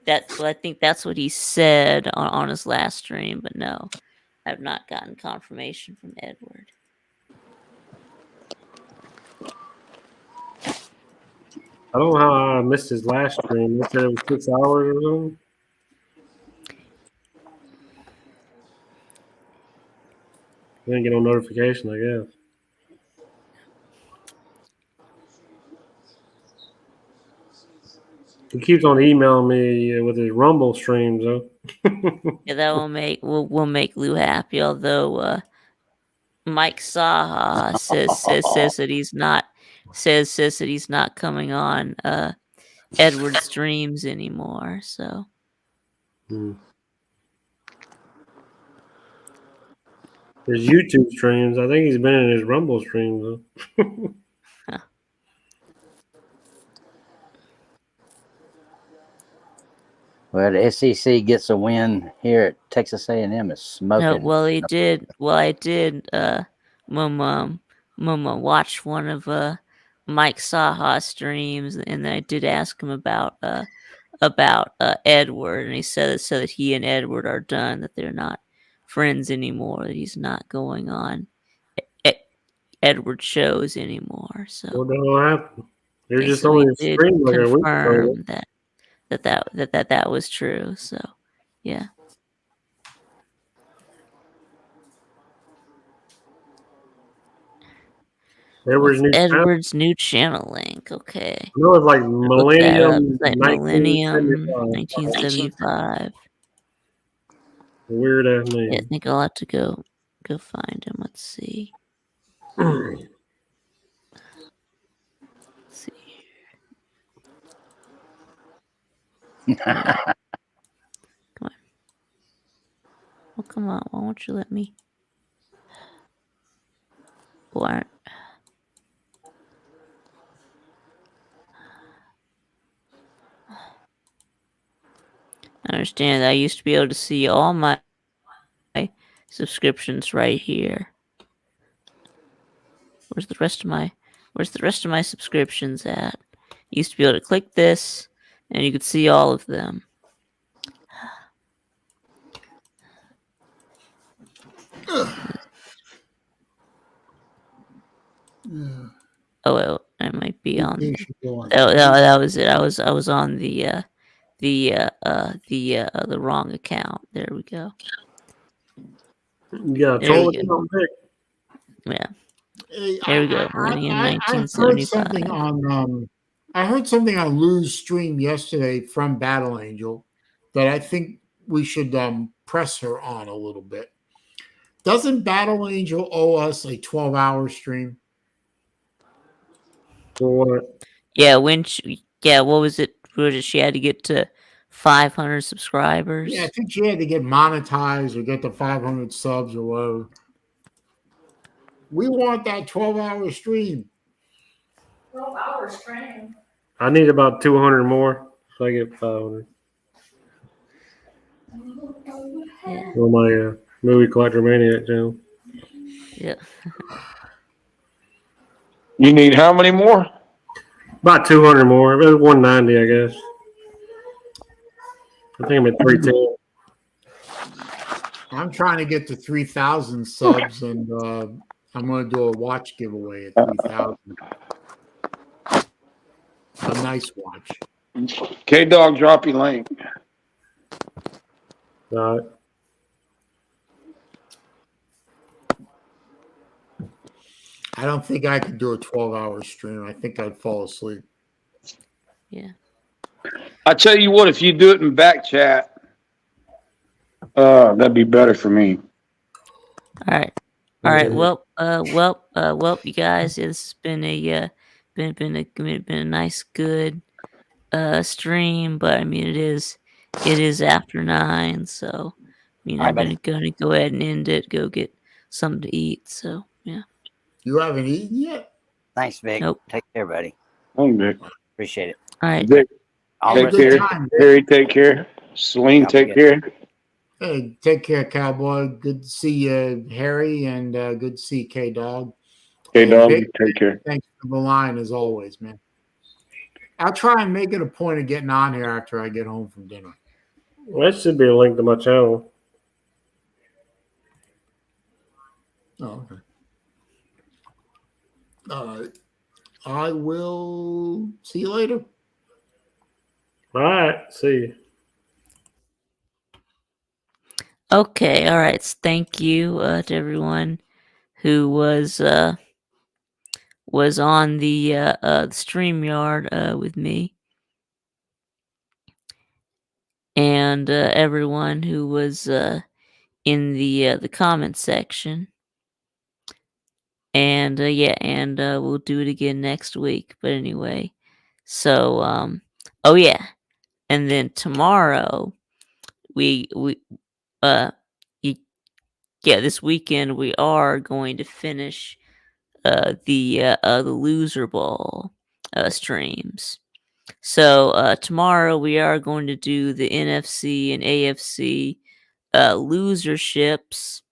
I think that's what he said on his last stream. But no, I've not gotten confirmation from Edward. I don't know how I missed his last stream. They said it was 6 hours or something. I didn't get no notification, I guess. He keeps on emailing me with his Rumble streams, though. Yeah, that will make Lou happy. Although Mike Saha says that he's not says that he's not coming on Edward streams anymore. So His YouTube streams, I think he's been in his Rumble streams, though. Well, the SEC gets a win here at Texas A&M. Is no, smoking. well he did. Well, I did. Mama watch one of Mike Saha streams, and then I did ask him about Edward, and he said that he and Edward are done, that they're not friends anymore, that he's not going on Edward shows anymore. So What the hell happened? They're yeah, just so he only did streamed like a week ago. confirm that was true. So yeah. Edward's What's new channel. Edward's new channel link? Okay. I know it's like Look that up. Millennium It's like Millennium 1975. 1975. Weird ass Yeah, I name. think I'll have to go find him. Let's see. Let's see. Come on. Oh, come on. Why won't you let me? Why? I understand that I used to be able to see all my subscriptions right here. Where's the rest of my subscriptions at? Used to be able to click this and you could see all of them. Yeah. Oh, well, I might be on You there. should go on. That was it. I was on the wrong account. There we go. You got a There troll we go. account, Vic? Yeah. Hey, There we go. Winning in I heard something 1975. on I heard something on Lou's stream yesterday from Battle Angel that I think we should press her on a little bit. Doesn't Battle Angel owe us a 12-hour stream? For what? Yeah, what was it? She had to get to 500 subscribers. Yeah, I think she had to get monetized or get to 500 subs or whatever. We want that 12-hour stream. 12 hours stream. I need about 200 more, so I get 500. Yeah. On my movie collector maniac channel. Yeah. You need how many more? About 200 more. About 190, I guess. I think I'm at 310. I'm trying to get to 3,000 subs, and I'm going to do a watch giveaway at 3,000. A nice watch. K-Dog, drop your link. All right. I don't think I could do a 12-hour stream. I think I'd fall asleep. Yeah. I tell you what, if you do it in back chat, that'd be better for me. All right. All right. Well, you guys, it's been a been a nice, good stream, but I mean it is after 9, so I mean I'm gonna go ahead and end it. Go get something to eat. So yeah. You haven't eaten yet? Thanks, Vic. Nope. Take care, buddy. Okay. Appreciate it. All right. Vic, All take the good care. time. Harry, take care. Celine, Yeah, take good. care. Hey, take care, Cowboy. Good to see you, Harry, and good to see K-Dog. K-Dog, Vic, take care. thanks for the line as always, man. I'll try and make it a point of getting on here after I get home from dinner. Well, that should be a link to my channel. Oh, okay. All right. I will see you later. All right. See you. Okay. All right. Thank you to everyone who was on the StreamYard with me, and everyone who was in the comment section. And we'll do it again next week. But anyway, so oh yeah, and then tomorrow this weekend we are going to finish the loser ball streams. So tomorrow we are going to do the NFC and AFC loserships.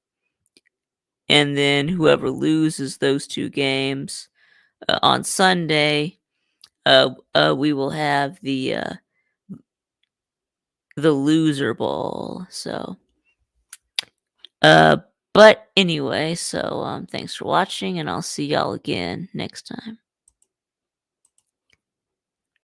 And then whoever loses those 2 games on Sunday, we will have the loser bowl. So, but anyway, so thanks for watching, and I'll see y'all again next time.